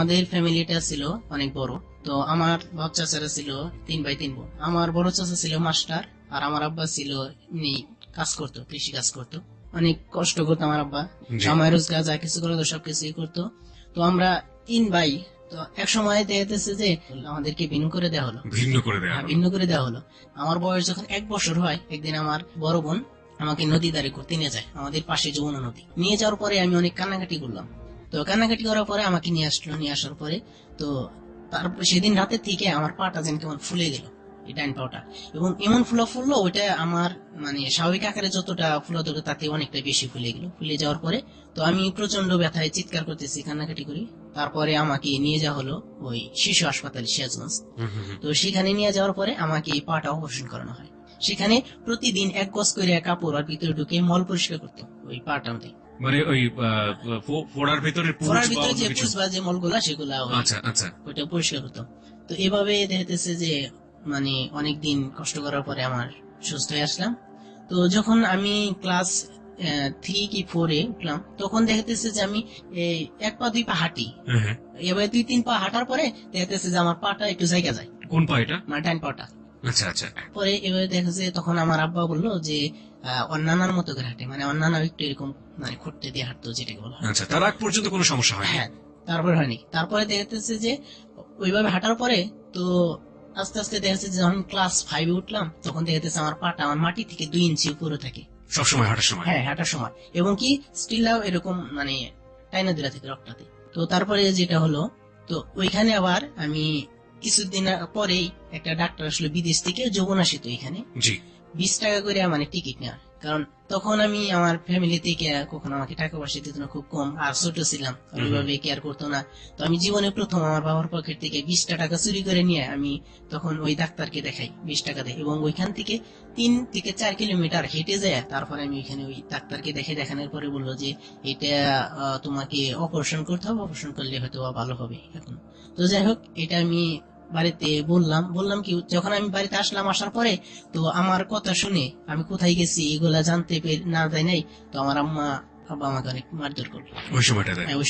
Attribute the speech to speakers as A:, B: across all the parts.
A: আমাদের ফ্যামিলিটা ছিল অনেক বড়। তো আমার বাপ চাচারা ছিল 3 ভাই 3 বোন। আমার বড় চাচা ছিল মাস্টার, আর আমার আব্বা ছিল এমনি কাজ করতো, কৃষি কাজ করতো। অনেক কষ্ট করতো আমার আব্বা, কামাই রোজগার যা কিছু করতো সবকিছুই করতো। তো আমরা 3 ভাই। তো এক সময় দেখতেছে যে আমাদেরকে ভিন্ন করে দেওয়া হলো। ভিন্ন করে দেওয়া হলো। আমার বয়স যখন 1 বছর হয়, একদিন আমার বড় বোন আমাকে নদী ধারে ঘুরতে নিয়ে যায়, আমাদের পাশে যমুনা নদী। নিয়ে যাওয়ার পরে আমি অনেক কান্নাকাটি করলাম। তো কান্নাকাটি করার পরে আমাকে নিয়ে আসলো। নিয়ে আসার পরে তো তারপর সেদিন রাতের থেকে আমার পাটা যেন কেমন ফুলে গেল, এই ডাইন পাটা। এবং এমন ফুললো ওইটা আমার মানে স্বাভাবিক আকারে যতটা ফুলা দরকার তাতে অনেকটা বেশি ফুলে গেল। ফুলে যাওয়ার পরে তো আমি প্রচন্ড ব্যথায় চিৎকার করতেছি, কান্নাকাটি করি। তারপরে আমাকে নিয়ে যাওয়া হলো ওই শিশু হাসপাতাল সিরাজগঞ্জ। তো সেখানে নিয়ে যাওয়ার পরে আমাকে এই পাটা অপারেশন করানো হয়। সেখানে প্রতিদিন 1 গজ করে কাপড় আর ভিতরে ঢুকে মল পরিষ্কার করতো ওই পাটা মধ্যে।
B: মানে ওই ফোড়ার ভিতরে
A: যে পুষ বা যে মলগুলা সেগুলা ওইটা পরিষ্কার করতাম। তো এভাবে দেখতেছে যে মানে অনেকদিন কষ্ট করার পরে আমার সুস্থ হয়ে আসলাম। তো যখন আমি ক্লাস 3 কি 4-এ উঠলাম, তখন দেখতেছে যে আমি 1 পা 2 পা হাঁটি। এবার 2-3 পা হাঁটার পরে দেখতেছে যে আমার পাটা একটু জায়গা যায়।
B: কোন পা এটা?
A: মানে ডান পাটা।
B: আচ্ছা আচ্ছা।
A: পরে এবারে দেখেছে, তখন আমার আব্বা বললো যে অন্যান্যর মতো করে হাঁটে, মানে অন্যান্য একটু এরকম মানে খুঁটতে দিয়ে হাঁটতো, যেটাকে বলা হয়।
B: আচ্ছা, তার আগ পর্যন্ত কোনো সমস্যা হয়?
A: হ্যাঁ, তারপরে হয়নি। তারপরে দেখতেছে যে ওইভাবে হাঁটার পরে তো আস্তে আস্তে দেখেছে যে যখন ক্লাস 5-এ উঠলাম, তখন দেখতেছে আমার পাটা আমার মাটি থেকে 2 ইঞ্চি উপরে থাকে
B: সবসময় হাঁটার সময়।
A: হ্যাঁ, হাঁটার সময়। এবং কি স্টিলও এরকম মানে টাইনা দিলা থেকে রক্তাতে। তো তারপরে যেটা হলো, তো ওইখানে আবার আমি কিছুদিন পরেই একটা ডাক্তার আসলে বিদেশ থেকে, যমুনা সেতু এখানে 20 টাকা করে মানে টিকিট নেওয়ার। কারণ তখন আমি আমার ফ্যামিলি থেকে কখনো আমাকে টাকা পয়সা দিত না, খুব কম, আর ছোট ছিলাম, ওইভাবে কেয়ার করতো না। তো আমি জীবনে প্রথম আমার বাবার পকেট থেকে 20 টাকা চুরি করে নিয়ে আমি তখন ওই ডাক্তারকে দেখাই 20 টাকা দেয়। এবং ওইখান থেকে 3 থেকে 4 কিলোমিটার হেঁটে যায়। তারপরে আমি ওইখানে ওই ডাক্তারকে দেখে, দেখানোর পরে বললো যে এটা তোমাকে অপারেশন করতে হবে, অপারেশন করলে হয়তো ভালো হবে এখন। তো যাই হোক, এটা আমি বাড়িতে বললাম কি, যখন আমি বাড়িতে আসলাম, আসার পরে তো আমার কথা শুনে আমি কোথায় গেছি এগুলা জানতে না যাই নাই। তো আমার আব্বা আমাকে অনেক মারধর করলো ওই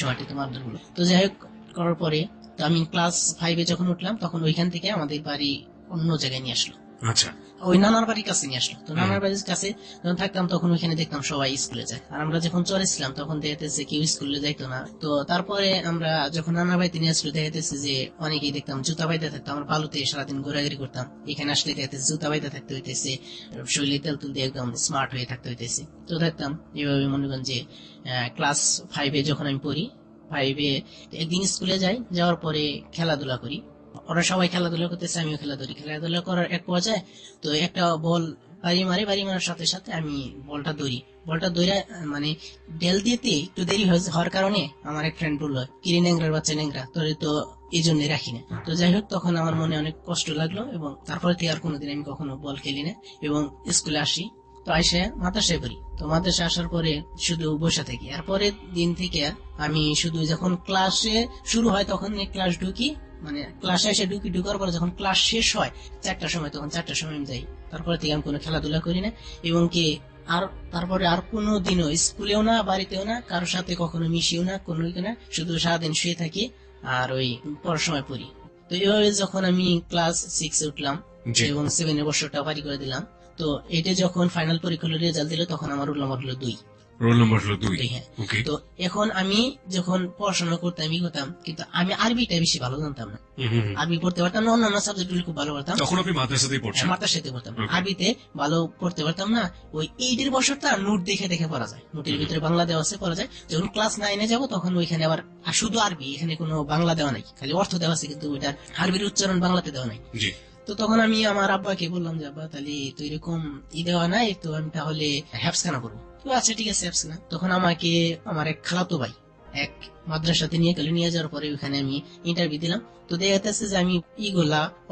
A: সময়টাতে মারধর করলো। তো যাই হোক, করার পরে তো আমি ক্লাস 5-এ যখন উঠলাম, তখন ওইখান থেকে আমাদের বাড়ি অন্য জায়গায় নিয়ে আসলো।
B: আচ্ছা।
A: ওই নানার বাড়ির কাছে নিয়ে আসলো। তো নানার বাড়ির কাছে যখন থাকতাম, তখন ওইখানে দেখতাম সবাই স্কুলে যায়, আর আমরা যখন চলেছিলাম তখন দেখতেছে কেউ স্কুলে যাইতো না। তো তারপরে আমরা যখন নানার বাড়িতে নিয়ে আসলো, দেখতেছে যে অনেকেই দেখতাম জুতা বাইতে থাকতো। আমরা বালুতে সারাদিন ঘোরাঘুরি করতাম, এখানে আসলে দেখতেছে জুতা বাইতে থাকতে হইতেছে, শরীরে তেল তুল দিয়ে একদম স্মার্ট হয়ে থাকতে হইতেছে। তো দেখতাম এভাবে মনে করেন যে ক্লাস 5-এ যখন আমি পড়ি, 5-এ একদিন স্কুলে যাওয়ার পরে খেলাধুলা করি। ওরা সবাই খেলাধুলা করতেছে, আমিও খেলাধুলা করার এক পর্যায়ে তো একটা বল বাড়ি মারার সাথে সাথে আমি বলটা দৌড়া মানে ডেল দিতে একটু দেরি হওয়ার কারণে আমার এক ফ্রেন্ড বললো, কিরে ন্যাংরার বাচ্চা ন্যাংরা, তোরে তো এই জন্য রাখি না। তো যাই হোক, তখন আমার মনে অনেক কষ্ট লাগলো, এবং তারপরে থেকে আর কোনোদিন আমি কখনো বল খেলি না। এবং স্কুলে আসি, তো এসে মাদ্রাসায় পড়ি। তো মাদ্রাসায় আসার পরে শুধু বসে থাকি। আর পরের দিন থেকে আমি শুধু যখন ক্লাসে শুরু হয় তখন ক্লাস ঢুকি, মানে ক্লাসে এসে ঢুকার পরে যখন ক্লাস শেষ হয় 4টার সময়, তখন 4টার সময় আমি যাই। তারপরে থেকে আমি কোনো খেলাধুলা করি না, এবং কি আর তারপরে আর কোনো দিনও স্কুলেও না, বাড়িতেও না, কারোর সাথে কখনো মিশিও না, কোনো না, শুধু সারাদিন শুয়ে থাকি আর ওই পড়ার সময় পড়ি। তো এইভাবে যখন আমি ক্লাস 6-এ উঠলাম এবং 7-এর বছরটা পারি করে দিলাম, তো এটা যখন ফাইনাল পরীক্ষার রেজাল্ট দিল, তখন আমার রোল নাম্বার হলো 2। হ্যাঁ। তো এখন আমি যখন পড়াশোনা করতাম কিন্তু আমি আরবিটা বেশি ভালো জানতাম না। আরবি পড়তে পারতাম না, অন্যান্য সাবজেক্ট গুলো খুব ভালো পারতাম।
B: তখন আপনি মাদ্রাসাতেই
A: পড়তাম। আরবিতে ভালো পড়তে পারতাম না। ওই 8-এর বছরটা নোট দেখে পড়া যায়, নোটের ভিতরে বাংলা দেওয়া আছে, পড়া যায়। যখন ক্লাস 9-এ যাবো, তখন ওইখানে আবার শুধু আরবি, এখানে কোনো বাংলা দেওয়া নাই, খালি অর্থ দেওয়া আছে, কিন্তু ওইটার আরবির উচ্চারণ বাংলাতে দেওয়া নাই। তো তখন আমি আমার আব্বাকে বললাম যে, আব্বা তাহলে তো এরকম দেওয়া নাই, তো আমি তাহলে হ্যাফজখানা করবো। তো আচ্ছা ঠিক আছে, হ্যাফজখানা। তখন আমাকে আমার এক খালাতো ভাই এক মাদ্রাসাতে নিয়ে যাওয়ার পরে ওখানে আমি ইন্টারভিউ দিলাম। তো দেখা যাচ্ছে যে আমি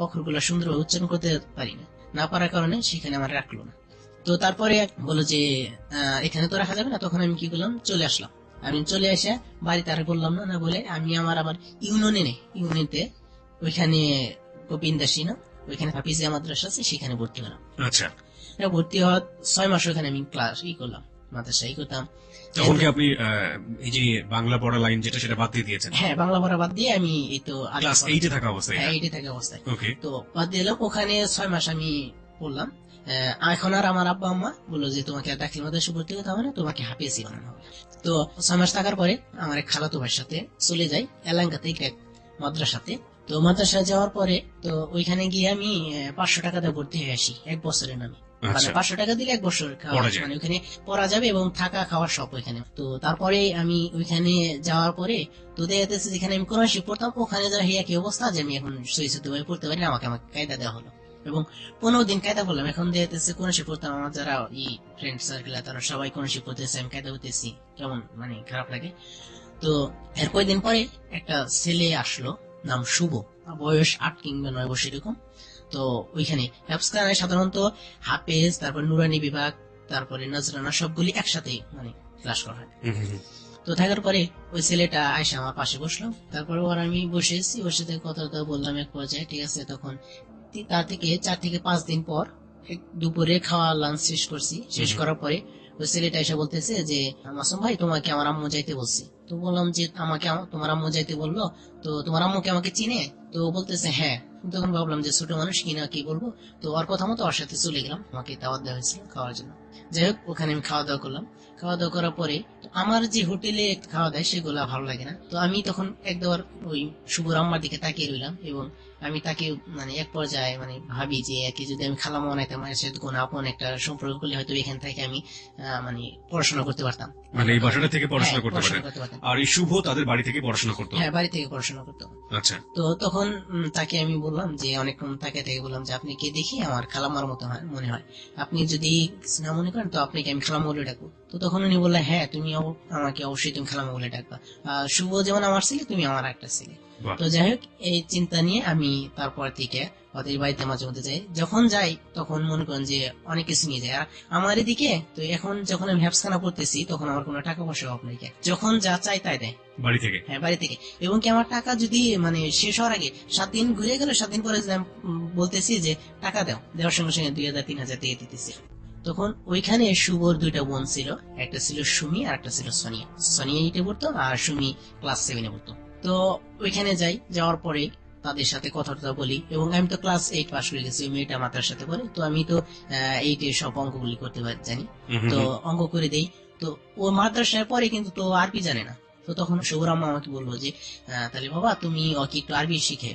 A: অক্ষরগুলা সুন্দরভাবে উচ্চারণ করতে পারি না পারার কারণে সেখানে আমার রাখলো না। তো তারপরে বললো যে এখানে তো রাখা যাবে না। তখন আমি কি করলাম, চলে আসলাম। আমি চলে এসে বাড়িতে আর বললাম না বলে আমি আবার ইউনিয়নতে ওইখানে গোবিন্দাসী না, ওইখানে হাফিজিয়া মাদ্রাসা আছে, সেখানে ভর্তি হলাম।
B: আচ্ছা।
A: ভর্তি হওয়ার 6 মাস ওখানে আমি ক্লাস করলাম। মাদ্রাসায় করতাম।
B: তখন কি আপনি এই যে বাংলা পড়া লাইন যেটা সেটা বাদ দিয়ে দিয়েছেন?
A: হ্যাঁ, বাংলা পড়া বাদ দিয়ে আমি এই তো
B: ক্লাস 8 এ থাকা অবস্থায়?
A: হ্যাঁ, 8 এ থাকা অবস্থায়
B: ওকে।
A: তো বাদ দিলাম। ওখানে 6 মাস আমি পড়লাম। এখন আর আমার আব্বা আম্মা বললো যে তোমাকে আর দাখিল মাদ্রাসায় ভর্তি হতে হবে না, তোমাকে হাফেজি বানানো হবে। তো 6 মাস থাকার পরে আমার এক খালাতো ভাইয়ের সাথে চলে যাই এলাঙ্গাতে এক মাদ্রাসাতে। তো মাদ্রাসায় যাওয়ার পরে তো ওইখানে গিয়ে আমি 500 টাকা দিয়ে ভর্তি হয়ে আসি এক বছরের নামে। মানে
B: আচ্ছা।
A: 500 টাকা দিলে 1 বছর
B: পড়া যায়।
A: মানে ওখানে পড়া যাবে এবং থাকা খাওয়ার সব ওইখানে। তো তারপরে আমি ওইখানে যাওয়ার পরে তো দেখা যাচ্ছে যেখানে আমি কোরআন শরীফ পড়তাম ওখানে যা হিয়া কি অবস্থা যে আমি এখন সহিষ্ণুতা ভাবে পড়তে পারি না, আমাকে কায়দা দেওয়া হলো এবং 15 দিন কায়দা করলাম। এখন দেখা যাচ্ছে কোরআন শরীফ পড়তাম, আমার যারা ফ্রেন্ড সার্কেল তারা সবাই কোরআন শরীফ পড়তেছে, আমি কায়দা করতেছি, কেমন মানে খারাপ লাগে। তো এর কয়েকদিন পরে একটা ছেলে আসলো, নাম শুভ, বয়স 8 কিংবা 9 বছর এরকম। তো ওইখানে হেফজখানায় সাধারণত হাফেজ, তারপর নুরানি বিভাগ, তারপরে নজরানা সবগুলি একসাথে মানে ক্লাস করা হয়। তো থাকার পরে ওই ছেলেটা আইসা আমার পাশে বসলো। তারপরে ওর আমি বসেছি, ওর সাথে কথা বললাম এক পর্যায়ে, ঠিক আছে। তখন তার থেকে 4 থেকে 5 দিন পর দুপুরে খাওয়া লাঞ্চ শেষ করছি। শেষ করার পরে ওই ছেলেটা এসে বলতেছে যে মাসুম ভাই তোমাকে আমার আম্মু যাইতে বলছি। তো বললাম যে আমাকে তোমার আম্মু যাইতে বললো, তো তোমার আম্মুকে আমাকে চিনে? তো বলতেছে হ্যাঁ। তখন ভাবলাম যে ছোট মানুষ কিনা কি বলবো, তো ওর কথা মতো ওর সাথে চলে গেলাম। আমাকে দাওয়াত দেওয়া হয়েছিল খাওয়ার জন্য। যাই হোক, ওখানে আমি খাওয়া দাওয়া করলাম। খাওয়া দাওয়া করার পরে আমার যে হোটেলে খাওয়া দেয় সেগুলা ভালো লাগে না। তো আমি তখন একবার ওই শুভর আম্মার দিকে তাকিয়ে রইলাম এবং আমি তাকে মানে এক পর্যায়ে মানে ভাবি যে একে যদি আমি খালামা বানাইতাম, এর সাথে কোনো আপন একটা সম্পর্ক করলে হয়তো এখান থেকে আমি মানে পড়াশোনা করতে পারতাম,
B: মানে এই বাসাটা থেকে পড়াশোনা
A: হ্যাঁ,
B: করতে
A: পড়াশোনা
B: পারেন।
A: করতে পারতাম।
B: আর এই শুভ তাদের বাড়ি থেকে পড়াশোনা করতো?
A: হ্যাঁ, বাড়ি থেকে পড়াশোনা করতাম।
B: আচ্ছা।
A: তো তখন তাকে আমি বললাম যে অনেকক্ষণ তাকে বললাম যে আপনি কে দেখি আমার খালাম্মার মতো মনে হয়, আপনি যদি কিছু না মনে করেন তো আপনাকে আমি খালাম্মা বলে ডাকবো। তো তখন উনি বললেন হ্যাঁ তুমি আমাকে অবশ্যই তুমি খালাম্মা বলে ডাকবা, শুভ যেমন আমার ছেলে তুমি আমার একটা ছেলে।
B: বাহ।
A: তো যাই হোক, এই চিন্তা নিয়ে আমি তারপর থেকে ওদের বাড়িতে মাঝে মধ্যে যাই। যখন যাই তখন মনে করেন যে অনেক কিছু নিয়ে যায়। আর আমার এদিকে তো এখন যখন আমি হেফজখানা পড়তেছি তখন আমার কোনো টাকা পয়সা অভাব নেই, যখন যা চাই তাই দেয়
B: বাড়ি থেকে?
A: হ্যাঁ, বাড়ি থেকে। এবং কি আমার টাকা যদি মানে শেষ হওয়ার আগে 7 দিন ঘুরে গেলে 7 দিন পরে যদি আমি বলতেছি যে টাকা দাও, দেওয়ার সঙ্গে সঙ্গে 2000-3000 দিয়ে দিতেছি। তখন ওইখানে শুভর 2টা বোন ছিল, একটা ছিল সুমি আর একটা ছিল সোনিয়া। সোনিয়া 8 এ পড়তো আর সুমি ক্লাস 7 এ পড়তো। তো ওইখানে যাই, যাওয়ার পরে তাদের সাথে কথাটা বলি এবং আমি তো ক্লাস 8 পাস করে গেছি, মেয়েটা মাতার সাথে পড়ে। তো আমি তো 8 এর সব অঙ্কগুলি করতে জানি, তো অঙ্ক করে দেই। তো ও মাদ্রাসায় পরে কিন্তু তো আরবি জানে না। তো তখন শুভর আম্মা আমাকে বললো যে তাহলে বাবা তুমি ওকে একটু আরবি শিখে।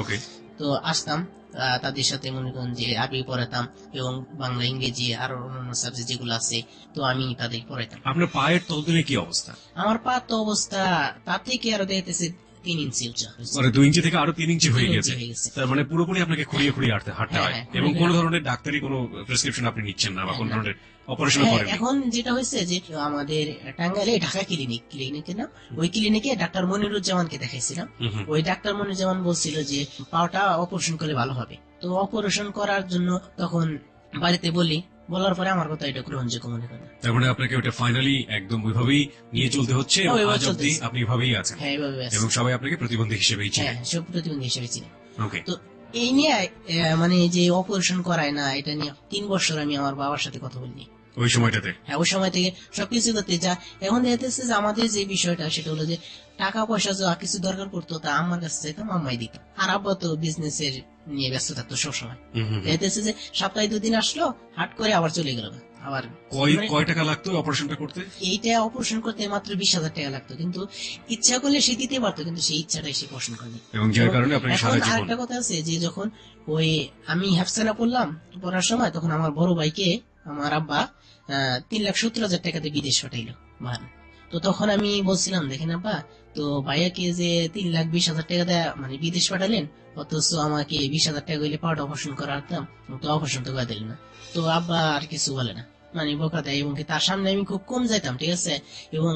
B: ওকে।
A: তো আসতাম তাদের সাথে মনে করেন যে আরবি পড়াতাম এবং বাংলা ইংরেজি আর অন্যান্য সাবজেক্ট যেগুলো আছে তো আমি তাদের পড়াইতাম।
B: আপনার পায়ের তলদেলে কি অবস্থা?
A: আমার পা তো অবস্থা তার থেকে আরো দেখতেছে 3 ইঞ্চি উঁচা,
B: মানে 2 ইঞ্চি থেকে আরো 3 ইঞ্চি হয়ে
A: 3
B: গেছে।
A: ইঞ্চি হয়ে গেছে।
B: তার মানে পুরোপুরি আপনাকে খুঁড়িয়ে খুঁড়িয়ে হাঁটতে হয়
A: হ্যাঁ,
B: এবং
A: খুঁড়িয়ে
B: কোনো ধরনের ডাক্তারি কোনো প্রেসক্রিপশন আপনি নিচ্ছেন না বা কোনো
A: না।
B: ধরনের অপারেশন
A: হ্যাঁ,
B: করেন?
A: এখন যেটা হয়েছে যে আমাদের টাঙ্গাইলে ঢাকা ক্লিনিকে না, ওই ক্লিনিকে ডাক্তার মনিরুজ্জামানকে দেখাইছিলাম। ওই ডাক্তার মনিরুজ্জামান বলছিল যে পাওটা অপারেশন করলে ভালো হবে। তো অপারেশন করার জন্য তখন বাড়িতে বলার পরে আমার কথা এটা গ্রহণযোগ্য মনে করে।
B: তার মানে আপনাকে ওটা ফাইনালি একদম ওইভাবেই নিয়ে চলতে হচ্ছে এবং
A: ওইভাবে
B: আজ অবধি
A: চলতেছে।
B: আপনি এভাবেই আছেন
A: হ্যাঁ, এইভাবে আছে।
B: এবং সবাই আপনাকে প্রতিবন্ধী হিসেবেই
A: হ্যাঁ,
B: চিনে।
A: সব প্রতিবন্ধী হিসেবে চিনি।
B: ওকে।
A: তো এই নিয়ে মানে যে অপারেশন করায় না, এটা নিয়ে 3 বছর আমি আমার বাবার সাথে কথা বলিনি
B: ওই সময়টাতে?
A: হ্যাঁ, ওই সময় থেকে সবকিছু করতে যা এখন দেখতেছে যে আমাদের যে বিষয়টা সেটা হলো যে টাকা পয়সা যা কিছু দরকার পড়তো তা আমার কাছে চাইতাম, আম্মাই দিত। আর আব্বা তো বিজনেসের নিয়ে ব্যস্ত থাকতো সবসময়। দেখতেছে যে সপ্তাহে 2 দিন আসলো, হাট করে আবার চলে গেল। আবার
B: কয় টাকা লাগতো অপারেশনটা করতে?
A: এইটা অপারেশন করতে মাত্র 20,000 টাকা লাগতো, কিন্তু ইচ্ছা করলে সে দিতে পারতো, কিন্তু সেই ইচ্ছাটাই সে পোষণ করেনি।
B: এবং যার কারণে আপনাকে সারা জীবন।
A: আরেকটা কথা আছে যে যখন ওই আমি হেফসানা পড়ার সময় তখন আমার বড় ভাইকে আমার আব্বা 3,70,000 টাকাতে বিদেশ পাঠাইলো ভাড়া। তো তখন আমি বলছিলাম দেখেন আব্বা, তো ভাইয়াকে যে 3,20,000 টাকা দেয় মানে বিদেশ পাঠালেন, অথচ আমাকে 20,000 টাকা হইলে পাউডার অপারেশন করাতাম, তো অপারেশন তো করে দিলেন না। তো আব্বা আর কিছু বলে না, মানে বকা দেয়। এবং তার সামনে আমি খুব কম যাইতাম, ঠিক আছে। এবং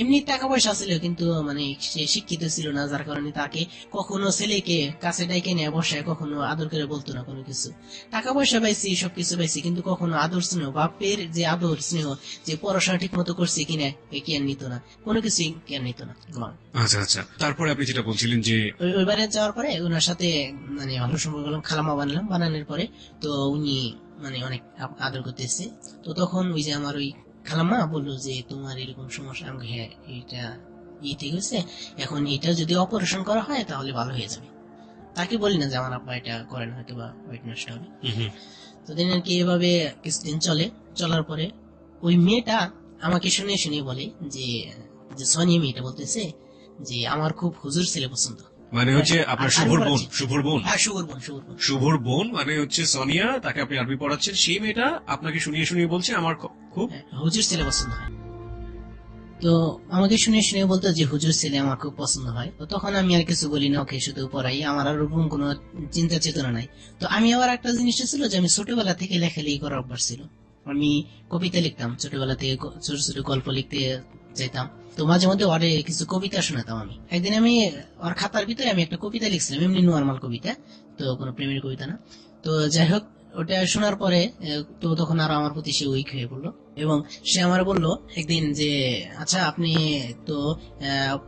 A: এমনি টাকা পয়সা ছিল কিন্তু মানে সে শিক্ষিত ছিল না, যার কারণে তাকে কখনো ছেলেকে কাছে ডাইকে নিয়ে বসায় কখনো আদর করে বলতো না কোনো কিছু। টাকা পয়সা পাইছি, সবকিছু পাইছি, কিন্তু কখনো আদর স্নেহ, বাপের যে আদর স্নেহ, যে পড়াশোনা ঠিক মতো করছি কিনা এ কেয়ার নিত না, কোনো কিছুই কেয়ার নিত না।
B: আচ্ছা আচ্ছা, তারপরে আপনি যেটা বলছিলেন যে
A: ওইবারে যাওয়ার পরে ওনার সাথে মানে ভালো সম্পর্ক করলাম, খালামা বানানোর পরে তো উনি মানে অনেক আদর করতে এসছে। তো তখন ওই যে আমার ওই খালাম্মা বললো যে তোমার এরকম সমস্যা। আমি বলি, হ্যাঁ এটা ঠিক হয়েছে, এখন এটা যদি অপারেশন করা হয় তাহলে ভালো হয়ে যাবে। তাকে বলি না যে আমার আব্বা এটা করেন, হয়তো বা ওয়েট নষ্ট হবে। তো দিন আর কি এভাবে কিছুদিন চলার পরে ওই মেয়েটা আমাকে শুনে শুনে বলে যে যে সোনিয়া মেয়েটা বলতেছে যে আমার খুব হুজুর ছেলে পছন্দ।
B: মানে হচ্ছে আপনার শুভর বোন,
A: হ্যাঁ, শুভর বোন।
B: শুভর বোন মানে হচ্ছে সোনিয়া, তাকে আপনি আরবি পড়াচ্ছেন, সেই মেয়েটা আপনাকে শুনিয়ে শুনিয়ে বলছে আমার খুব
A: হুজুর ছেলে পছন্দ হয়। তো আমাকে শুনে শুনে বলতো যে হুজুর ছেলে আমার খুব পছন্দ হয়। তো তখন আমি আর কিছু বলি না, ওকে শুধু পড়াই, আমার আর ওরকম কোনো চিন্তা চেতনা নাই। তো আমি আবার একটা জিনিস ছিল যে আমি ছোটবেলা থেকে লেখালেখি করার অভ্যাস ছিল। আমি কবিতা লিখতাম ছোটবেলা থেকে, ছোট ছোট গল্প লিখতে চাইতাম। তো মাঝে মধ্যে ওরে কিছু কবিতা শোনাতাম আমি। একদিন আমি ওর খাতার ভিতরে আমি একটা কবিতা লিখছিলাম, এমনি নর্মাল কবিতা, তো কোনো প্রেমের কবিতা না। তো যাই হোক, ওটা শোনার পরে তো তখন আরো আমার প্রতি সে উইক হয়ে পড়লো, এবং সে আমার বললো একদিন যে আচ্ছা আপনি তো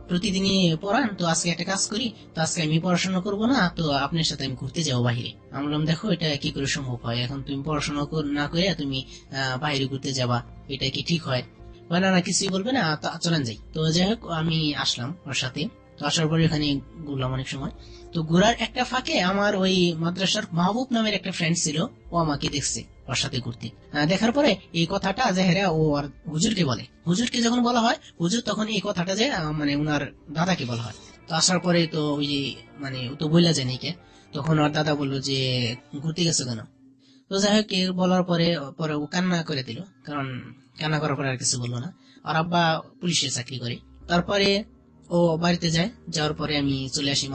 A: প্রতিদিনই পড়ান, তো আজকে একটা কাজ করি, তো আজকে আমি পড়াশোনা করবো না, তো আপনার সাথে আমি ঘুরতে যাবো বাহিরে। আমি বললাম দেখো এটা কি করে সম্ভব হয়, এখন তুমি পড়াশোনা না করে তুমি বাইরে ঘুরতে যাবা, এটা কি ঠিক হয়? না না, কিছুই বলবে না, চলেন যাই। তো যাই হোক আমি আসলাম ওর সাথে। তো আসার পরে এখানে ঘুরলাম অনেক সময়। তো ঘোরার একটা ফাঁকে আমার ওই মাদ্রাসার মাহবুব নামের একটা ফ্রেন্ড ছিল, ও আমাকে দেখছে ওর সাথে ঘুরতে। দেখার পরে এই কথাটা জেহেরা ও আর হুজুরকে বলে। হুজুরকে যখন বলা হয় হুজুর, তখন এই কথাটা যে মানে উনার দাদাকে বলা হয়। তো আসার পরে তো ওই যে মানে ও তো বইলা যায় নাকি, তখন ওর দাদা বললো যে ঘুরতে গেছো কেন? তো যাই হোক বলার পরে পরে ও কান্না করে দিল, কারণ কান্না করার পরে আর কিছু বললো না। আর আব্বা পুলিশের চাকরি করে। তারপরে ও বাড়িতে যায়, যাওয়ার পরে আমি চলে আসি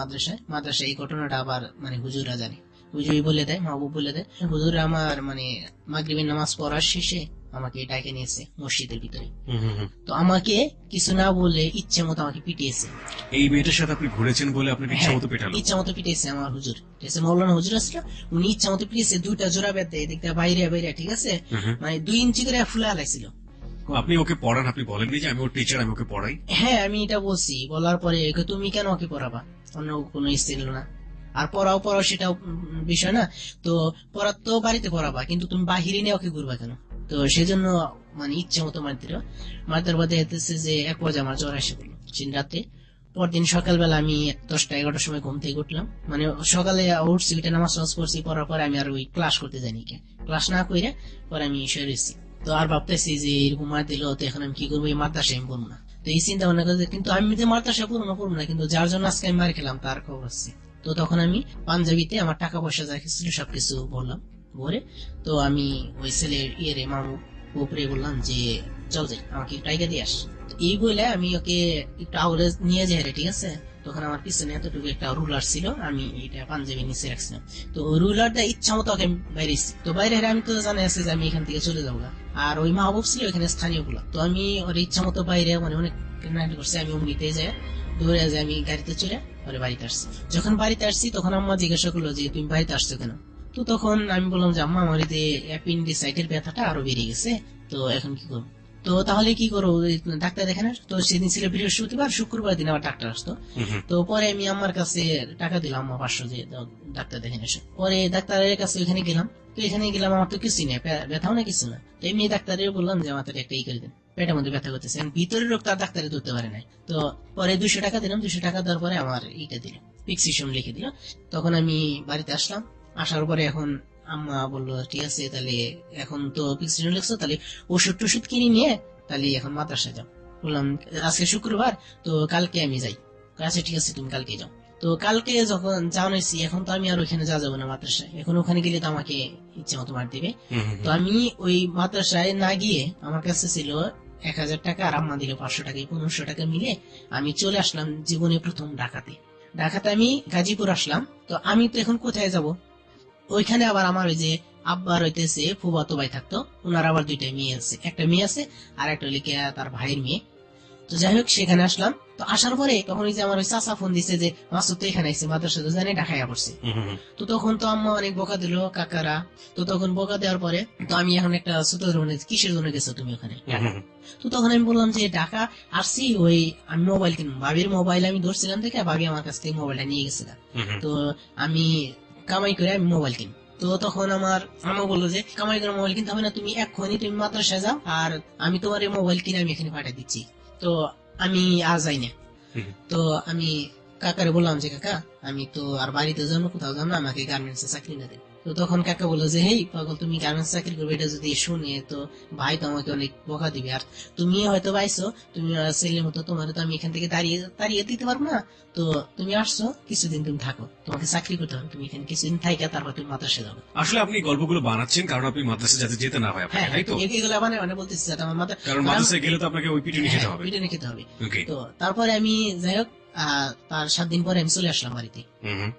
A: মাদ্রাসায় এই ঘটনাটা আবার মানে হুজুরা জানে, হুজুরই বলে দেয়, মাহবুব বলে দেয়। হুজুর আমার মানে মাগরিবের নামাজ পড়ার শেষে আমাকে ডাকে নিয়েছে মসজিদের ভিতরে। তো আমাকে কিছু না বলে ইচ্ছে মতো আমাকে পিটিয়েছে।
B: এই মেয়েটার সাথে আপনি ঘুরেছেন বলে আপনাকে ইচ্ছা মতো পেটালো?
A: ইচ্ছা মতো পিটিয়েছে আমার হুজুর, ঠিক আছে, মৌলানা হুজুর আসলো, উনি ইচ্ছা মতো পিটিয়েছে, দুইটা জোড়া বেদ দেয়, এদিকটা বাইরে বাইরে, ঠিক আছে, মানে 2 ইঞ্চি করে ফুলে হালাইছিল।
B: আপনি ওকে পড়ান, আপনি বলেননি যে আমি ওর টিচার, আমি ওকে পড়াই?
A: হ্যাঁ আমি এটা বলছি, বলার পরে তুমি কেন ওকে পড়াবা, অন্য কোনো ছিল না। আর পড়াও সেটা বিষয় না, তো পড়ার তো বাড়িতে পড়াবা, কিন্তু তুমি বাহিরে নিয়ে ওকে ঘুরবা কেন? তো সেজন্য মানে ইচ্ছে মতো মারতে বাদে হতেছে যে এক পর্যায়ে আমার জ্বর এসে পড়লো সেদিন রাতে। পরদিন সকালবেলা আমি 10টা-11টার সময় ঘুম থেকে উঠলাম, মানে সকালে উঠছি, উঠে নামাজ পড়ছি, পড়ার পর আমি আর ওই ক্লাস করতে যাইনি, ক্লাস না করে পরে আমি সরেছি। তো আর ভাবতেছি যে এরকম মার দিল, তো এখন আমি কি করবো, এই মাদ্রাসায় আমি পড়বো না। তো এই চিন্তা ভাবনা করতে, কিন্তু আমি যে মাদ্রাসায় পড়বো না, কিন্তু যার জন্য আজকে আমি মার খেলাম তার খবর আছে। তো তখন আমি পাঞ্জাবিতে আমার টাকা পয়সা যা কিছু ছিল সবকিছু বললাম, বলে তো আমি ওই ছেলের মামু উপরে বললাম যে চল যাই, আমাকে টাইকা দিয়ে আস। এই বলে আমি ওকে একটু আউলে নিয়ে যাই, ঠিক আছে। তখন আমার পিছনে এতটুকু একটা রুলার ছিল, আমি এটা পাঞ্জাবি নিচে রাখছিলাম। তো রুলার দিয়ে ইচ্ছা মতো ওকে বাইরেছি। তো বাইরে আমি তো জানাই আছে যে আমি এখান থেকে চলে যাবো, আর ওই মাহবুব ছিল এখানে স্থানীয় গুলা। তো আমি ওর ইচ্ছা মতো বাইরে মানে অনেক করছে, আমি অমনিতে যাই দৌড়ে যাই, আমি গাড়িতে চলে পরে বাড়িতে আসছি। যখন বাড়িতে আসছি তখন আম্মা জিজ্ঞাসা করলো যে তুমি বাড়িতে আসছো কেন? তো তখন আমি বললাম যে আম্মা আমার যে অ্যাপেন্ডিসাইটের ব্যথাটা আরো বেড়ে গেছে, তো এখন কি করবো? তো তাহলে কি করো, ডাক্তার দেখে না? তো সেদিন ছিল বৃহস্পতিবার, শুক্রবার দিন আবার ডাক্তার আসতো। তো পরে আমি আমার কাছে টাকা দিলাম, আমার 500 দিয়ে ডাক্তার দেখে এসে। পরে ডাক্তারের কাছে ওইখানে গেলাম। তো এখানে গেলাম, আমার তো কিছুই নেই, ব্যথাও না কিছু না। তো এমনি ডাক্তারের বললাম যে আমার একটা ই করে দেন, পেটের মধ্যে ব্যথা করতেছে, ভিতরের রোগ তার ডাক্তারে ধরতে পারে নাই। তো পরে 200 টাকা দিলাম, 200 টাকা দেওয়ার পরে আমার ইটা দিল, প্রেসক্রিপশন লিখে দিল। তখন আমি বাড়িতে আসলাম, আসার পরে এখন আম্মা বললো ঠিক আছে তাহলে এখন তো প্রেসক্রিপশন লিখছো, তাহলে ওষুধ কিনে নিয়ে তাহলে এখন মাদ্রাসায় যাও। বললাম আজকে শুক্রবার, তো কালকে আমি যাই। আচ্ছা ঠিক আছে তুমি কালকে যাও। তো কালকে যখন জানাইছি, এখন তো আমি আর ওইখানে যাবো না মাদ্রাসায়, এখন ওখানে গেলে তো আমাকে ইচ্ছে মতো মার দিবে। তো আমি ওই মাদ্রাসায় না গিয়ে, আমার কাছে ছিল 1000 টাকা, আর আম্মা দিল 500 টাকা, 1500 টাকা মিলে আমি চলে আসলাম জীবনে প্রথম ঢাকাতে। আমি গাজীপুর আসলাম। তো আমি তো এখন কোথায় যাব? ওইখানে আবার আমার ওই যে আব্বার হইতেছে ফুফাতো ভাই থাকতো, ওনার আবার 2টা মেয়ে আছে, একটা মেয়ে আছে আর একটা লিখে তার ভাইয়ের মেয়ে। তো যাই হোক সেখানে আসলাম। তো আসার পরে তখন ওই যে আমার ওই চাচা ফোন দিছে যে মাসুদ তো এখানে আইছে, মাদ্রাসা তো জানি ঢাকায় পড়ছে। তো তখন তো আম্মা অনেক বকা দিল, কাকারা। তো তখন বকা দেওয়ার পরে তো আমি এখন একটা ছোট ধরনের, কিসের জন্য গেছো তুমি ওখানে? তো তখন আমি বললাম যে ঢাকা আসছি, ওই আমি মোবাইল কিনবো, ভাবির মোবাইল আমি ধরছিলাম দেখে ভাবি আমার কাছ থেকে মোবাইলটা নিয়ে গেছিলাম। তো আমি কামাই করে আমি মোবাইল কিনবো। তো তখন আমার আমা বললো যে কামাই করা মোবাইল কিনতে হবে না, তুমি এক্ষুনি তুমি মাদ্রাসায় যাও, আর আমি তোমার এই মোবাইল কিনে আমি এখানে পাঠিয়ে দিচ্ছি। তো আমি আর যাই না।
B: হুম।
A: তো আমি কাকারে বললাম যে কাকা আমি তো আর বাড়িতে যাবো, কোথাও যাবো না, আমাকে গার্মেন্টস এ চাকরি না দেন। তো তখন কাকা বললো যে হেই পাগল, তুমি গার্মেন্টস চাকরি করবে এটা যদি শুনে তো ভাই তো আমাকে অনেক বকা দিবে, আর তুমি হয়তো পাইছো, তুমি ছেলের মতো, তোমার তো আমি এখান থেকে তাড়িয়ে তাড়িয়ে দিতে পারবো না। তো তুমি আসছো, কিছুদিন তুমি থাকো, তোমাকে চাকরি করতে হবে, তুমি এখানে কিছুদিন থাইকা তারপর তুমি মাদ্রাসা যাবে।
B: আসলে আপনি গল্পগুলো বানাচ্ছেন কারণ আপনি মাদ্রাসা যাতে যেতে না হয় আপনাকে,
A: হ্যাঁ,
B: তাই তো?
A: এগুলো মানে বলতেছি যাতে আমার মাথা,
B: কারণ মাদ্রাসায় গেলে তো আপনাকে ওই পিটুনি খেতে হবে।
A: পিটুনি খেতে হবে।
B: ওকে।
A: তো তারপরে আমি যাই হোক তার 7 দিন পরে আমি চলে আসলাম বাড়িতে।
B: হুম।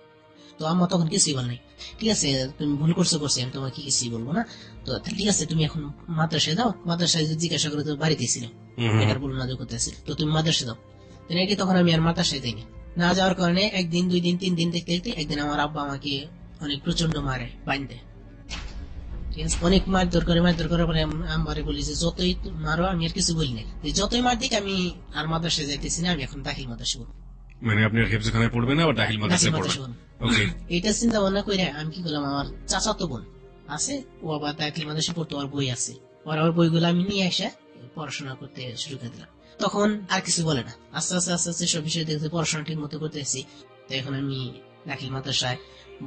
A: তো আম্মা তখন কিছুই বল নাই, ঠিক আছে তুমি ভুল করছো আমি তোমাকে কিছুই বলবো না। তো ঠিক আছে তুমি এখন মাদ্রাসায় দাও, মাদ্রাসায় যদি জিজ্ঞাসা করে তো বাড়িতে ছিল, এটার বলবো না যে কোথায় ছিল, তো তুমি মাদ্রাসায় দাও। তো নাকি তখন আমি আর মাদ্রাসায় যাইনি। না যাওয়ার কারণে 1 দিন 2 দিন 3 দিন দেখতে দেখতে একদিন আমার আব্বা আমাকে অনেক প্রচন্ড মারে, বাইন্দে, ঠিক আছে, অনেক মারধর করার পরে আমারে বলি যে যতই মারো, আমি আর কিছু বলি না, যে যতই মার দিক আমি আর মাদ্রাসায় যাইতেছি না, আমি এখন দাখিল মাদ্রাসা করবো।
B: মানে আপনি আর হেফজখানায় পড়বেন না, আবার দাখিল মাদ্রাসায় পড়বেন। ওকে।
A: এটা চিন্তা ভাবনা করে আমি কি করলাম, আমার চাচাতো বোন আছে, ও আবার দাখিল মাদ্রাসা পড়তো, আর বই আছে, ওর বইগুলো আমি নিয়ে এসে পড়াশোনা করতে শুরু করে দিলাম। তখন আর কিছু বলে না, আস্তে আস্তে আস্তে আস্তে সব বিষয় দেখতে পড়াশোনা ঠিক মতো করতেছি। তো এখন আমি দাখিল মাদ্রাসায়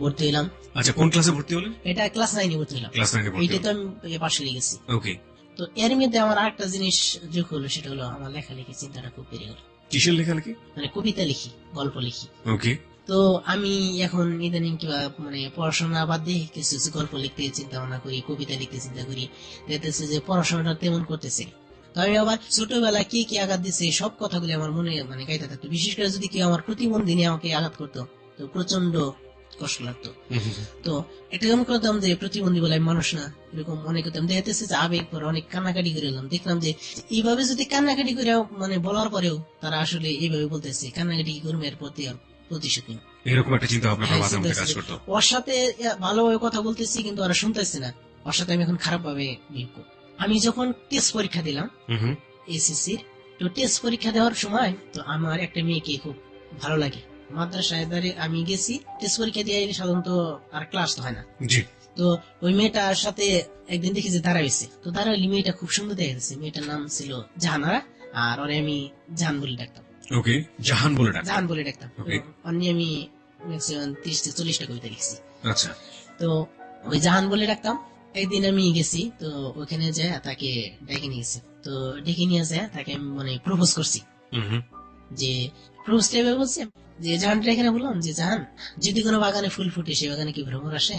A: ভর্তি হইলাম।
B: আচ্ছা, কোন ক্লাসে ভর্তি হলেন?
A: এটা ক্লাস 9 ভর্তি হইলাম।
B: ক্লাস 9 ভর্তি
A: এইটা তো
B: হলেন।
A: আমি পাশ করে গেছি।
B: ওকে।
A: তো এর মধ্যে আমার আরেকটা জিনিস যোগ হলো, সেটা হলো আমার লেখালেখি চিন্তাটা খুব বেড়ে গেল।
B: কিসের লেখালেখি?
A: মানে কবিতা লিখি, গল্প লিখি।
B: ওকে।
A: তো আমি এখন ইদানিং কিবা মানে পড়াশোনা বাদ দিয়ে কিছু কিছু গল্প লিখতে চিন্তা ভাবনা করি, কবিতা লিখতে চিন্তা করি, দেখতেছি যে পড়াশোনাটা তেমন করতেছে। তো আমি আবার ছোটবেলায় কি কি আঘাত দিচ্ছে সব কথাগুলি আমার মনে মানে গাইতে থাকতো। বিশেষ করে যদি কেউ আমার প্রতিবন্ধী নিয়ে আমাকে আঘাত করতো তো প্রচন্ড কষ্ট লাগতো। তো একটা কেমন করতাম যে প্রতিবন্ধী বলে আমি মানুষ না, এরকম মনে করতাম। দেখতেছে যে আবেগ পরে অনেক কান্নাকাটি করে এলাম, দেখলাম যে এইভাবে যদি কান্নাকাটি করে মানে বলার পরেও তারা আসলে এইভাবে বলতেছে, কান্নাকাটি কি করবে, এর প্রতি আর প্রতিশোধ নিব।
B: এরকম একটা চিন্তা ভাবনা আপনার মাথার মধ্যে কাজ করতো?
A: ওর সাথে ভালোভাবে কথা বলতেছি কিন্তু ওরা শুনতেছে না, ওর সাথে আমি এখন খারাপ ভাবে বিহেভ করি। আমি যখন টেস্ট পরীক্ষা দিলাম এসএসসির, তো টেস্ট পরীক্ষা দেওয়ার সময় তো আমার একটা মেয়েকে খুব ভালো লাগে। মাদ্রাসায় আমি গেছি টেস্ট পরীক্ষা দিয়ে সাধারণত আর ক্লাস তো হয় না।
B: জি।
A: তো ওই মেয়েটার সাথে একদিন দেখি যে দাঁড়াইছে, তো দাঁড়াইলে মেয়েটা খুব সুন্দর দেখা যাচ্ছে। মেয়েটার নাম ছিল জাহানারা, আর ওরে আমি জাহান বলে ডাকতাম।
B: ওকে, জাহান বলে ডাকতাম।
A: জাহান বলে ডাকতাম।
B: ওকে।
A: অন্য আমি ম্যাক্সিমাম 30-40টা কবিতা লিখছি।
B: আচ্ছা।
A: তো ওই জাহান বলে ডাকতাম। একদিন আমি গেছি, তো ওখানে যায় তাকে ডেকে নিয়ে গেছি। তো ডেকে নিয়ে যায় তাকে আমি মানে প্রপোজ করছি, যে প্রপোজ টাইপের বলছি যে জাহানটা এখানে বললাম যে জাহান, যদি কোনো বাগানে ফুল ফুটে সে বাগানে কি ভ্রমর আসে?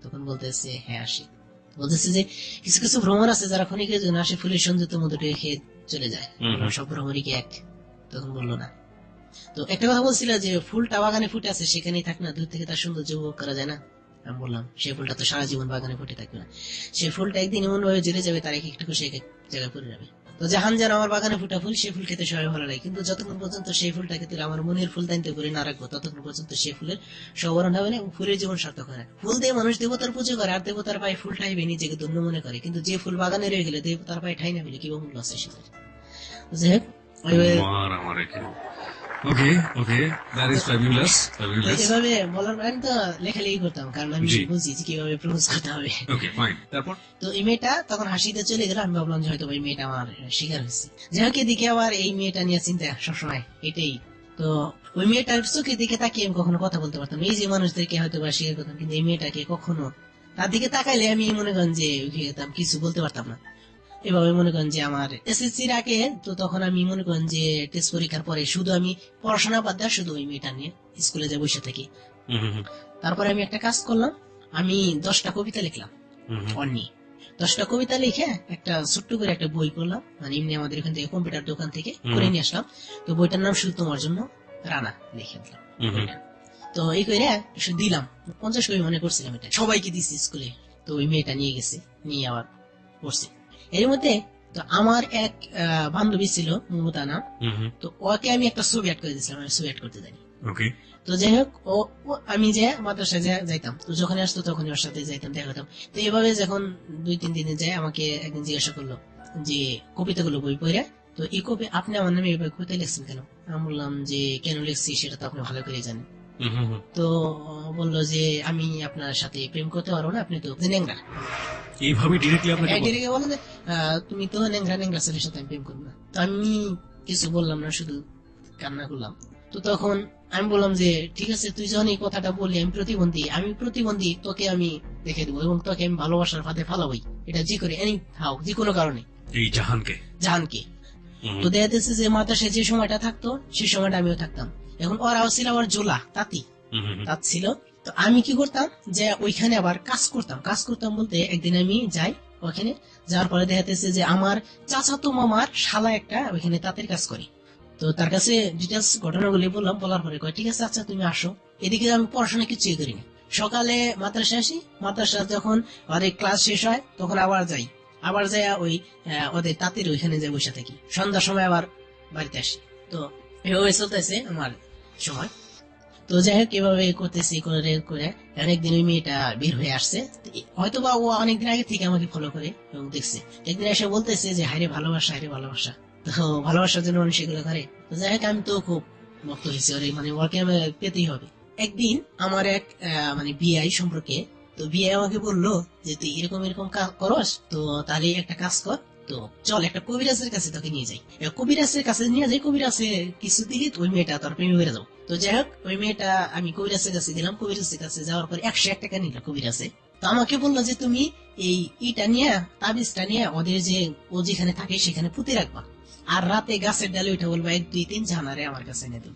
A: তখন বলতেছে হ্যাঁ আসে। বলতেছে যে কিছু কিছু ভ্রমর আছে যারা ক্ষণিকের জন্য আসে, ফুলের সৌন্দর্য মধ্যে খেয়ে চলে যায়, সব ভ্রমরই কি এক? তখন বললো না। তো একটা কথা বলছিল যে ফুলটা বাগানে ফুটে আছে সেখানেই থাক না, দূর থেকে তার সৌন্দর্য উপভোগ করা যায় না? আমি বললাম সেই ফুলটা তো সারা জীবন বাগানে ফুটে থাকবে না, সেই ফুলটা একদিন এমন ভাবে জেলে যাবে, তার এক একটু সে এক জায়গায় পড়ে যাবে। তো জাহান যেন আমার বাগানে ফুটা ফুল, সেই ফুল খেতে সবাই ভালো লাগে, কিন্তু যতক্ষণ পর্যন্ত সেই ফুলটাকে তুলে আমার মনের ফুল দায়িত্ব করে না রাখবো ততক্ষণ পর্যন্ত সেই ফুলের সবরণ হবে না এবং ফুলের জীবন সার্থক হয় না। ফুল দিয়ে মানুষ দেবতার পুজো করে, আর দেবতার পায়ে ফুল ঠাইবে নিজেকে ধন্য মনে করে, কিন্তু যে ফুল বাগানে রয়ে গেলে দেবতার পায়ে ঠাই না পেলে কি মূল্য আছে সেটার? যাই হোক,
B: ওকে ওকে, দ্যাট ইজ ফ্যাবুলাস ফ্যাবুলাস।
A: এভাবে বলার পর আমি তো লেখালেখি করতাম, কারণ আমি বুঝি যে কিভাবে প্রপোজ করতে হবে।
B: Okay fine. তারপর
A: তো এই মেয়েটা তখন হাসিতে চলে গেল, আমি ভাবলাম যে হয়তো ওই মেয়েটা আমার শিকার হয়েছে। যাই হোক, এদিকে আবার এই মেয়েটা নিয়ে চিন্তা সবসময় এটাই। তো ওই মেয়েটার চোখের দিকে তাকিয়ে আমি কখনো কথা বলতে পারতাম, এই যে মানুষদেরকে হয়তো বা শিকার করতাম, কিন্তু এই মেয়েটাকে কখনো তার দিকে তাকাইলে আমি মনে করেন যে কিছু বলতে পারতাম না। এভাবে মনে করেন যে আমার এসএসসির আগে, তো তখন আমি মনে করেন যে টেস্ট পরীক্ষার পরে শুধু আমি পড়াশোনা বাদ দিয়ে শুধু ওই মেয়েটা নিয়ে স্কুলে যাই বসে থাকি। তারপরে আমি একটা কাজ করলাম, আমি 10টা কবিতা লিখলাম অন্যি। 10টা কবিতা লিখে একটা ছোট্ট করে একটা বই করলাম, মানে এমনি আমাদের এখান থেকে কম্পিউটার দোকান থেকে করে নিয়ে আসলাম। তো বইটার নাম শুধু তোমার জন্য রানা লিখে দিলাম। তো এই করে দিলাম, 50 কবি মনে করছিলাম, এটা সবাইকে দিচ্ছি স্কুলে। তো ওই মেয়েটা নিয়ে গেছে, নিয়ে আবার পড়ছে। এর মধ্যে তো আমার এক বান্ধবী ছিল মমতা নাম, তো ওকে আমি একটা ছবি অ্যাড করে দিয়েছিলাম, আমি ছবি অ্যাড করতে জানি। তো যাই হোক, আমি যে মাদ্রাসায় যাইতাম, তো যখন আসতো তখন ওর সাথে যাইতাম, দেখাতাম। তো এভাবে যখন 2-3 দিনে যায়, আমাকে একদিন জিজ্ঞাসা করলো যে কবিতাগুলো বই পড়ে, তো এই কবি আপনি আমার নামে এভাবে কবিতা লিখছেন কেন? আমি বললাম যে কেন লিখছি সেটা তো আপনি ভালো করে জানেন।
B: হুম, হুম, হুম।
A: তো বললো যে আমি আপনার সাথে প্রেম করতে পারবো না, আপনি তো ন্যাংরা।
B: এইভাবে ডিরেক্টলি আপনাকে বলে?
A: ডিরেক্ট বলে যে তুমি তো ন্যাংরা, ন্যাংরা ছেলের সাথে আমি প্রেম করবো না। তো আমি কিছু বললাম না, শুধু কান্না করলাম। তো তখন আমি বললাম যে ঠিক আছে, তুই যখন এই কথাটা বললি, আমি প্রতিবন্ধী, তোকে আমি দেখে দেবো এবং তোকে আমি ভালোবাসার ফাঁদে ফালাবই, এটা যে করে এনি হাও, যে কোনো কারণে।
B: এই জাহানকে?
A: জাহানকে।
B: হুম,
A: তো দেখা যাচ্ছে যে মাদ্রাসায় যে সময়টা থাকতো সেই সময়টা আমিও থাকতাম। এখন ওরাও ছিল আবার জোলা তাঁতি,
B: হুম, হুম, হুম।
A: তাঁত ছিল। তো আমি কি করতাম যে ওইখানে আবার কাজ করতাম বলতে একদিন আমি যাই ওখানে, যাওয়ার পরে দেখা যাচ্ছে যে আমার চাচাতো মামার শালা একটা ওইখানে তাঁতের কাজ করে। তো তার কাছে ডিটেলস ঘটনাগুলি বললাম, বলার পরে কয় ঠিক আছে, আচ্ছা তুমি আসো। এদিকে আমি পড়াশোনা কিছুই করি না। সকালে মাদ্রাসা আসি, মাদ্রাসা যখন ওদের ক্লাস শেষ হয় তখন আবার যাই, আবার যাই ওই ওদের তাঁতের ওইখানে যাই বসে থাকি, সন্ধ্যার সময় আবার বাড়িতে আসি। তো এভাবে চলতেছে আমার সময়। তো যাই হোক এভাবে করতেছি করে করে অনেকদিন ওই মেয়েটা বের হয়ে আসছে। হয়তো বা ও অনেকদিন আগে থেকে আমাকে ফলো করে এবং দেখছে। একদিন এসে বলতেছে যে হায়রে ভালোবাসা, হায়রে ভালোবাসা। তো ভালোবাসার জন্য মানুষ এগুলো করে। তো যাই হোক আমি তো খুব ভক্ত হয়েছি ওরে, মানে ওকে আমি পেতেই হবে। একদিন আমার এক মানে বিআই সম্পর্কে, তো বিআই আমাকে বললো যে তুই এরকম এরকম কাজ করস, তো তাহলে একটা কাজ কর, তো চল একটা কবিরাজের কাছে তোকে নিয়ে যাই। কবিরাজের কাছে নিয়ে যাই, কবিরাজে কিছু দিলি ওই মেয়েটা তোর প্রেমে বেড়ে যাও। তো যাই হোক ওই মেয়েটা আমি কবিরাজের কাছে দিলাম, কবিরাজের কাছে যাওয়ার পর 101 টাকা নিল কবিরাজে। তো আমাকে বললো যে তুমি এই ইটা নিয়ে, তাবিজটা নিয়ে ওদের যে ও যেখানে থাকে সেখানে পুঁতে রাখবা, আর রাতে গাছের ডালে উঠে বলবা 1 2 3 জানারে আমার কাছে এনে দিন।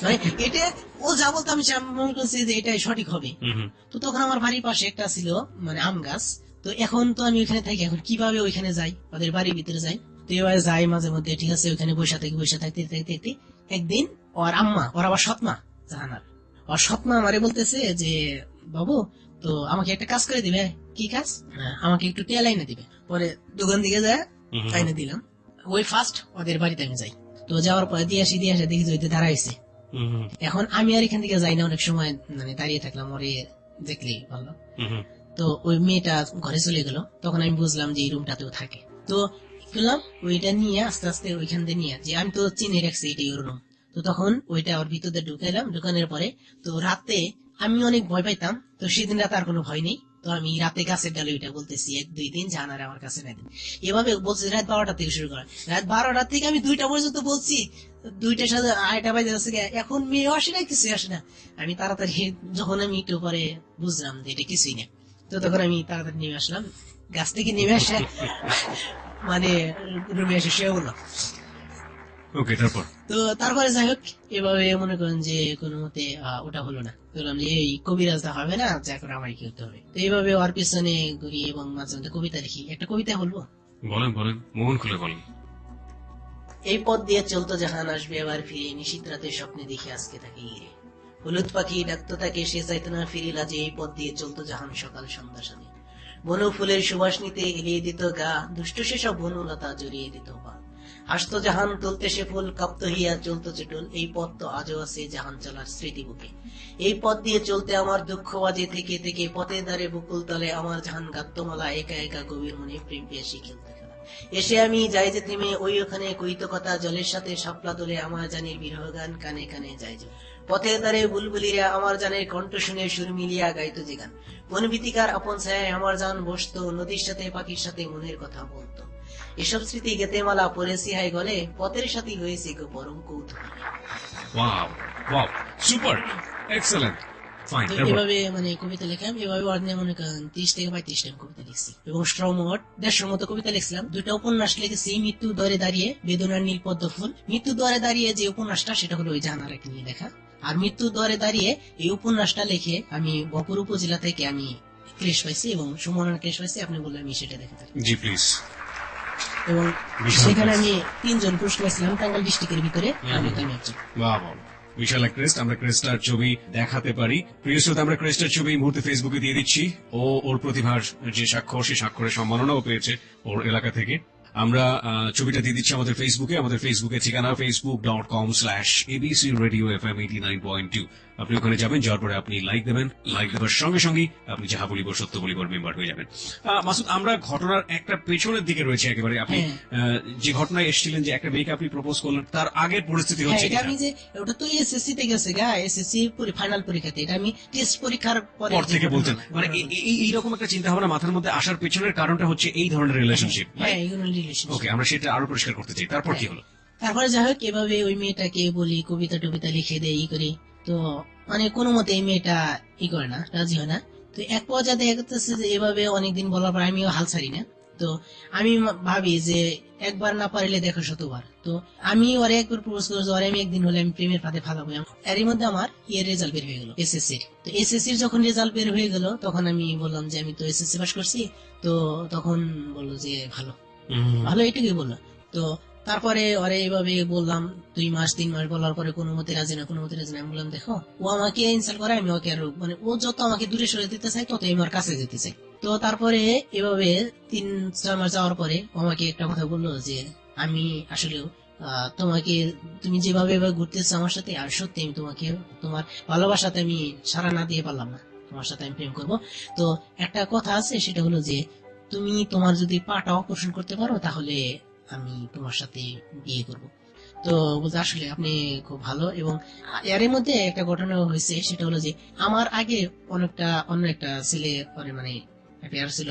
A: মানে এটা ও যা বলতো আমি মনে করছি যে এটাই সঠিক হবে।
B: হুম, হুম।
A: তো তখন আমার বাড়ির পাশে একটা ছিল মানে আম গাছ। তো এখন তো আমি ওইখানে থাকি, এখন কিভাবে ওইখানে যাই, ওদের বাড়ির ভিতরে যাই। তো এবার যাই মাঝে মধ্যে, ঠিক আছে, ওইখানে বসে থাকতে থাকতে থাকতে একদিন ওর আম্মা, ওর আবার সৎমা জাহানার, ওর সৎমা আমারে বলতেছে যে বাবু, তো আমাকে একটা কাজ করে দিবে। কি কাজ? আমাকে একটু তেল এনে দিবে। পরে দোকান দিকে যায়,
B: হুম, হুম।
A: এনে দিলাম। ওই ফার্স্ট ওদের বাড়িতে আমি যাই। তো যাওয়ার পরে দিয়ে আসি দেখি যে ওইতে দাঁড়াইছে।
B: হুম, হুম,
A: এখন আমি আর এখান থেকে যাই না, অনেক সময় মানে দাঁড়িয়ে থাকলাম, ওরে দেখলেই ভালো।
B: হুম, হুম।
A: তো ওই মেয়েটা ঘরে চলে গেল, তখন আমি বুঝলাম যে এই রুমটাতেও থাকে। তো কি করলাম, ওইটা নিয়ে আস্তে আস্তে ওইখান থেকে নিয়ে, যে আমি তো চিনে রাখছি এটাই ওর রুম। তো তখন ওইটা ওর ভিতরে ঢুকাইলাম, ঢুকানোর পরে তো রাতে আমি অনেক ভয় পাইতাম। তো সেদিন রাতে আর কোনো ভয় নেই। তো আমি রাতে গাছের ডালে ওইটা বলতেছি 1 2 3 জানারে আমার কাছে নাই দিন। এভাবে বলছি রাত 12টা থেকে শুরু করা। রাত 12টা থেকে আমি 2টা পর্যন্ত বলছি। 2টার সাথে 2:30 বাজে যাচ্ছে গিয়ে। এখন মেয়েও আসে না, কিছু আসে না। আমি তাড়াতাড়ি, যখন আমি একটু পরে বুঝলাম যে এটা কিছুই না, তো তখন আমি তাড়াতাড়ি নেমে আসলাম। গাছ থেকে নেমে আসে মানে রুমে এসে শুয়ে বললাম।
B: ওকে, তারপর?
A: তো তারপরে যাই হোক এভাবে মনে করেন যে কোনো মতে ওটা হলো না। বললাম যে এই কবিরাজটা হবে না, যা করে আমার কি করতে হবে। তো এইভাবে ওর পিছনে ঘুরি এবং মাঝে মধ্যে কবিতা লিখি। একটা কবিতা বলবো?
B: বলেন বলেন, মন খুলে বলেন।
A: এই পথ দিয়ে চলতো জাহান আসবে আবার ফিরে, নিশীত রাতে স্বপ্নে দেখি আজকে তাকে ঘিরে। হলুদ পাখি ডাকতো তাকে, সে চাইতো না ফিরিলা, যে এই পথ দিয়ে চলতো জাহান সকাল সন্ধ্যা সাথে। বনু ফুলের সুবাস নিতে এলিয়ে দিত গা, দুষ্ট সেসব বনলতা জড়িয়ে দিত পা। হাসতো জাহান তুলতে সে ফুল, কাঁপতো হিয়া চলতো চটুল, এই পথ তো আজও আছে জাহান চলার স্মৃতি বুকে। এই পথ দিয়ে চলতে আমার দুঃখ বাজে থেকে থেকে, পথে দ্বারে বুকুল তলে আমার জাহান গাত্তমালা, একা একা গভীর মনে প্রেম পেয়েছি খেলতে খেলা। এসে আমি যাই যে থেমে ওই ওখানে কইত কথা, জলের সাথে শাপলা তোলে আমার জানির বিরহ গান, কানে কানে যাই যে। পথের দ্বারে বুলবুলিরা আমার জানের কণ্ঠ শুনে সুর মিলিয়া গাইতো যে গান। বনভীতিকার আপন ছায় আমার জান বসতো, নদীর সাথে পাখির সাথে মনের কথা বলতো। এসব স্মৃতি গেতে মালা পরেছি হাই গলে, পথের সাথী হয়েছে গো পরম কৌতূহল।
B: Wow, wow, super, excellent, fine.
A: তো
B: তারপর?
A: এভাবে মানে কবিতা লেখাম, এভাবে অর্ধে মনে করেন 30 থেকে 35 টা কবিতা লিখছি এবং শ্রমোট 150 মতো কবিতা লিখছিলাম। 2টা উপন্যাস লিখেছি, মৃত্যু দ্বারে দাঁড়িয়ে, বেদনার নীল পদ্ম ফুল। মৃত্যু দ্বারে দাঁড়িয়ে যে উপন্যাসটা, সেটা হলো ওই জাহানারাকে নিয়ে লেখা। আর মৃত্যু দ্বারে দাঁড়িয়ে এই উপন্যাসটা লিখে আমি বপুর উপজেলা থেকে আমি ক্রেশ পাইছি এবং সুমনের ক্রেশ পাইছি। আপনি বললেন আমি সেটা দেখে থাকি
B: জি প্লিজ।
A: এবং
B: বিশাল
A: সেখানে
B: ক্রেস্ট।
A: আমি 3 জন পুরস্কার পাইছিলাম টাঙ্গাইল ডিস্ট্রিক্টের ভিতরে, আমি একজন।
B: বাহ বাহ, বিশাল এক ক্রেস্ট। আমরা ক্রেস্টার ছবি দেখাতে পারি। প্রিয় শ্রোতা, আমরা ক্রেস্টার ছবি এই মুহূর্তে ফেসবুকে দিয়ে দিচ্ছি। ওর প্রতিভার যে স্বাক্ষর, সেই স্বাক্ষরের সম্মাননাও পেয়েছে ওর এলাকা থেকে। আমরা ছবিটা দিয়ে দিচ্ছি আমাদের ফেসবুকে ঠিকানা facebook.com/abcradiofm89.2। আপনি ওখানে যাবেন, যাওয়ার পরে আপনি লাইক দেবেন, লাইক দেওয়ার সঙ্গে সঙ্গে আপনি যাহা বলিব সত্য বলিবার মেম্বার হয়ে যাবেন। মাসুদ, আমরা ঘটনার একটা পেছনের দিকে রয়েছে একেবারে। আপনি যে ঘটনায় এসেছিলেন যে একটা মেয়েকে আপনি প্রপোজ করলেন, তার আগের পরিস্থিতি হচ্ছে
A: আমি যে ওটা তো এসএসসি তে গেছে গা, এসএসসি ফাইনাল পরীক্ষাতে, এটা আমি টেস্ট পরীক্ষার
B: পর থেকে বলছেন। মানে এইরকম একটা চিন্তা ভাবনা মাথার মধ্যে আসার পেছনের কারণটা হচ্ছে এই ধরনের রিলেশনশিপ। ওকে, আমরা সেটা আরো পরিষ্কার করতে চাই। তারপর কি হলো?
A: তারপরে যাই হোক, এভাবে ওই মেয়েটাকে বলি, কবিতা টবিতা লিখে দেয়, ই করি, তো মানে কোনো মতে এই মেয়েটা ই করে না, রাজি হয় না। তো এক পর্যায়ে দেখা যাচ্ছে যে এভাবে অনেকদিন বলার পর আমিও হাল ছাড়ি না। তো আমি ভাবি যে একবার না পারিলে দেখো শতবার। তো আমি ওরে একবার প্রপোজ করেছি, ওরে আমি একদিন হলে আমি প্রেমের ফাঁদে ফাঁদাবো। এরই মধ্যে আমার রেজাল্ট বের হয়ে গেল এসএসসির। তো এসএসসির যখন রেজাল্ট বের হয়ে গেল, তখন আমি বললাম যে আমি তো এসএসসি পাস করছি। তো তখন বললো যে ভালো ভালো, এটুকুই বললো। তো তারপরে ওরে এইভাবে বললাম 2 মাস 3 মাস বলার পরে কোনো মতে রাজি না, কোনো মতে রাজি না। আমি বললাম দেখো, ও আমাকে ইনসাল্ট করে, আমি ওকে আরো মানে ও যত আমাকে দূরে সরে দিতে চাই, তত আমার কাছে যেতে চাই। তো তারপরে এভাবে 3-4 মাস যাওয়ার পরে ও আমাকে একটা কথা বললো যে আমি আসলে তোমাকে, তুমি যেভাবে ঘুরতেছো আমার সাথে, আর সত্যি আমি তোমাকে তোমার ভালোবাসাতে আমি সাড়া না দিয়ে পারলাম না, তোমার সাথে আমি প্রেম করবো। তো একটা কথা আছে, সেটা হলো যে তুমি তোমার যদি পাটা অপারেশন করতে পারো, তাহলে আমি তোমার সাথে বিয়ে করব। তো বলতে আসলে আপনি খুব ভালো। এবং এর মধ্যে একটা ঘটনা হয়েছে, সেটা হলো যে আমার আগে অন্য একটা ছেলে মানে অ্যাফেয়ার ছিল।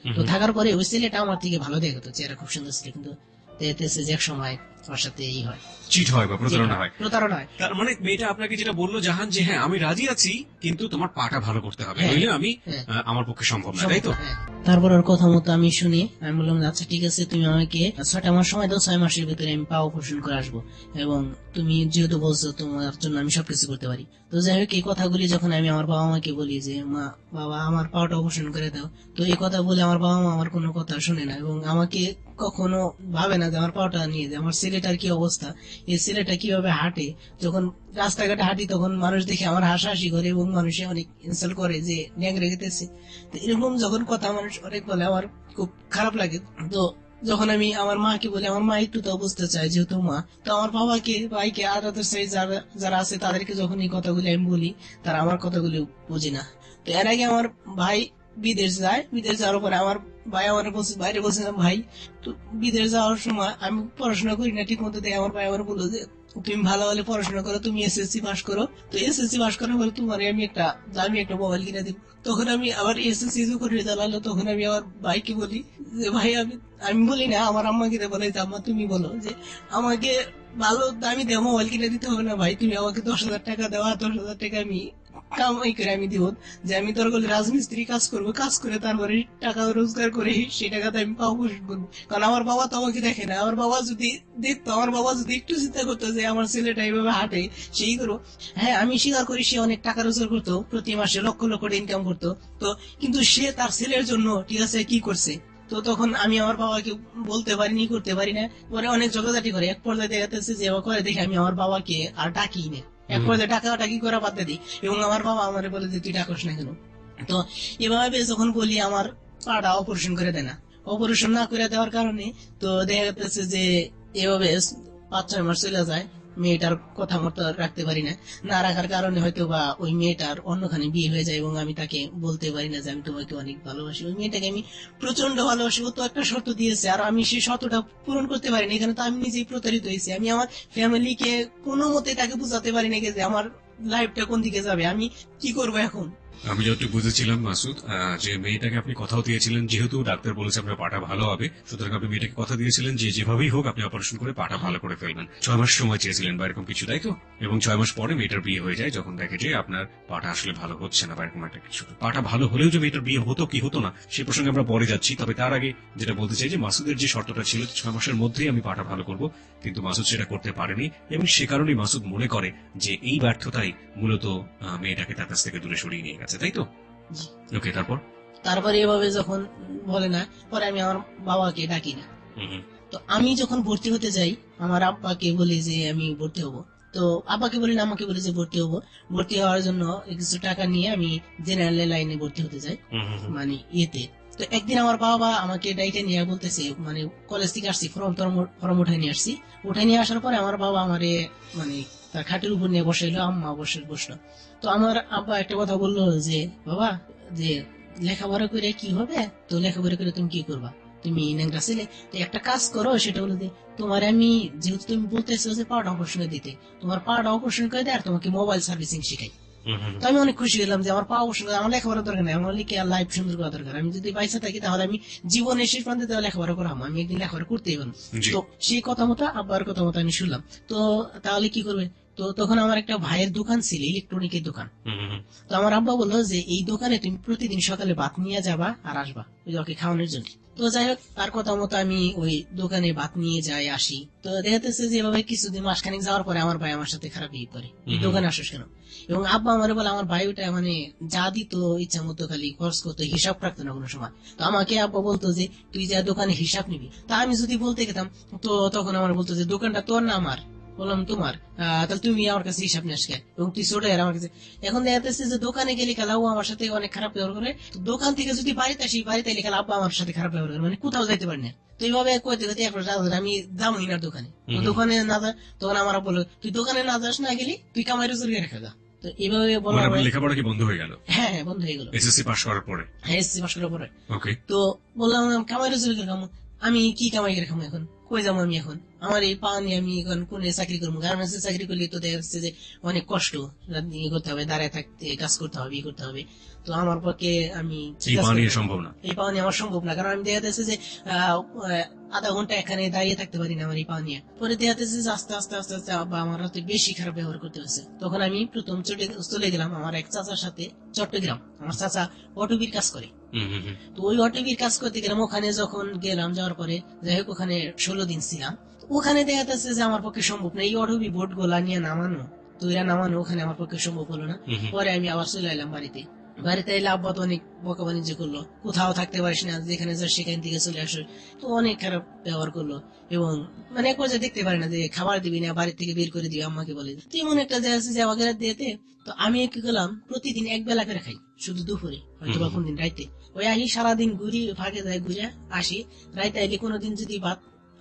A: তো থাকার পরে ওই ছেলেটা আমার থেকে ভালো দেখতো, চেহারা খুব সুন্দর ছিল, কিন্তু দেখতেছে যে এক সময় ওর সাথে
B: চিট হয় বা প্রতারণা হয়।
A: তার
B: মানে মেয়েটা আপনাকে যেটা বললো জাহান, যে হ্যাঁ আমি রাজি আছি, কিন্তু তোমার পাটা ভালো করতে হবে, নইলে আমি আমার পক্ষে সম্ভব না, তাই তো?
A: তারপর ওর কথা মতো আমি শুনে আমি বললাম আচ্ছা ঠিক আছে, তুমি আমাকে 6টা মাস সময় দাও, 6 মাসের ভিতরে আমি পা অপারেশন করে আসবো, এবং তুমি যেহেতু বলছো তোমার জন্য আমি সবকিছু করতে পারি। তো যাই হোক, এই কথাগুলি যখন আমি আমার বাবা মাকে বলি যে মা বাবা আমার পাটা অপারেশন করে দাও, তো এই কথা বলে আমার বাবা মা আমার কোনো কথা শুনে না, এবং আমাকে কখনো ভাবে না যে আমার পাটা নিয়ে যে আমার ছেলেটার কি অবস্থা, এই ছেলেটা কিভাবে হাঁটে। যখন রাস্তাঘাটে হাঁটি তখন মানুষ দেখে আমার হাসাহাসি করে, এবং মানুষে অনেক ইনসাল্ট করে যে ন্যাংরে গেতেছে। তো এরকম যখন কথা মানুষ অনেক বলে, আমার খুব খারাপ লাগে। তো যখন আমি আমার মাকে বলি, আমার মা একটু তো বুঝতে চায়, যেহেতু মা। তো আমার বাবাকে, ভাইকে, আর যারা আছে তাদেরকে যখন এই কথাগুলি আমি বলি, তারা আমার কথাগুলি বুঝি না। তো এর আগে আমার ভাই বিদেশ যায়, বিদেশ যাওয়ার পরে আমার ভাই আমার বাইরে বলছিলাম ভাই, তো বিদেশ যাওয়ার সময় আমি পড়াশোনা করি না ঠিক মতো, দেখে আমার ভাই আমার বললো যে তুমি ভালো ভালো পড়াশোনা করো, তুমি এসএসসি পাস করো। তো এসএসসি পাস করার পরে তোমার আমি একটা মোবাইল কিনে দিব। তখন আমি আবার এসএসসি যখন রেজাল্ট আলো, তখন আমি আমার ভাইকে বলি যে ভাই, আমি বলি না, আমার আম্মাকে বলে যে আম্মা তুমি বলো যে আমাকে ভালো দামি দেওয়া মোবাইল কিনে দিতে হবে না ভাই, তুমি আমাকে 10,000 টাকা দেওয়া, 10,000 টাকা আমি কামাই করে আমি দিব, যে আমি তোর বলে রাজমিস্ত্রি কাজ করবো, কাজ করে তারপরে টাকা রোজগার করে সেই টাকাতে আমি পাওয়া পোষণ করবো। কারণ আমার বাবা তো আমাকে দেখে না, আমার বাবা যদি দেখতো, আমার বাবা যদি একটু চিন্তা করতো যে আমার ছেলেটা এইভাবে হাঁটে, সেই করবো। হ্যাঁ, আমি স্বীকার করি সে অনেক টাকা রোজগার করতো, প্রতি মাসে লক্ষ লক্ষ ইনকাম করতো। তো কিন্তু সে তার ছেলের জন্য ঠিক আছে কি করছে, তো তখন আমি আমার বাবাকে বলতে পারিনি, করতে পারি না। পরে অনেক জগাজাটি করে, এক পর্যায়ে দেখা যাচ্ছে যে করে দেখে আমি আমার বাবাকে আর ডাকি না, এক পর্যায়ে টাকি করা বাদ দিই, এবং আমার বাবা আমার বলে যে তুই ডাকস না কেন। তো এভাবে যখন বলি, আমার পাটা অপারেশন করে দেয় না। অপারেশন না করে দেওয়ার কারণে তো দেখা যাচ্ছে যে এভাবে 5-6 মাস চলে যায়, মেয়েটার কথা মতো রাখতে পারি না, না রাখার কারণে হয়তো বা ওই মেয়েটার অন্যখানে বিয়ে হয়ে যায়, এবং আমি তাকে বলতে পারি না যে আমি তোমাকে অনেক ভালোবাসি। ওই মেয়েটাকে আমি প্রচন্ড ভালোবাসি, ও তো একটা শর্ত দিয়েছে, আর আমি সেই শর্তটা পূরণ করতে পারিনি। এখানে তো আমি নিজেই প্রতারিত হয়েছি। আমি আমার ফ্যামিলিকে কোনো মতে তাকে বুঝাতে পারি না যে আমার লাইফটা কোন দিকে যাবে, আমি কি করবো এখন।
B: আমি যতটুকু বুঝেছিলাম মাসুদ, যে মেয়েটাকে আপনি কথাও দিয়েছিলেন, যেহেতু ডাক্তার বলেছে আপনার পাটা ভালো হবে, সুতরাং আপনি মেয়েটাকে কথা দিয়েছিলেন যে যেভাবেই হোক আপনি অপারেশন করে পাটা ভালো করে ফেলবেন। 6 মাস সময় চেয়েছিলেন বা এরকম কিছু, তাই তো? এবং 6 মাস পরে মেয়েটার বিয়ে হয়ে যায়, যখন দেখে যে আপনার পাটা আসলে ভালো হচ্ছে না বা এরকম একটা কিছু। পাটা ভালো হলেও যে মেয়েটার বিয়ে হতো কি হতো না, সে প্রসঙ্গে আমরা পরে যাচ্ছি। তবে তার আগে যেটা বলতে চাই যে মাসুদের যে শর্তটা ছিল 6 মাসের মধ্যেই আমি পাটা ভালো করব, কিন্তু মাসুদ সেটা করতে পারেনি, এবং সে কারণেই মাসুদ মনে করে যে এই ব্যর্থতাই মূলত মেয়েটাকে তার কাছ থেকে দূরে সরিয়ে নিয়ে গেছে, তাই তো? ওকে, তারপরে
A: এভাবে যখন বলে না, পরে আমি আমার বাবাকে ডাকি না। তো আমি যখন ভর্তি হতে যাই, আমার আব্বাকে বলি যে আমি ভর্তি হব। তো আব্বাকে বলি না, আমাকে বলি যে ভর্তি হব। ভর্তি হওয়ার জন্য কিছু টাকা নিয়ে আমি জেনারেল লাইনে ভর্তি হতে যাই, মানে ইয়েতে। তো একদিন আমার বাবা আমাকে ডাইটে নিয়ে বলতেছে, মানে কলেজ থেকে আসছি, ফর্ম উঠাই নিয়ে আসছি। উঠাই নিয়ে আসার পরে আমার বাবা আমারে মানে তার খাটের উপর নিয়ে বসাইলো, আম্মা বসলো। তো আমার আব্বা একটা কথা বললো যে বাবা, যে লেখাপড়া করে কি হবে, তো লেখাপড়া করে তুমি কি করবা, তুমি ন্যাংরা ছেলে, তো একটা কাজ করো, সেটা হলো যে তোমার আমি, যেহেতু তুমি বলতেছো যে পাটা অপারেশন দিতে, তোমার পাটা অপারেশন করে দেয় আর তোমাকে মোবাইল সার্ভিসিং শিখাই। তো আমি অনেক খুশি হলাম যে আমার পা অপারেশন করে, আমার লেখাপড়া দরকার নেই, আমার লিখে লাইফ সুন্দর করা দরকার। আমি যদি পয়সা থাকি তাহলে আমি জীবনের শেষ প্রান্তে লেখাপড়া করাবো, আমি একদিন লেখাপড়া করতেই পারবো।
B: জি।
A: তো সেই কথা মতো আব্বার কথা মতো আমি শুনলাম। তো তাহলে কি করবে, তো তখন আমার একটা ভাইয়ের দোকান ছিল, ইলেকট্রনিকের দোকান। তো আমার আব্বা বললো যে এই দোকানে তুমি প্রতিদিন সকালে ভাত নিয়ে যাবা আর আসবা ওই ওকে খাওয়ানোর জন্য। তো যাই হোক, তার কথা মতো আমি ওই দোকানে ভাত নিয়ে যাই আসি। তো দেখাতেছে যে এভাবে কিছুদিন মাসখানিক যাওয়ার পরে আমার ভাই আমার সাথে খারাপ বিয়ে করে, এই দোকানে আসিস কেন। এবং আব্বা আমার বলে, আমার ভাই ওটা মানে যা দিত ইচ্ছা মতো খালি খরচ করতো, হিসাব রাখতো না কোনো সময়। তো আমাকে আব্বা বলতো যে তুই যা দোকানে হিসাব নিবি। তা আমি যদি বলতে গেতাম, তো তখন আমার বলতো যে দোকানটা তোর না আমার। বললাম তোমার, তাহলে তুমি আমার কাছে হিসাব নিয়ে আসকে, এবং তুই ছোট আর আমার কাছে। এখন দেখা যাচ্ছে যে দোকানে গেলে খেলাও আমার সাথে অনেক খারাপ ব্যবহার করে, তো দোকান থেকে যদি বাড়িতে আসি, বাড়িতে এলে খেলা আব্বা আমার সাথে খারাপ ব্যবহার করে, মানে কোথাও যাইতে পারি না। তো এইভাবে কইতে কইতে একবার আমি যাবোই না দোকানে। তো দোকানে না যা, তখন আমার বললো তুই দোকানে না যাস না, গেলি তুই কামাই রোজগার করে রেখে যা। তো এইভাবে বলা,
B: লেখাপড়া কি বন্ধ হয়ে গেল?
A: হ্যাঁ বন্ধ হয়ে গেল
B: এসএসসি পাস করার পরে।
A: হ্যাঁ, এসসি পাস করার পরে।
B: ওকে।
A: তো বললাম কামাই রোজগার করে খামো, আমি কি কামাই করে খামো, এখন কই যাবো আমি, এখন আমার এই পা নিয়ে আমি এখন কোন চাকরি করবো। গার্মেন্টস চাকরি করলে তো দেখা যাচ্ছে যে অনেক কষ্ট, ইয়ে করতে হবে, দাঁড়ায় থাকতে, কাজ করতে হবে, ইয়ে করতে হবে। তো আমার পক্ষে আমি
B: এই পা নিয়ে সম্ভব না,
A: এই পা নিয়ে আমার সম্ভব না, কারণ আমি দেখা যাচ্ছে যে আধা ঘন্টা এখানে দাঁড়িয়ে থাকতে পারি না আমার এই পা নিয়ে। পরে দেখা যাচ্ছে যে আস্তে আস্তে আস্তে আস্তে আব্বা আমার হাতে বেশি খারাপ ব্যবহার করতে হচ্ছে। তখন আমি প্রথম চলে গেলাম আমার এক চাচার সাথে চট্টগ্রাম। আমার চাচা অটোবির কাজ করে। তো ওই অটোবির কাজ করতে গেলাম, ওখানে যখন গেলাম, যাওয়ার পরে যাই হোক ওখানে 16 দিন ছিলাম। ওখানে দেখা যাচ্ছে যে আমার পক্ষে সম্ভব না এই অটোবি বোর্ড গোলা নিয়ে নামানো, তো এরা নামানো ওখানে আমার পক্ষে সম্ভব হলো না। পরে আমি আবার চলে এলাম বাড়িতে। বাড়িতে এলে আব্বা তো অনেক বকা বাণিজ্য করলো, কোথাও থাকতে পারিস না, যেখানে যাস সেখান থেকে চলে আসো। তো অনেক খারাপ ব্যবহার করলো, এবং মানে এক পর্যায়ে দেখতে পারে না যে খাবার দিবি না, বাড়ির থেকে বের করে দিবি, আম্মাকে বলে তো এমন একটা জায়গা আছে যে আমাকে দিয়েতে। তো আমি কি করলাম, প্রতিদিন এক বেলা করে খাই, শুধু দুপুরে, হয়তো বা কোনদিন রাইতে। ওই আসি সারাদিন ঘুরি, ফাঁকে যায় ঘুরে আসি, রাইতে আইলে কোনোদিন যদি ভাত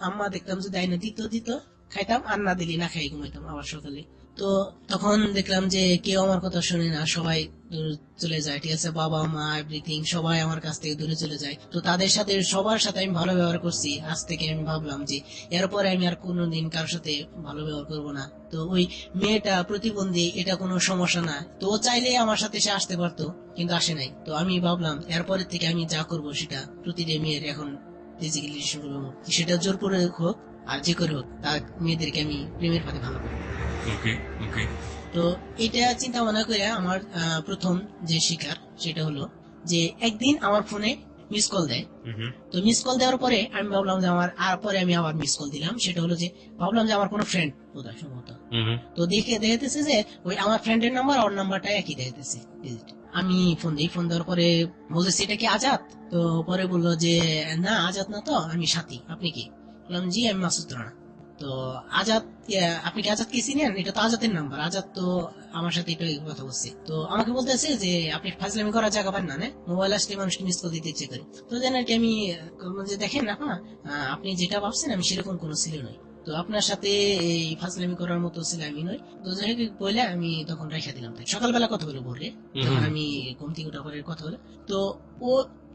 A: আম্মা দেখতাম যদি আইনা দিত খাইতাম, আর না দিলি না খাই ঘুমাইতাম আবার সকালে। তো তখন দেখলাম যে কেউ আমার কথা শুনে না, সবাই দূরে চলে যায়, ঠিক আছে, বাবা মা এভরিথিং সবাই আমার কাছ থেকে দূরে চলে যায়। তো তাদের সাথে সবার সাথে আমি ভালো ব্যবহার করছি। আজ থেকে আমি ভাবলাম যে এরপরে আমি আর কোনোদিন কারোর সাথে ভালো ব্যবহার করবো না। তো ওই মেয়েটা প্রতিবন্ধী, এটা কোনো সমস্যা না, তো ও চাইলেই আমার সাথে সে আসতে পারতো, কিন্তু আসে নাই। তো আমি ভাবলাম এরপরের থেকে আমি যা করবো সেটা প্রতিটা মেয়ের এখন ফিজিক্যালি শুরু করবো, সেটা জোর করে হোক আর যে করে হোক, তার মেয়েদেরকে আমি প্রেমের পথে ভালো করবো।
B: ওকে ওকে।
A: তো এটা চিন্তা ভাবনা করে আমার প্রথম যে শিকার সেটা হলো যে একদিন আমার ফোনে মিস কল দেয়। তো মিস কল দেওয়ার পরে আমি ভাবলাম যে আমার, আর পরে আমি আবার মিস কল দিলাম, সেটা হলো যে ভাবলাম যে আমার কোনো ফ্রেন্ড বোধহয় সম্ভবত। তো দেখতেছে যে ওই আমার ফ্রেন্ডের নাম্বার ওর নাম্বারটা একই দেখতেছে। আমি ফোন দিই, ফোন দেওয়ার পরে বলতেছি এটা কি আজাদ? তো পরে বললো যে না আজাদ না, তো আমি সাথী, আপনি কি? বললাম জি আমি মাসুদ রানা। তো আজাদ, আপনি কি আজাদকে চিনেন? এটা তো আজাদের নাম্বার, আজাদ তো আমার সাথে এটাই কথা বলছে। তো আমাকে বলতেছে যে আপনি ফাজলামি করার জায়গা পান না, মোবাইল আসলে মানুষকে মিস কল দিতে ইচ্ছে করে। তো জানেন আর কি, আমি বললাম যে দেখেন না, আপনি যেটা ভাবছেন আমি সেরকম কোনো ছেলে নই, তো আপনার সাথে এই ফাজলামি করার মতো ছেলে আমি নই। তো যাই হোক বলে আমি তখন রেখা দিলাম। তাই সকালবেলা কথা হলো ভোরে, তখন আমি ঘুম থেকে ওঠার পরে কথা হলো। তো ও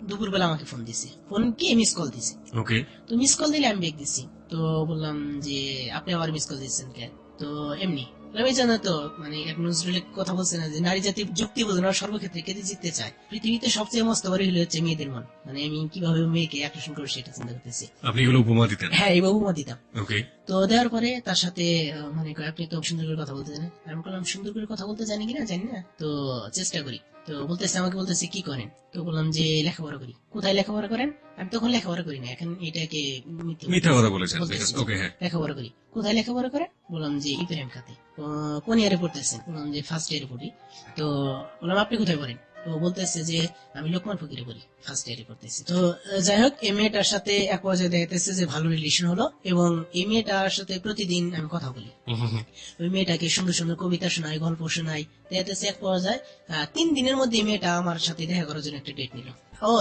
A: দুপুরবেলা আমাকে ফোন দিছে, ফোন কি মিস কল দিছে।
B: ওকে।
A: তো মিস কল দিলে আমি ব্যাক দিছি। তো বললাম যে আপনি আবার মিস কল দিচ্ছেন কেন? তো এমনি জানো তো, মানে এক নজরুলের কথা বলছে না যে নারী জাতি যুক্তি বোঝে না, সর্বক্ষেত্রে কেটে জিততে চায়। পৃথিবীতে সবচেয়ে মস্ত বাড়ি হচ্ছে মেয়েদের মন, মানে আমি কিভাবে মেয়েকে আকর্ষণ করবো সেটা চিন্তা করতেছি।
B: আপনি এগুলো উপমা দিতেন?
A: হ্যাঁ, এই উপমা দিতাম।
B: ওকে।
A: তো দেওয়ার পরে তার সাথে মানে আপনি তো সুন্দর করে কথা বলতে জানেন। আমি বললাম সুন্দর করে কথা বলতে জানি কিনা জানি না, তো চেষ্টা করি। তো আমাকে বলতেছে কি করেন? তো বললাম যে লেখাপড়া করি। কোথায় লেখাপড়া করেন? আমি তখন লেখাপড়া করি না, এখন এটাকে
B: মিথ্যা কথা বলেছেন। ওকে, হ্যাঁ।
A: লেখাপড়া করি। কোথায় লেখাপড়া করেন? বললাম যে ইব্রাহিম খাতে। কোন ইয়ারে পড়তেছেন? বললাম যে ফার্স্ট ইয়ারে পড়ি। তো বললাম আপনি কোথায় পড়েন? তো বলতেছে যে আমি লোকমান ফকিরে পড়ি, ফার্স্ট ইয়ারে পড়তেছি। তো যাই হোক, এই মেয়েটার সাথে এক পর্যায়ে দেখতেছে যে ভালো রিলেশন হলো, এবং এই মেয়েটার সাথে প্রতিদিন আমি কথা বলি। ওই মেয়েটাকে সুন্দর সুন্দর কবিতা শোনাই, গল্প শোনাই। দেখতেছে এক পর্যায়ে 3 দিনের মধ্যে এই মেয়েটা আমার সাথে দেখা করার জন্য একটা ডেট নিল।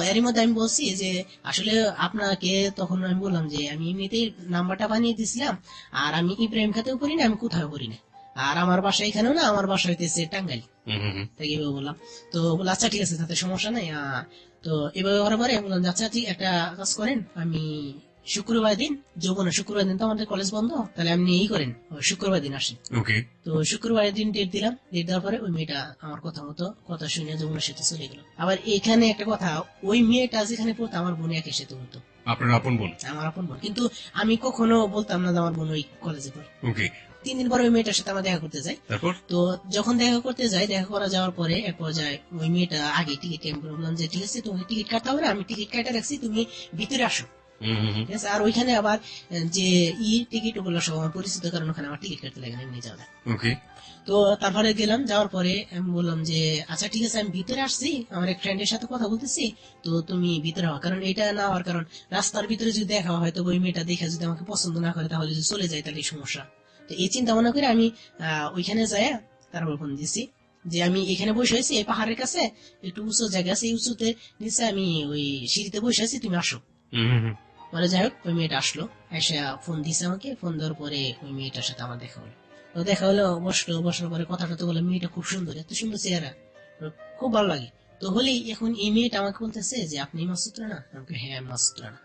A: এরই মধ্যে আমি বলছি যে আসলে আপনাকে, তখন আমি বললাম যে আমি এমনিতেই নাম্বারটা বানিয়ে দিছিলাম, আর আমি ইব্রাহিম খাতেও পড়ি না, আমি কোথাও পড়ি না। আর আমার বাসা এখানেও না, আমার বাসা হইতেছে টাঙ্গাইল।
B: হুম হুম হুম।
A: তাই এইভাবে বললাম। তো বলে আচ্ছা ঠিক আছে, তাতে সমস্যা নাই। তো এভাবে করার পরে বললাম যে, আচ্ছা ঠিক একটা কাজ করেন, আমি শুক্রবার দিন যাবো না, শুক্রবার দিন তো আমাদের কলেজ বন্ধ, তাহলে আপনি এই করেন, ওই শুক্রবার দিন আসেন।
B: ওকে।
A: তো শুক্রবারের দিন ডেট দিলাম, ডেট দেওয়ার পরে ওই মেয়েটা আমার কথা মতো কথা শুনে যমুনার সাথে চলে গেল। আবার এখানে একটা কথা, ওই মেয়েটা যেখানে পড়তো আমার বোন একই সাথে পড়তো,
B: আপনার আপন বোন?
A: আমার আপন বোন। কিন্তু আমি কখনো বলতাম না যে আমার বোন ওই কলেজে পড়ে।
B: ওকে।
A: 3 দিন পরে ওই মেয়েটার সাথে আমার দেখা করতে যাই।
B: তারপর?
A: তো যখন দেখা করতে যাই, দেখা করা যাওয়ার পরে এক পর্যায়ে ওই মেয়েটা আগে টিকিট বললাম যে, ঠিক আছে তোমাকে টিকিট কাটতে হবে না, আমি টিকিট কাটা রাখছি, তুমি ভিতরে আসো।
B: হুম হুম হুম।
A: ঠিক আছে। আর ওইখানে আবার যে টিকিট ওগুলো সব আমার পরিচিত, কারণ ওখানে আমার টিকিট কাটতে লাগে না, এমনি যাওয়া যায়।
B: ওকে।
A: তো তারপরে গেলাম, যাওয়ার পরে আমি বললাম যে, আচ্ছা ঠিক আছে, আমি ভিতরে আসছি, আমার এক ফ্রেন্ডের সাথে কথা বলতেছি, তো তুমি ভিতরে হও। কারণ এটা না হওয়ার কারণ, রাস্তার ভিতরে যদি দেখা হয়, তো ওই মেয়েটা দেখে যদি আমাকে পছন্দ না করে, তাহলে যদি চলে যায় তাহলে সমস্যা। তো এই চিন্তা ভাবনা করে আমি ওইখানে যাই, তারপর ফোন দিছি যে, আমি এখানে বসে আছি এই পাহাড়ের কাছে, একটু উঁচু জায়গা আছে, এই উঁচুতে নিচে আমি ওই সিঁড়িতে বসে আছি, তুমি আসো।
B: হুম হুম হুম।
A: বলে যাই হোক, ওই মেয়েটা আসলো, এসে ফোন দিছে আমাকে। ফোন দেওয়ার পরে ওই মেয়েটার সাথে আমার দেখা হলো। তো দেখা হলো, বসার পরে কথাটা তো বলে, মেয়েটা খুব সুন্দর, এত সুন্দর চেহারা, ওর খুব ভালো লাগে। তো হলেই এখন এই মেয়েটা আমাকে বলতেছে যে, আপনি মাসুদ রানা? আমাকে হ্যাঁ, আমি মাসুদ রানা।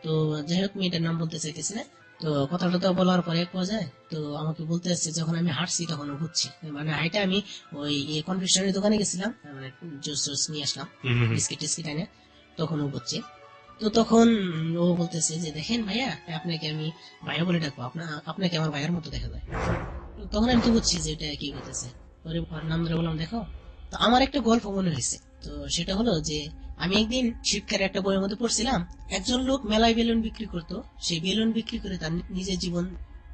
A: তো যাই হোক, মেয়েটার নাম বলতে চাইতেছে না। তো কথাটা তো বলার পরে পাওয়া যায়, তো আমাকে বলতে আসছে, যখন আমি হাঁটছি তখন বুঝছি, মানে হাইটা আমি ওই কনফেকশনারি দোকানে গেছিলাম, মানে জুস নিয়ে আসলাম,
B: হুম হুম হুম।
A: বিস্কিট টিস্কিট এনে, তখন ও বুঝছে। তো তখন ও বলতেছে যে, দেখেন ভাইয়া, আপনাকে আমি ভাইয়া বলে ডাকবো, আপনাকে আমার ভাইয়ার মতো দেখা যায়। তো তখন আমি তো বুঝছি যে এটা কি বলতেছে। পরে ওর নাম ধরে বললাম, দেখো। তো আমার একটা গল্প মনে হয়েছে। তো সেটা হলো যে, আমি একদিন শিক্ষার একটা বইয়ের মধ্যে পড়ছিলাম, একজন লোক মেলায় বেলুন বিক্রি করতো, সেই বেলুন বিক্রি করে তার নিজের জীবন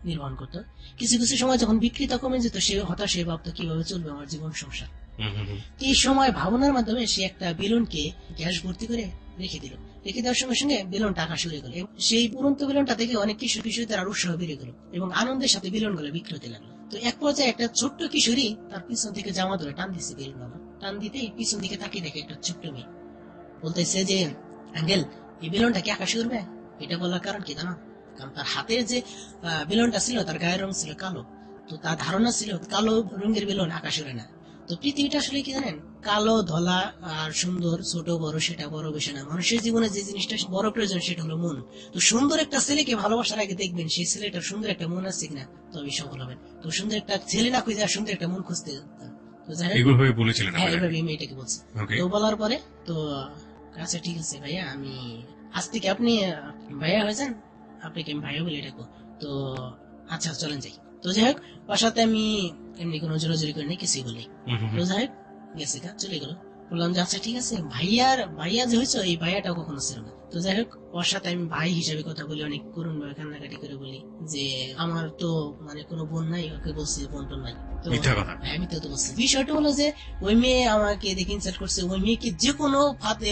A: নির্বাহ করতো। কিছু কিছু সময় যখন বিক্রিতা কমে যেত, সে হতাশ হয়ে ভাবতো কিভাবে চলবে আমার জীবন সংসার।
B: হুম হুম হুম।
A: এই সময় ভাবনার মাধ্যমে সে একটা বেলুনকে গ্যাস ভর্তি করে রেখে দিল। রেখে দেওয়ার সঙ্গে সঙ্গে বেলুনটা আকাশ উড়ে গেল, এবং সেই উড়ন্ত বেলুনটা থেকে অনেক কিশোর কিশোরীদের আর উৎসাহ বেড়ে গেল, এবং আনন্দের সাথে বেলুনগুলো বিক্রি হতে লাগলো। তো এক পর্যায়ে একটা ছোট্ট কিশোরী তার পিছন থেকে জামা ধরে টান দিচ্ছে বেলুনওয়ালা। টান দিতেই পিছন দিকে তাকিয়ে দেখে একটা ছোট্ট মেয়ে। বলতেছে যে, আঙ্কেল, এই বেলুনটা কি আকাশে উড়বে? এটা বলার কারণ কি জানো? কারণ তার হাতের যে বেলুনটা ছিল, তার গায়ের রং ছিল কালো। তো তার ধারণা ছিল কালো রঙের বেলুন আকাশে উড়ে না। তো পৃথিবীটা আসলে কি জানেন, কালো ধলা আর সুন্দর, ছোট বড় সেটা বড় বেশি না। মানুষের জীবনে যে জিনিসটা বড় প্রয়োজন সেটা হলো মন। তো সুন্দর একটা ছেলেকে ভালোবাসার আগে দেখবেন সেই ছেলেটার সুন্দর একটা মন আছে কিনা, তবে সফল হবেন। তো সুন্দর একটা ছেলে না খুঁজে সুন্দর একটা মন খুঁজতে। তো যাই হোক,
B: এগুলো ভাবে বলেছিলেন
A: হ্যাঁ,
B: আপনারা?
A: এভাবে মেয়েটাকে বলছে।
B: ওকে।
A: তো বলার পরে তো, আচ্ছা ঠিক আছে ভাইয়া, আমি আজ থেকে আপনি ভাইয়া হয়ে যান, আপনাকে আমি ভাইয়া বলে ডাকবো। তো আচ্ছা চলেন যাই। তো যাই হোক, ওর সাথে আমি এমনি কোনো জোরাজোরি করে নেই, কিছুই বলি।
B: হুম হুম
A: তো
B: হুম।
A: যাই হোক, গেছে গা, চলে গেল। বললাম যে, আচ্ছা ঠিক আছে, ভাইয়া যে হয়েছে, এই ভাইয়াটাও কখনো ছিল না। তো যাই হোক, ওর সাথে আমি ভাই হিসাবে কথা বলি, অনেক করুণ ভাবে কান্নাকাটি করে বলি যে, আমার তো মানে কোনো বোন নাই, ওকে বলছি বোন টোন নাই। তো
B: মিথ্যা কথা।
A: হ্যাঁ, আমি তো বলছি। বিষয়টা হলো যে, ওই মেয়ে আমাকে দেখে ইনসাল্ট করছে, ওই মেয়েকে যে কোনো ফাঁদে,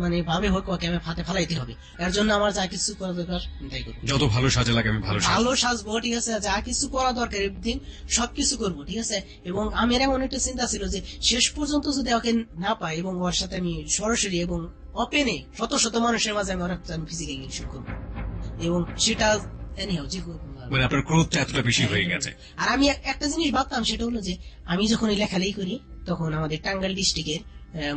A: মানে ভাবে হোক ওকে আমি ফাঁদে ফালাইতে হবে। এর জন্য আমার যা কিছু করা দরকার আমি তাই করবো।
B: যত ভালো সাজা লাগে আমি ভালো সাজা।
A: ভালো সাজবো, ঠিক আছে, যা কিছু করা দরকার একদিন সবকিছু করবো, ঠিক আছে। এবং আমার এমন একটা চিন্তা ছিল যে, শেষ পর্যন্ত যদি ওকে না পাই, এবং ওর সাথে আমি সরাসরি এবং ওপেনে শত শত মানুষের মাঝে আমি ওর ফিজিক্যাল রিলেশন করবো, এবং সেটা anyhow যে
B: মানে আপনার ক্রোধটা এতটা বেশি হয়ে গেছে?
A: আর আমি একটা জিনিস ভাবতাম, সেটা হলো যে, আমি যখন এই লেখালেখি করি, তখন আমাদের টাঙ্গাইল ডিস্ট্রিক্টের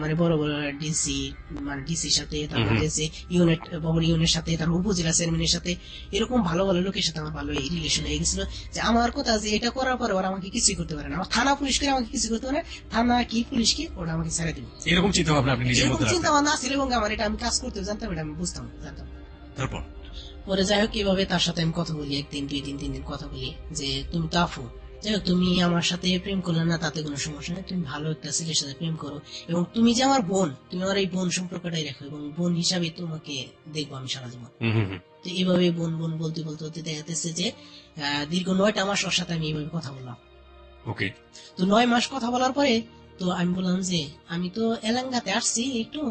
A: মানে বড় বড় ডিসি, মানে ডিসির সাথে, তারপর যে ইউনিট, বড় ইউনিটের সাথে, তারপর উপজেলা চেয়ারম্যানের সাথে, এরকম ভালো ভালো লোকের সাথে আমার ভালো রিলেশন হয়ে গেছিল, যে আমার কথা যে এটা করার পরে ওরা আমাকে কিছুই করতে পারে না। আমার থানা পুলিশ করে আমাকে কিছু করতে পারে না, থানা কি পুলিশ কি, ওরা আমাকে ছেড়ে দিবে।
B: এরকম চিন্তা ভাবনা আপনি নিজের
A: এরকম
B: মধ্যে
A: চিন্তা
B: রাখতেন?
A: ভাবনা ছিল, এবং আমার এটা আমি কাজ করতে জানতাম, এটা আমি বুঝতাম, জানতাম।
B: তারপর?
A: পরে যাই হোক, এভাবে তার সাথে আমি কথা বলি, একদিন, 2 দিন, 3 দিন কথা বলি যে, তুমি তো আফু, যাই হোক, তুমি আমার সাথে প্রেম করলে না, তাতে কোনো সমস্যা নেই, তুমি ভালো একটা ছেলের সাথে প্রেম করো, এবং তুমি যে আমার বোন, তুমি আমার এই বোন সম্পর্কটাই রাখো, এবং বোন হিসাবে তোমাকে দেখবো আমি সারা জীবন।
B: হুম হুম হুম।
A: তো এইভাবে বোন বোন বলতে বলতে বলতে দেখা যাচ্ছে যে, দীর্ঘ 9টা মাস ওর সাথে আমি এইভাবে কথা বললাম।
B: ওকে।
A: তো 9 মাস কথা বলার পরে, তো আমি বললাম যে, আমি তো এলাঙ্গাতে আসছি একটু,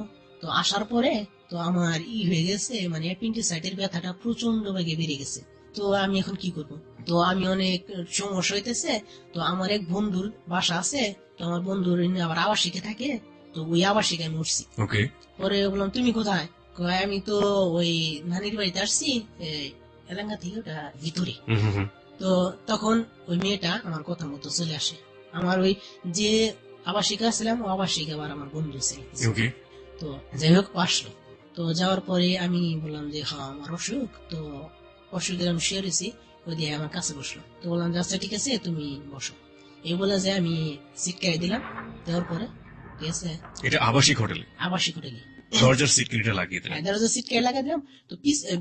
A: তো আসার পরে তো আমার হয়ে গেছে, মানে অ্যাপেন্ডিসাইটের ব্যথাটা প্রচন্ড বেগে বেড়ে গেছে। তো আমি এখন কি করব? তো আমি অনেক সমস্যা হইতেছে। তো আমার এক বন্ধুর বাসা আছে, তো আমার বন্ধুর আবার আবাসিকে থাকে, তো ওই আবাসিকে আমি উঠছি।
B: ওকে।
A: পরে বললাম, তুমি কোথায়? কয়, আমি তো ওই নানির বাড়িতে আসছি, এলাঙ্গা থেকে ওটা ভিতরে।
B: হুম হুম হুম।
A: তো তো তখন ওই মেয়েটা আমার কথা মতো চলে আসে। আমার ওই যে আবাসিকা ছিলাম, ও আবাসিক আবার আমার বন্ধু ছিল।
B: ওকে,
A: তো যাই হোক ও আসলো। তো যাওয়ার পরে আমি বললাম যে হ্যাঁ আমার অসুখ, তো অসুখের আমি শুয়ে রয়েছি। ওই দিয়ে আমার কাছে বসলো। তো বললাম যে আচ্ছা ঠিক আছে তুমি বসো। এই বলে যে আমি সিট কেড়ে দিলাম। দেওয়ার পরে ঠিক আছে,
B: এটা আবাসিক হোটেলে
A: আবাসিক হোটেলে
B: দরজার সিকিউরিটি লাগিয়ে দিলেন?
A: দরজা সিট কেড়ে লাগাই দিলাম। তো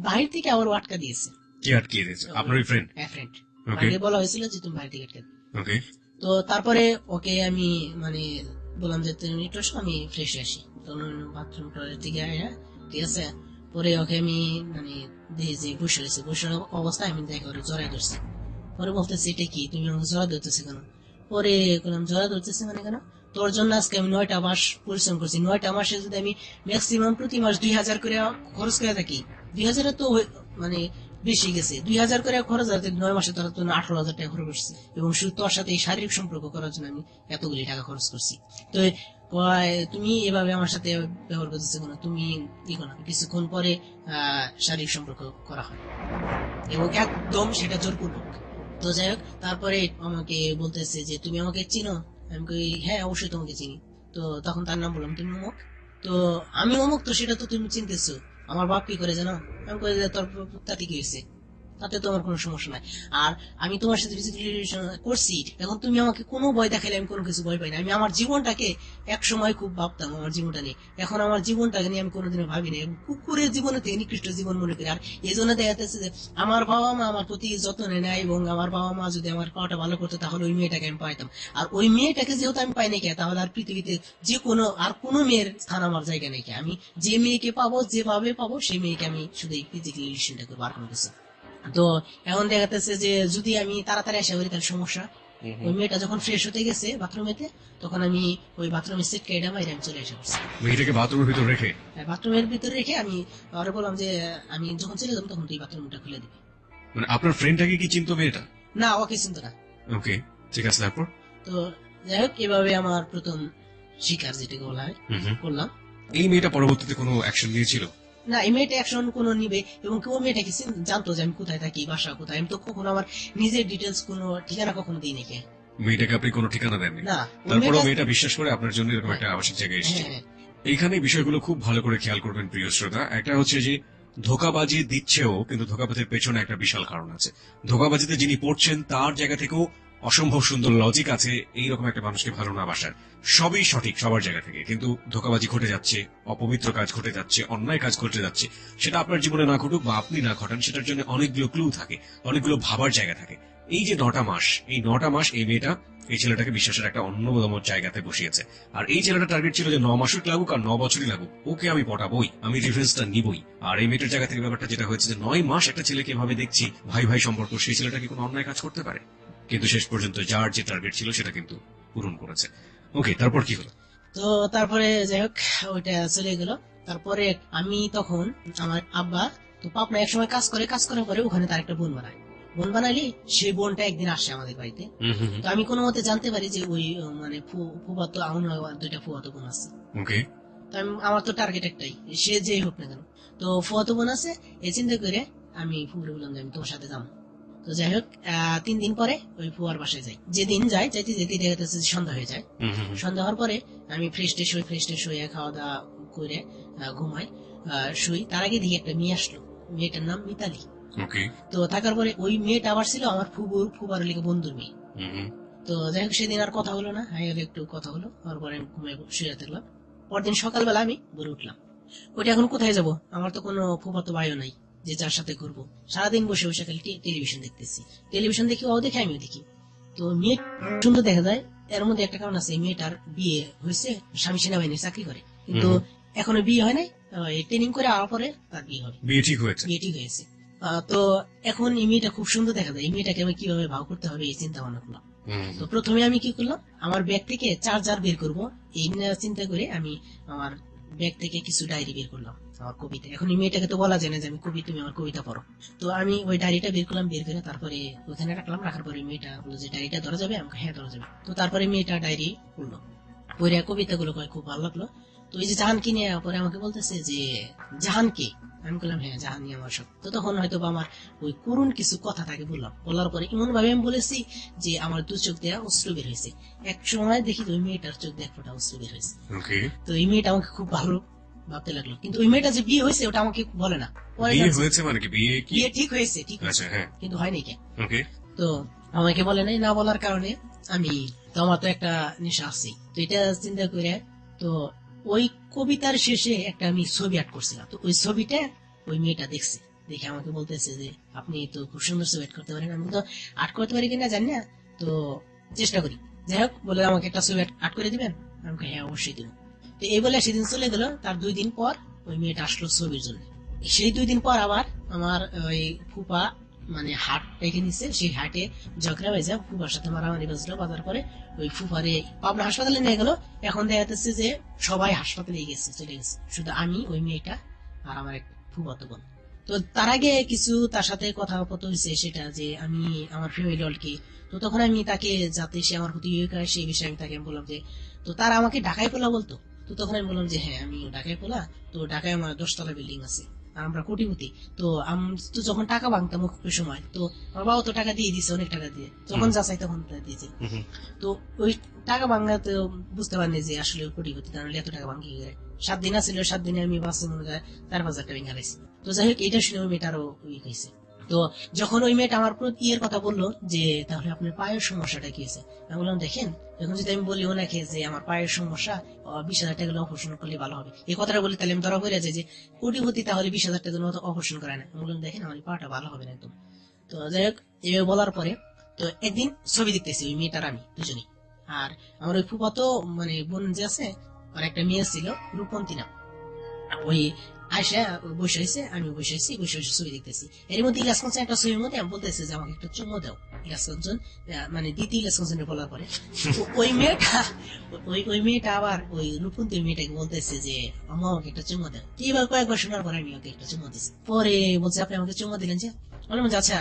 A: বাহির থেকে আবার ও আটকা দিয়েছে।
B: কে আটকিয়ে দিয়েছে? আপনার ফ্রেন্ড?
A: ফ্রেন্ড।
B: ওকে
A: আগে বলা হয়েছিল যে তুমি বাহির থেকে আটকা দিও।
B: ওকে,
A: তো তারপরে ওকে আমি মানে বললাম যে তুমি একটু আসো, আমি ফ্রেশ আসি। তখন বাথরুম টয়লেট থেকে আয়া, ঠিক আছে। পরে ওকে আমি মানে দেখি যে বসে রয়েছে, বসে অবস্থায় আমি দেখে ওরে জড়াই ধরছি। পরে বলতেছি এটা কি, তুমি আমাকে জড়া ধরতেছি কেন? পরে বললাম জড়া ধরতেছি মানে কেন, তোর জন্য আজকে আমি 9টা মাস পরিশ্রম করছি। 9টা মাসে যদি আমি ম্যাক্সিমাম প্রতি মাস 2000 করে খরচ করে থাকি, 2000 তো মানে বেশি গেছে। 2000 করে খরচ আছে 9 মাসে, তোর জন্য 18,000 টাকা খরচ করছি। এবং শুধু তোর সাথে এই শারীরিক সম্পর্ক করার জন্য আমি এতগুলি টাকা খরচ করছি। তো তুমি এভাবে আমার সাথে ব্যবহার করতেছো কেন? তুমি কি করো? কিছুক্ষণ পরে শারীরিক সম্পর্ক করা হয় এবং একদম সেটা জোরপূর্বক। তো যাই হোক, তারপরে আমাকে বলতেছে যে তুমি আমাকে চিনো? আমি কই হ্যাঁ অবশ্যই তোমাকে চিনি। তো তখন তার নাম বললাম, তুমি অমুক। তো আমি অমুক, তো সেটা তো তুমি চিনতেছো। আমার বাপ কি করে জানো? আমি কই যে তোর তাতে কি হয়েছে, তাতে তো আমার কোনো সমস্যা নাই। আর আমি তোমার সাথে ফিজিক্যাল রিলেশন করছি, এখন তুমি আমাকে কোনো ভয় দেখালে আমি কোনো কিছু ভয় পাই না। আমি আমার জীবনটাকে এক সময় খুব ভাবতাম আমার জীবনটা নিয়ে, এখন আমার জীবনটাকে নিয়ে আমি কোনোদিনও ভাবি না। এবং কুকুরের জীবনে থেকে নিকৃষ্ট জীবন মনে করি। আর এই জন্য দেখা যাচ্ছে যে আমার বাবা মা আমার প্রতি যত্ন নেয়, এবং আমার বাবা মা যদি আমার পাওয়াটা ভালো করতো তাহলে ওই মেয়েটাকে আমি পাইতাম। আর ওই মেয়েটাকে যেহেতু আমি পাই নাই, তাহলে আর পৃথিবীতে যে কোনো আর কোনো মেয়ের স্থান আমার জায়গা নেই। আমি যে মেয়েকে পাবো, যেভাবে পাবো, সেই মেয়েকে আমি শুধু এই ফিজিক্যাল রিলেশনটা করবো, আর কোনো কিছু। তো এখন দেখা যাচ্ছে যে যদি আমি তাড়াতাড়ি আসা করি তাহলে সমস্যা। ওই মেয়েটা যখন ফ্রেশ হতে গেছে বাথরুমেতে, তখন আমি ওই বাথরুমের সিট কেটে বাইরে আমি চলে এসে পড়ছি।
B: মেয়েটাকে বাথরুমের ভিতর রেখে?
A: বাথরুমের ভিতরে রেখে আমি আরো বললাম যে আমি যখন চলে যাবো তখন তুই বাথরুমটা খুলে দিবি।
B: মানে আপনার ফ্রেন্ডটাকে কি চিনতো মেয়েটা?
A: না, ওকে চিনতো না।
B: ওকে, ঠিক আছে। তারপর?
A: তো যাই হোক, এভাবে আমার প্রথম শিকার যেটাকে বলা হয় করলাম।
B: এই মেয়েটা পরবর্তীতে কোনো অ্যাকশন নিয়েছিল?
A: না, এই মেয়েটা অ্যাকশন কোনো নিবে, এবং কেউ মেয়েটা কি জানতো যে আমি কোথায় থাকি, বাসা কোথায়? আমি তো কখনো আমার নিজের ডিটেলস কোনো ঠিকানা কখনো দিই নাকি।
B: মেয়েটাকে আপনি কোনো ঠিকানা দেননি?
A: না।
B: তারপরও মেয়েটা বিশ্বাস করে আপনার জন্য এরকম একটা আবাসিক জায়গায় এসেছে।
A: হ্যাঁ।
B: এইখানে বিষয়গুলো খুব ভালো করে খেয়াল করবেন প্রিয় শ্রোতা। একটা হচ্ছে যে ধোকাবাজি দিচ্ছেও, কিন্তু ধোকাবাজির পেছনে একটা বিশাল কারণ আছে। ধোকাবাজিতে যিনি পড়ছেন তার জায়গা থেকেও অসম্ভব সুন্দর লজিক আছে এইরকম একটা মানুষকে ভালো না বাসার। সবই সঠিক সবার জায়গা থেকে, কিন্তু ধোকাবাজি ঘটে যাচ্ছে, অপবিত্র কাজ ঘটে যাচ্ছে, অন্যায় কাজ ঘটে যাচ্ছে। সেটা আপনার জীবনে না ঘটুক বা আপনি না ঘটান, সেটার জন্য অনেকগুলো ক্লু থাকে, অনেকগুলো ভাবার জায়গা থাকে। এই যে 9টা মাস, এই 9টা মাস এই মেয়েটা এই ছেলেটাকে বিশ্বাসের একটা অন্যতম জায়গাতে বসিয়েছে। আর এই ছেলেটা টার্গেট ছিল যে 9 মাসই লাগুক আর 9 বছরই লাগুক, ওকে আমি পটাবই, আমি রিফারেন্সটা নিবই। আর এই মেয়েটার জায়গা থেকে ব্যাপারটা যেটা হয়েছে যে 9 মাস একটা ছেলেকে এভাবে দেখছি, ভাই ভাই সম্পর্ক, সেই ছেলেটা কি কোনো অন্যায় কাজ করতে পারে? কিন্তু শেষ পর্যন্ত যার যে টার্গেট ছিল সেটা কিন্তু পূরণ করেছে। ওকে, তারপর কি হলো?
A: তো তারপরে যাই হোক ওইটা চলে গেল। তারপরে আমি তখন আমার আব্বা তো পাপনা এক সময় কাজ করার পরে ওখানে তার একটা বোন বানায়। বোন বানাইলি সেই বোনটা একদিন আসে আমাদের বাড়িতে। তো আমি কোনো মতে জানতে পারি যে ওই মানে ফুফাতো আমার 2টা ফুফাতো বোন আছে।
B: ওকে,
A: তো আমার তো টার্গেট একটাই, সে যেই হোক না কেন। তো ফুফাতো বোন আছে, এই চিন্তা করে আমি ফুফুরে বললাম যে আমি তোমার সাথে যাবো। তো যাই হোক 3 দিন পরে ওই ফুয়ার বাসায় যাই। যেদিন যাই যাইতে যেতে দেখা যাচ্ছে সন্ধ্যা হয়ে যায়। সন্ধ্যা হওয়ার পরে আমি ফ্রেশ ট্রেশ হয়ে খাওয়া দাওয়া করে ঘুমাই, শুই। তার আগে দেখি একটা মেয়ে আসলো, মেয়েটার নাম মিতালি। তো থাকার পরে ওই মেয়েটা আবার ছিল আমার ফুবার লিখে বন্ধুর মেয়ে। তো যাই হোক সেদিন আর কথা হলো না, একটু কথা হলো, তারপরে আমি ঘুমাই শুয়ে থাকলাম। পরদিন সকালবেলা আমি বলে উঠলাম, ওইটা এখন কোথায় যাব? আমার তো কোনো ফুফাতো ভাইও নাই যে যার সাথে ঘুরবো। সারাদিন বসে বসে খালি টেলিভিশন দেখতেছি, টেলিভিশন দেখি, ও দেখে আমিও দেখি। তো মেয়ে সুন্দর দেখা যায়। এর মধ্যে একটা কারণ আছে, মেয়েটার বিয়ে হয়েছে, স্বামী সেনাবাহিনীর চাকরি করে, কিন্তু এখনো বিয়ে হয় নাই। ট্রেনিং করে আওয়ার পরে তার বিয়ে হবে।
B: বিয়ে ঠিক হয়েছে।
A: তো এখন এই মেয়েটা খুব সুন্দর দেখা যায়। এই মেয়েটাকে আমি কিভাবে ভাও করতে হবে এই চিন্তা ভাবনা করলাম। তো প্রথমে আমি কি করলাম, আমার ব্যাগ থেকে চার্জার বের করবো এই চিন্তা করে আমি আমার ব্যাগ থেকে কিছু ডায়েরি বের করলাম, আমার কবিতা। এখন এই মেয়েটাকে তো বলা যায় না যে আমি কবি, তুমি আমার কবিতা পড়ো। তো আমি ওই ডায়েরিটা বের করলাম, বের করে তারপরে ওখানে রাখলাম। রাখার পরে মেয়েটা বললো যে ডায়েরিটা ধরা যাবে? আমাকে হ্যাঁ ধরা যাবে। তো তারপরে মেয়েটা ডায়েরি পড়লো, পড়ে কবিতাগুলো কয় খুব ভালো লাগলো। তো এই যে জাহানকে নিয়ে পরে আমাকে বলতেছে যে জাহানকে, আমি বললাম হ্যাঁ জাহানি আমার সব। তো তখন হয়তো আমার ওই করুণ কিছু কথা তাকে বললাম, বলার পরে এমন ভাবে আমি বলেছি যে আমার দু চোখ দেওয়া অশ্রু বের হয়েছে। এক সময় দেখি ওই মেয়েটার চোখ দিয়ে এক ফোঁটা অশ্রু বের হয়েছে। তো এই মেয়েটা আমাকে খুব ভালো ভাবতে লাগলো, কিন্তু ওই মেয়েটা যে বিয়ে হয়েছে ওটা আমাকে বলে না।
B: বিয়ে হয়েছে মানে কি? বিয়ে
A: ঠিক হয়েছে, ঠিক হয়েছে, কিন্তু হয়নি কেন। তো আমাকে বলে নাই, না বলার কারণে আমি, তো আমার তো একটা নেশা আছেই, তো এটা চিন্তা করে তো ওই কবিতার শেষে একটা আমি ছবি আর্ট করছিলাম। তো ওই ছবিটা ওই মেয়েটা দেখছে, দেখে আমাকে বলতেছে যে আপনি তো খুব সুন্দর ছবি আর্ট করতে পারেন। আমি তো আর্ট করতে পারি কিনা জানি না, তো চেষ্টা করি। যাই হোক, বলে আমাকে একটা ছবি আর্ট করে দিবেন? আমাকে হ্যাঁ অবশ্যই দিব। তো এই বলে সেদিন চলে গেল। তার 2 দিন পর ওই মেয়েটা আসলো ছবির জন্য। সেই 2 দিন পর আবার আমার ওই ফুপা মানে হাট ডেকে নিচ্ছে, সেই হাটে ঝগড়া হয়ে যায়, ফুফার সাথে মারামারি বাজলো। বাজার পরে ওই ফুফারে পাবনা হাসপাতালে নিয়ে গেল। এখন দেখা যাচ্ছে যে সবাই হাসপাতালে গেছে, চলে গেছে, শুধু আমি, ওই মেয়েটা আর আমার এক ফুফাতো বোন। তো তার আগে কিছু তার সাথে কথাবার্তা হয়েছে, সেটা যে আমি আমার ফ্যামিলি অলকে, তো তখন আমি তাকে যাতে সে আমার প্রতি ইয়ে করে সেই বিষয়ে আমি তাকে বললাম যে, তো তারা আমাকে ঢাকায় পোলা বলতো। তো তখন আমি বললাম যে হ্যাঁ আমি ঢাকায় পোলা, তো ঢাকায় আমার 10 তলা বিল্ডিং আছে, আর আমরা কোটিপতি। তো আমি তো যখন টাকা ভাঙতাম ওই সময়, তো আমার বাবা তো টাকা দিয়ে দিচ্ছে, অনেক টাকা দিয়ে, যখন যা চাই তখন দিয়েছে। তো ওই টাকা ভাঙাতে বুঝতে পারিনি যে আসলে কোটিপতি, কারণ এত টাকা ভাঙি গেলে 7 দিন আছিল, 7 দিনে আমি বাসে মনে হয় 4-5 টাকা ভেঙে হারাইছি। তো যাই হোক, এটা শুনে ওই মেয়েটারও হয়েছে। তো যখন ওই মেয়েটা আমার ইয়ের কথা বললো যে তাহলে আপনার পায়ের সমস্যাটা কি হয়েছে, আমি বললাম দেখেন, এখন যদি আমি বলি ওনাকে যে আমার পায়ের সমস্যা 20,000 টাকা অপারেশন করলে ভালো হবে, এই কথাটা বলি তাহলে আমি ধরা পড়ে যায় যে কোটিপতি তাহলে 20,000 টাকা অপারেশন করে না। আমি বললাম দেখেন আমার পাটা ভালো হবে না একদম। তো যাই হোক, এভাবে বলার পরে তো একদিন ছবি দেখতেছি ওই মেয়েটার আমি দুজনেই। আর আমার ওই ফুফাতো মানে বোন যে আছে, আর একটা মেয়ে ছিল রূপন্তী নাম, ওই আয়সা বসে হয়েছে, আমি বসে হয়েছি, বসে বসে ছবি দেখতেছি। এর মধ্যে ইলাস কাঞ্চন একটা ছবির মধ্যে আমি বলতেছে যে আমাকে একটা চুমো দাও। ইলাস কাঞ্চন মানে দ্বিতীয় ইলাস কাঞ্চনের বলার পরে ওই মেয়েটা আবার ওই রূপন্তী মেয়েটাকে বলতেছে যে আমা আমাকে একটা চুমো দাও। এবার কয়েকবার শোনার পরে আমি ওকে একটা চুমো দিচ্ছি। পরে বলছে আপনি আমাকে চুমো দিলেন যে? বললাম আচ্ছা,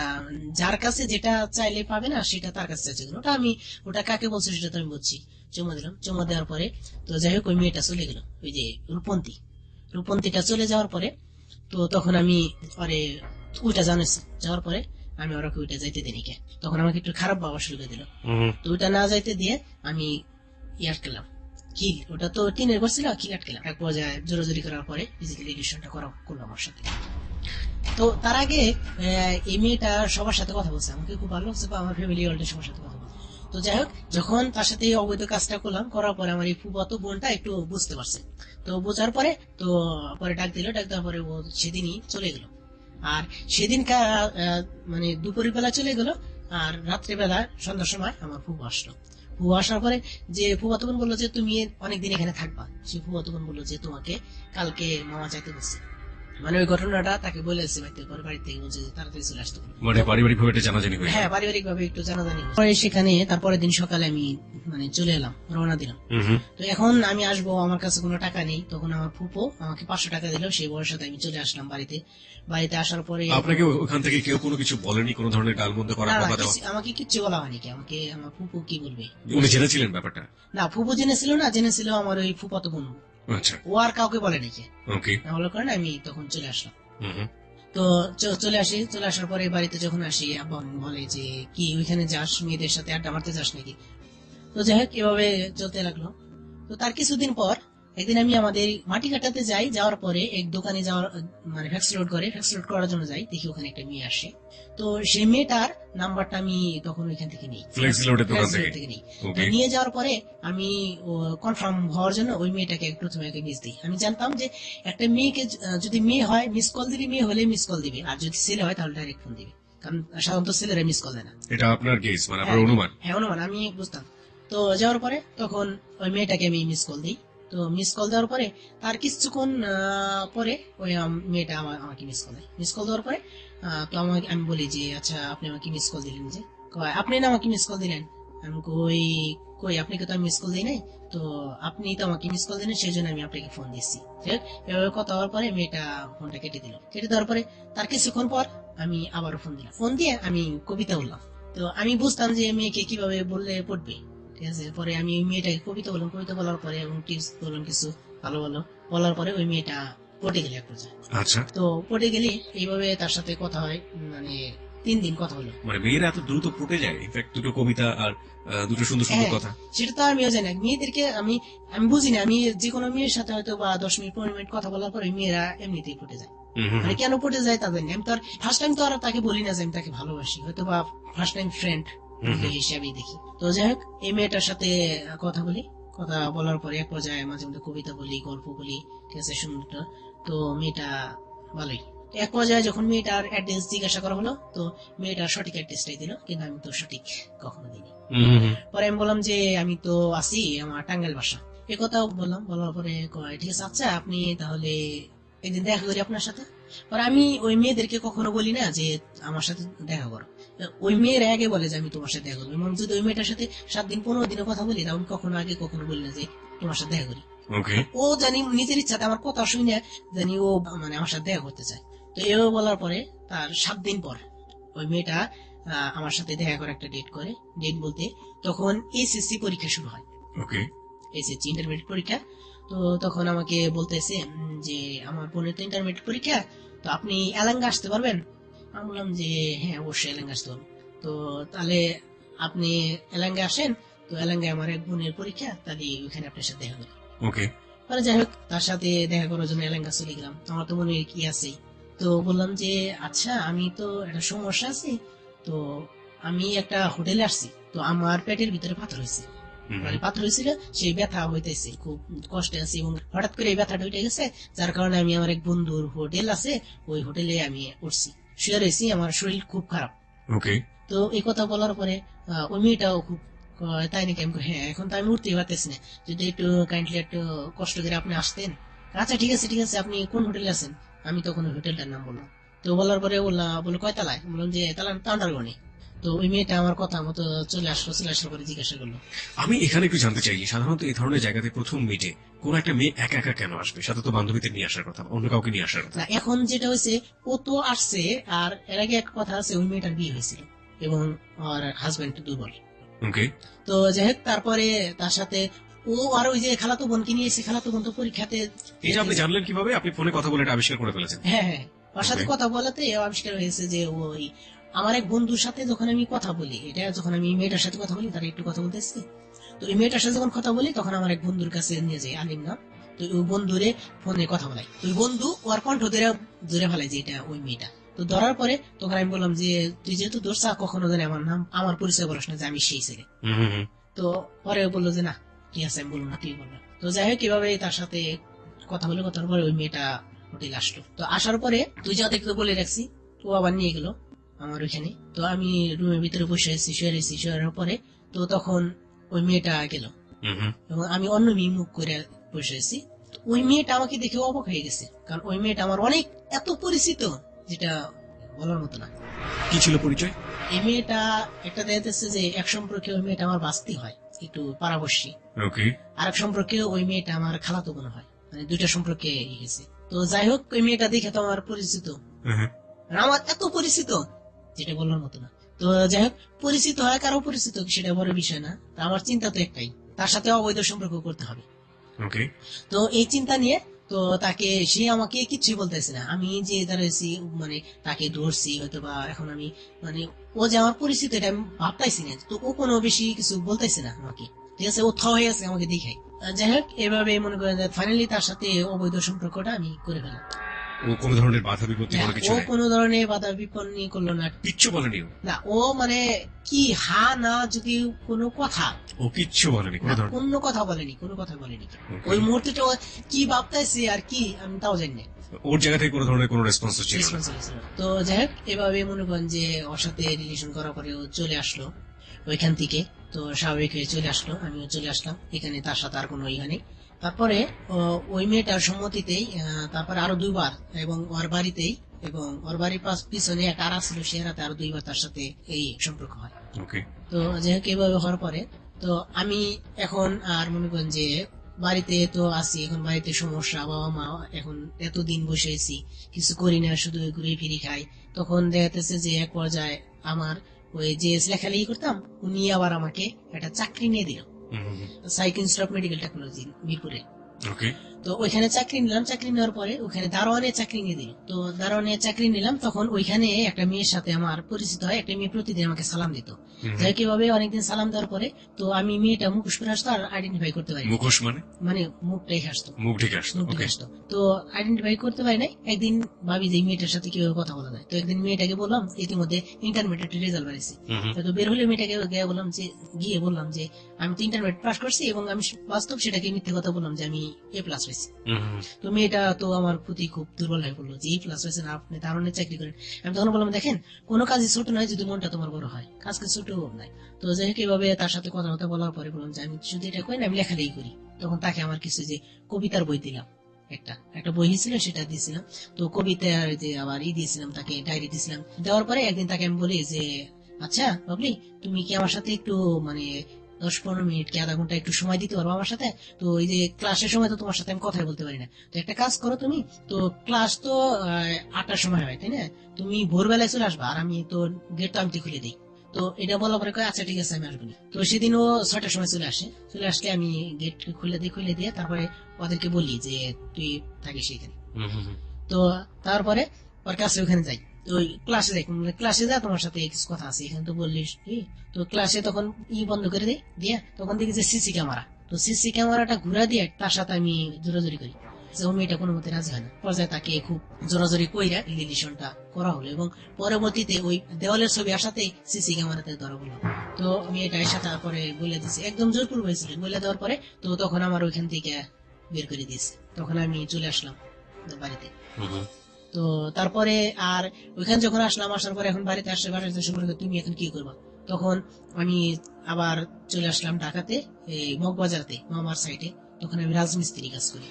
A: যার কাছে যেটা চাইলে পাবে না সেটা তার কাছে চাইছে, ওটা আমি ওটা কাকে বলছি সেটা তো আমি বলছি। চুমো দিলাম, চুমো দেওয়ার পরে তো যাই হোক ওই মেয়েটা চলে গেল, ওই যে রূপন্তীটা চলে যাওয়ার পরে তো তখন আমি পরে ওইটা জানাচ্ছি, যাওয়ার পরে আমি ওরা ওইটা যাইতে দিই কে, তখন আমাকে একটু খারাপ ভাবা শুরু করে দিল। তো ওইটা না যাইতে দিয়ে আমি আটকেলাম, কিল, ওটা তো টিনের করছিল, কিল আটকেলাম। এক পর্যায়ে জোরাজোরি করার পরে ফিজিক্যাল এডিশনটা করলো আমার সাথে। তো তার আগে এই মেয়েটা সবার সাথে কথা বলছে, আমাকে খুব ভালো লাগছে, আমার ফ্যামিলি অলরেডি সবার সাথে কথা বলছে। তো যাই হোক, যখন তার সাথে অবৈধ কাজটা করলাম, করার পরে আমার এই ফুফাতো বোনটা একটু বুঝতে পারছে। তো বোঝার পরে তো পরে ডাক দেওয়ার পরে ও সেদিনই চলে গেল। আর সেদিন মানে দুপুরের বেলা চলে গেল, আর রাত্রিবেলা সন্ধ্যার সময় আমার ফুফু আসলো। ফুফু আসার পরে যে ফুফাতো বোন বললো যে তুমি অনেকদিন এখানে থাকবা, সে ফুফাতো বোন বললো যে তোমাকে কালকে মামা চাইতে বলছে, মানে ওই ঘটনাটা তাকে বলেছে বাড়ি থেকে, বলছে যে তাড়াতাড়ি চলে আসতে,
B: মানে পারিবারিক ভাবে এটা জানাজানি হয়েছে।
A: হ্যাঁ, পারিবারিক ভাবে একটু জানাজানি হয়েছে। পরে সেখানে তারপরের দিন সকালে আমি মানে চলে এলাম, রওনা দিলাম। তো এখন আমি আসবো, আমার কাছে কোনো টাকা নেই। তখন আমার ফুপো আমাকে 500 টাকা দিল, সেই বয়সে আমি চলে আসলাম বাড়িতে আসার পরে
B: আপনাকে ওখান থেকে কেউ কোনো কিছু বলেনি, কোনো ধরনের গালমন্দ করা কথা দেওয়া?
A: আমাকে কিচ্ছু বলা হয়নি। আমাকে আমার ফুপু কি বলবে?
B: উনি জেনেছিলেন ব্যাপারটা?
A: না, ফুপু জেনেছিল না, জেনেছিল আমার ওই ফুপাতো বোন।
B: আচ্ছা,
A: ও আর কাউকে বলে নাকি।
B: ওকে,
A: বলার কারণে আমি তখন চলে আসলাম। তো চলে আসার পরে বাড়িতে যখন আসি, আব্বা বলে যে কি ওইখানে যাস, মেয়েদের সাথে আড্ডা মারতে যাস নাকি? তো যাই হোক, এভাবে চলতে লাগলো। তো তার কিছুদিন পর একদিন আমি আমাদের মাটি কাটাতে যাই, যাওয়ার পরে এক দোকানে যাওয়ার মানে ফ্যাক্স লোড করার জন্য যাই, দেখি ওখানে একটা মেয়ে আসে। তো সেই মেয়েটার নাম্বারটা আমি তখন ওইখান থেকে নিই, নিয়ে যাওয়ার পরে আমি কনফার্ম হওয়ার জন্য ওই মেয়েটাকে প্রথমে মিস দিই। আমি জানতাম যে একটা মেয়েকে যদি মেয়ে হয় মিস কল দিলে, মেয়ে হলে মিস কল দিবে, আর যদি ছেলে হয় তাহলে ডাইরেক্ট ফোন দিবে, কারণ সাধারণত ছেলেরা মিস কল দেয় না।
B: এটা আপনার গেস, মানে আপনার অনুমান?
A: হ্যাঁ, অনুমান, আমি বুঝতাম। তো যাওয়ার পরে তখন ওই মেয়েটাকে আমি মিস কল দিই। তো মিস কল দেওয়ার পরে তার কিছুক্ষণ পরে ওই মেয়েটা আমাকে মিস কল দেওয়ার পরে তো আমি বলি যে আচ্ছা আপনি আমাকে মিস কল দিলেন যে? আপনি না আমাকে মিস কল দিলেন। আমি কই আপনাকে তো আমি মিস কল দিই নাই, তো আপনি তো আমাকে মিস কল দিলেন, সেই জন্য আমি আপনাকে ফোন দিচ্ছি। এভাবে কথা হওয়ার পরে মেয়েটা ফোনটা কেটে দিল। কেটে দেওয়ার পরে তার কিছুক্ষণ পর আমি আবারও ফোন দিলাম। ফোন দিয়ে আমি কবিতা বললাম। তো আমি বুঝতাম যে মেয়েকে কিভাবে বললে পড়বে, ঠিক আছে। পরে আমি ওই মেয়েটাকে কবিতা বললাম, কবিতা বলার পরে এবং টিপস বললাম কিছু ভালো ভালো, বলার পরে ওই মেয়েটা পটে গেলে এক পর্যায়ে।
B: আচ্ছা,
A: তো পটে গেলে এইভাবে তার সাথে কথা হয়, মানে 3 দিন কথা হলো।
B: মানে মেয়েরা এত দ্রুত পটে যায়, ইনফ্যাক্ট দুটো কবিতা আর দুটো সুন্দর সুন্দর
A: হ্যাঁ,
B: কথা।
A: সেটা তো আমিও জানি না। মেয়েদেরকে আমি আমি বুঝি না, আমি যে কোনো মেয়ের সাথে হয়তো বা 10 মিনিট 15 মিনিট কথা বলার পরে মেয়েরা এমনিতেই পটে যায়।
B: হুম হুম
A: মানে
B: হুম।
A: কেন পটে যায় তা জানি না। আমি তো আর ফার্স্ট টাইম তো আর তাকে বলি না যে আমি তাকে ভালোবাসি, হয়তো বা ফার্স্ট টাইম ফ্রেন্ড হিসাবেই দেখি। তো যাই হোক, এই মেয়েটার সাথে কথা বলি, কথা বলার পরে এক পর্যায়ে মাঝে মধ্যে কবিতা বলি, গল্প বলি, ঠিক আছে, সুন্দর। তো মেয়েটা ভালোই। তো এক পর্যায়ে যখন মেয়েটার অ্যাড্রেস জিজ্ঞাসা করা হলো, তো মেয়েটা সঠিক অ্যাড্রেসটাই দিল, কিন্তু আমি তো সঠিক কখনো দিইনি।
B: হুম হুম হুম।
A: পরে আমি বললাম যে আমি তো আছি, আমার টাঙ্গাইল বাসা, এ কথাও বললাম। বলার পরে কয় ঠিক আছে, আচ্ছা আপনি তাহলে একদিন দেখা করি আপনার সাথে। পরে আমি ওই মেয়েদেরকে কখনো বলি না যে আমার সাথে দেখা করো, ওই মেয়ের আগে বলে যে আমি তোমার সাথে দেখা করবো। এবং যদি ওই মেয়েটার সাথে 7 দিন 15 দিনে কথা বলি, তখন কখনো আগে কখনো বলি না যে তোমার সাথে দেখা করি।
B: ওকে,
A: ও জানি নিজের ইচ্ছাতে আমার কথা শুনে জানি ও মানে আমার সাথে দেখা করতে চায়। তো এভাবে বলার পরে তার 7 দিন পর ওই মেয়েটা আমার সাথে দেখা করে একটা ডেট করে। ডেট বলতে তখন এসএসসি পরীক্ষা শুরু হয়,
B: ওকে।
A: এসএসসি ইন্টারমিডিয়েট পরীক্ষা। তো তখন আমাকে বলতেছে যে আমার বোনের তো ইন্টারমিডিয়েট পরীক্ষা, তো আপনি এলাঙ্গা আসতে পারবেন? আমি বললাম যে হ্যাঁ অবশ্যই এলাঙ্গা আসতে পারবো। তো তাহলে আপনি এলাঙ্গা আসেন, তো এলাঙ্গায় আমার এক বোনের পরীক্ষা, তাহলে ওইখানে আপনার সাথে দেখা করি।
B: ওকে,
A: মানে যাই হোক, তার সাথে দেখা করার জন্য এলাঙ্গা চলে গেলাম। আমার তো মনে কি আছে, তো বললাম যে আচ্ছা আমি তো একটা সমস্যা আছে, তো আমি একটা হোটেলে আসছি, তো আমার পেটের ভিতরে পাথর হয়েছে,
B: হুম
A: মানে পাথর হয়েছিল, সেই ব্যথা হইতেছে, খুব কষ্টে আছি, এবং হঠাৎ করে এই ব্যথাটা উঠে গেছে, যার কারণে আমি আমার এক বন্ধুর হোটেল আছে, ওই হোটেলে আমি উঠছি, শুয়ে রয়েছি, আমার শরীর খুব খারাপ।
B: ওকে।
A: তো এই কথা বলার পরে ওই মেয়েটাও খুব তাই নাকি? আমি কই, হ্যাঁ এখন তো আমি উঠতেই পারতেছি না, যদি একটু কাইন্ডলি একটু কষ্ট করে আপনি আসতেন। আচ্ছা ঠিক আছে ঠিক আছে, আপনি কোন হোটেলে আছেন? আমি তখন ওই হোটেলটার নাম বললাম। তো বলার পরে বললো কয় তালায়? বললাম যে তালা তান্ডারগণে। তো ওই মেয়েটা আমার কথা মতো চলে আসলো, চলে আসার পরে জিজ্ঞাসা করলো।
B: আমি এখানে একটু জানতে চাই, সাধারণত এই ধরনের জায়গাতে প্রথম মিটে কোন একটা মেয়ে একা একা কেন আসবে? সাথে তো বান্ধবীদের নিয়ে আসার কথা, অন্য কাউকে নিয়ে আসার কথা।
A: না, এখন যেটা হয়েছে, ও তো আসছে, আর এর আগে এক কথা আছে, ওই মেয়েটার বিয়ে হয়েছিল এবং ওর হাজবেন্ড দুর্বল।
B: ওকে।
A: তো যাই হোক, তারপরে তার সাথে ও আর ওই যে খালাতো বোনকে নিয়েছে, খালাতো বোন তো পরীক্ষাতে।
B: এই যে আপনি জানলেন কিভাবে? আপনি ফোনে কথা বলে এটা আবিষ্কার করে ফেলেছেন?
A: হ্যাঁ হ্যাঁ, ওর সাথে
B: Okay.
A: কথা বলাতে আবিষ্কার হয়েছে যে ওই আমার এক বন্ধুর সাথে যখন আমি কথা বলি, এটা যখন আমি মেয়েটার সাথে কথা বলি, তার একটু কথা বলতেছি, তো এই মেয়েটার সাথে যখন কথা বলি, তখন আমার এক বন্ধুর কাছে নিয়ে যাই, আলিম নাম। তো ওই বন্ধুরে ফোনে কথা বলাই, ওই বন্ধু ওর কণ্ঠ ধরে ফেলাই যে এটা ওই মেয়েটা। তো ধরার পরে তখন আমি বললাম যে তুই যেহেতু ধরছা, কখনো জানি আমার নাম আমার পরিচয় বলিস না যে আমি সেই ছেলে।
B: হুম হুম হুম।
A: তো পরে বললো যে না ঠিক আছে, আমি বলবো না, তুই বললো। তো যাই হোক, কিভাবে তার সাথে কথা বলে, কথার পরে ওই মেয়েটা হোটেল আসলো। তো আসার পরে তুই যা দেখতে বলে রাখছি, ও আবার নিয়ে গেল আমার ওইখানে। তো আমি রুমের ভিতরে বসে আছি, শুয়ে রয়েছি, শুয়ে পরে তো তখন ওই মেয়েটা গেল,
B: হুম হুম।
A: এবং আমি অন্য মেয়ে মুখ করে বসে আছি। তো ওই মেয়েটা আমাকে দেখে অবাক হয়ে গেছে, কারণ ওই মেয়েটা আমার অনেক এত পরিচিত, যেটা বলার মতো না।
B: কি ছিল পরিচয়?
A: এই মেয়েটা একটা দেখতেছে যে এক সম্পর্কে ওই মেয়েটা আমার বাস্তি হয়, একটু পাড়াবর্ষী।
B: ওকে।
A: আরেক সম্পর্কে ওই মেয়েটা আমার খালাতো বোন হয়, মানে দুইটা সম্পর্কে গেছে। তো যাই হোক, ওই মেয়েটা দেখে তো আমার পরিচিত, আর আমার এত পরিচিত যেটা বলার মতো না। তো যাই হোক, পরিচিত হয় কারো পরিচিত সেটা বড় বিষয় না, তা আমার চিন্তা তো একটাই, তার সাথে অবৈধ সম্পর্ক করতে হবে।
B: ওকে।
A: তো এই চিন্তা নিয়ে তো তাকে, সে আমাকে কিছুই বলতেছে না, আমি যে দাঁড়াইছি মানে তাকে ধরছি হয়তো, বা এখন আমি মানে ও যে আমার পরিচিত এটা আমি ভাবতাইছি না, তো ও কোনো বেশি কিছু বলতেছে না আমাকে, ঠিক আছে, ও থ হয়ে আছে আমাকে দেখাই। যাই হোক, এভাবে মনে করেন ফাইনালি তার সাথে অবৈধ সম্পর্কটা আমি করে ফেলাম।
B: ও কোন ধরনের বাধা বিপত্তি কোনো কিছু
A: ও
B: নেই?
A: কোনো ধরনের বাধা বিপন্নি করলো না।
B: কিচ্ছু বলেনি ও?
A: না, ও মানে কি হা না, যদি কোনো কথা,
B: ও কিচ্ছু বলেনি কোনো ধরনের?
A: কোনো কথা বলেনি, কোনো কথা বলেনি।
B: Okay.
A: ওই মুহূর্তেটা ও কি ভাবতেছে আর কি আমি তাও জানি না।
B: ওর জায়গা থেকে কোনো ধরনের কোনো রেসপন্স ছিল না?
A: Responsible ছিল না। তো যাই হোক, এভাবে মনে করেন যে ওর সাথে রিলেশন করার পরে ও চলে আসলো ওইখান থেকে। তো স্বাভাবিক হয়ে চলে আসলো, আমিও চলে আসলাম এখানে, তার সাথে আর কোনো ইহা নেই। তারপরে ওই মেয়েটার সম্মতিতেই তারপরে আরো 2 বার, এবং ওর বাড়িতেই, এবং ওর বাড়ির পিছনে একটা আর ছিল, সে রাতে আরো 2 বার তার সাথে এই সম্পর্ক হয়।
B: ওকে।
A: তো যাই হোক, এভাবে হওয়ার পরে তো আমি এখন আর মনে করেন যে বাড়িতে তো আছি, এখন বাড়িতে সমস্যা, বাবা মা, এখন এতদিন বসে আছি, কিছু করি না, শুধু ঘুরে ফিরি খাই। তখন দেখাতেছে যে এক পর্যায়ে আমার ওই যে লেখালেখি করতাম উনি আবার আমাকে একটা চাকরি নিয়ে দিল, psych institute of medical technology মিরপুরে।
B: ওকে।
A: তো ওইখানে চাকরি নিলাম, চাকরি নেওয়ার পরে ওখানে দারোয়ানের চাকরি নিয়ে দিল। তো দারোয়ানের চাকরি নিলাম, তখন ওইখানে একটা মেয়ের সাথে আমার পরিচিত হয়। একটা মেয়ে প্রতিদিন আমাকে সালাম দিত, যাই কিভাবে অনেকদিন সালাম দেওয়ার পরে তো আমি মেয়েটা মুখোশ পরে আসতো আর আইডেন্টিফাই করতে পারি,
B: মুখোশ
A: মানে মুখটাই হাসতো,
B: মুখ ঢেকে আসতো।
A: মুখ ঢেকে আসতো। তো আইডেন্টিফাই করতে পারি নাই। একদিন ভাবি যে মেয়েটার সাথে কিভাবে কথা বলা যায়। তো একদিন মেয়েটাকে বললাম, ইতিমধ্যে ইন্টারমিডিয়েট রেজাল্ট বেরিয়েছে, তো বের হলে মেয়েটাকে গিয়ে বললাম যে আমি তো ইন্টারমিডিয়েট পাস করছি এবং আমি বাস্তব সেটাকে মিথ্যে কথা বললাম যে আমি A+ পেয়েছি। তো মেয়েটা তো আমার প্রতি খুব দুর্বল হয়ে পড়লো যে A+ পেয়েছেন, আপনি দারুণের চাকরি করেন। আমি তখন বললাম, দেখেন কোনো কাজই ছোট নয় যদি মনটা তোমার বড় হয়, কাজকে ছোট নয়। তো যাই হোক এইভাবে তার সাথে কথা বলার পরে বললাম যে আমি শুধু এটা করি না, আমি লেখালেখি করি। তখন তাকে আমার কিছু যে কবিতার বই দিলাম, একটা বই ছিল সেটা দিয়েছিলাম। তো কবিতার যে আবার দিয়েছিলাম, তাকে ডায়েরি দিয়েছিলাম। দেওয়ার পরে একদিন তাকে আমি বলি যে আচ্ছা বাবলি, তুমি কি আমার সাথে একটু মানে 10-15 মিনিট কি আধা ঘন্টা একটু সময় দিতে পারবো আমার সাথে? তো এই যে ক্লাসের সময় তো তোমার সাথে আমি কথাই বলতে পারি না, তো একটা কাজ করো তুমি, তো ক্লাস তো 8টার সময় হয় তাই না, তুমি ভোরবেলায় চলে আসবা আর আমি তো গেট তো আমি খুলে দিই। তো এটা বলার পরে কয় আচ্ছা ঠিক আছে আমি আসবো। তো সেদিন ও 6টার সময় চলে আসলে আমি গেট খুলে দিয়ে তারপরে ওদেরকে বলি যে তুই থাকিস এখানে। তো তারপরে ওর কাছে ওখানে যাই, তো ক্লাসে যা তোমার সাথে কিছু কথা আছে এখানে, তো বললিস কি। তো ক্লাসে তখন বন্ধ করে দিয়ে তখন দেখি যে সিসি ক্যামেরা, তো সিসি ক্যামেরাটা ঘুরা দিয়ে তার সাথে আমি জোরাজোরি করি। ও মেয়েটা কোনো মতে রাজি হয় না, পর্যায়ে তাকে খুব জোরাজোরি কইরা রিলেশনটা করা হলো এবং পরবর্তীতে ওই দেওয়ালের ছবি আসাতে সিসি ক্যামেরাতে ধরা বললো। তো মেয়েটা এসে তারপরে বলে দিচ্ছে, একদম জোরপূর্বক হয়েছিল, বলে দেওয়ার পরে তো তখন আমার ওইখান থেকে বের করে দিয়েছে। তখন আমি চলে আসলাম বাড়িতে। তো তারপরে আর ওইখানে যখন আসার পরে এখন বাড়িতে আসলে তুমি এখন কি করবা, তখন আমি আবার চলে আসলাম ঢাকাতে, এই মগবাজারতে মামার সাইডে। তখন আমি রাজমিস্ত্রি কাজ করি।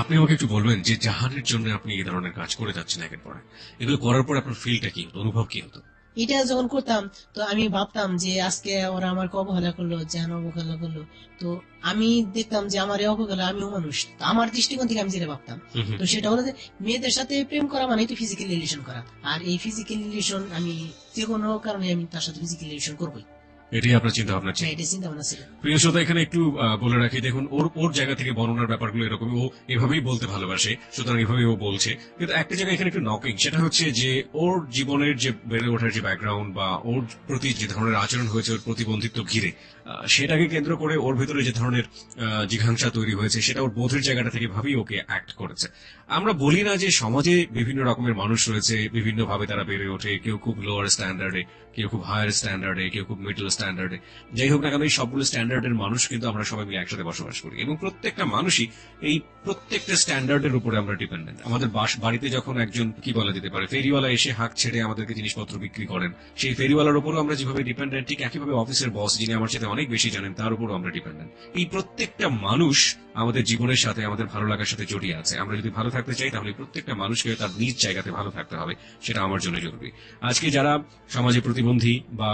B: আপনি আমাকে একটু বলবেন যে জাহানের জন্য আপনি এই ধরনের কাজ করে যাচ্ছেন একের পর এক, এগুলো করার পর আপনার ফিলটা কি হতো, অনুভব কি হতো?
A: এটা যখন করতাম তো আমি ভাবতাম যে আজকে ওরা আমাকে অবহেলা করলো, জাহান অবহেলা করলো। তো আমি দেখতাম যে আমার এই অবহেলা, আমিও মানুষ, আমার দৃষ্টিকোণ থেকে আমি যেটা ভাবতাম তো সেটা হলো যে মেয়েদের সাথে প্রেম করা মানে তো ফিজিক্যাল রিলেশন করা, আর এই ফিজিক্যাল রিলেশন আমি যে কোনো কারণে আমি তার সাথে ফিজিক্যাল রিলেশন করবোই।
B: এটাই আপনার চিন্তা ভাবনা ছিল?
A: এটা চিন্তা ভাবনা ছিল।
B: প্রিয় শ্রোতা, এখানে একটু বলে রাখি, দেখুন ওর জায়গা থেকে বর্ণনার ব্যাপারগুলো এরকম, ও এভাবেই বলতে ভালোবাসে, সুতরাং এভাবেই ও বলছে। কিন্তু একটা জায়গায় এখানে একটু নকিং, সেটা হচ্ছে যে ওর জীবনের যে বেড়ে ওঠার যে ব্যাকগ্রাউন্ড বা ওর প্রতি যে ধরনের আচরণ হয়েছে ওর প্রতিবন্ধিত্ব ঘিরে, সেটাকে কেন্দ্র করে ওর ভেতরে যে ধরনের জিঘাংসা তৈরি হয়েছে সেটা ওর বোধের জায়গাটা থেকে ভাবেই ওকে অ্যাক্ট করেছে। আমরা বলি না যে সমাজে বিভিন্ন রকমের মানুষ রয়েছে, বিভিন্ন ভাবে তারা বেড়ে ওঠে, কেউ খুব লোয়ার স্ট্যান্ডার্ডে, কেউ খুব হায়ার স্ট্যান্ডার্ডে, কেউ খুব মিডল স্ট্যান্ডার্ডে। যাই হোক না কেন, এই সবগুলো স্ট্যান্ডার্ডের মানুষ কিন্তু আমরা সবাই মিলে একসাথে বসবাস করি এবং প্রত্যেকটা মানুষই এই প্রত্যেকটা স্ট্যান্ডার্ডের উপরে আমরা ডিপেন্ডেন্ট। আমাদের বাড়িতে যখন একজন কি বলা যেতে পারে ফেরিওয়ালা এসে হাঁক ছেড়ে আমাদেরকে জিনিসপত্র বিক্রি করেন, সেই ফেরিওয়ালার উপরও আমরা যেভাবে ডিপেন্ডেন্ট, ঠিক একইভাবে অফিসের বস যিনি আমার সাথে অনেক বেশি জানেন তার উপরও আমরা ডিপেন্ডেন্ট। এই প্রত্যেকটা মানুষ আমাদের জীবনের সাথে, আমাদের ভালো লাগার সাথে জড়িয়ে আছে। আমরা যদি ভালো থাকতে চাই তাহলে প্রত্যেকটা মানুষকে তার নিজ জায়গাতে ভালো থাকতে হবে, সেটা আমার জন্য জরুরি। আজকে যারা সমাজে প্রতিবন্ধী বা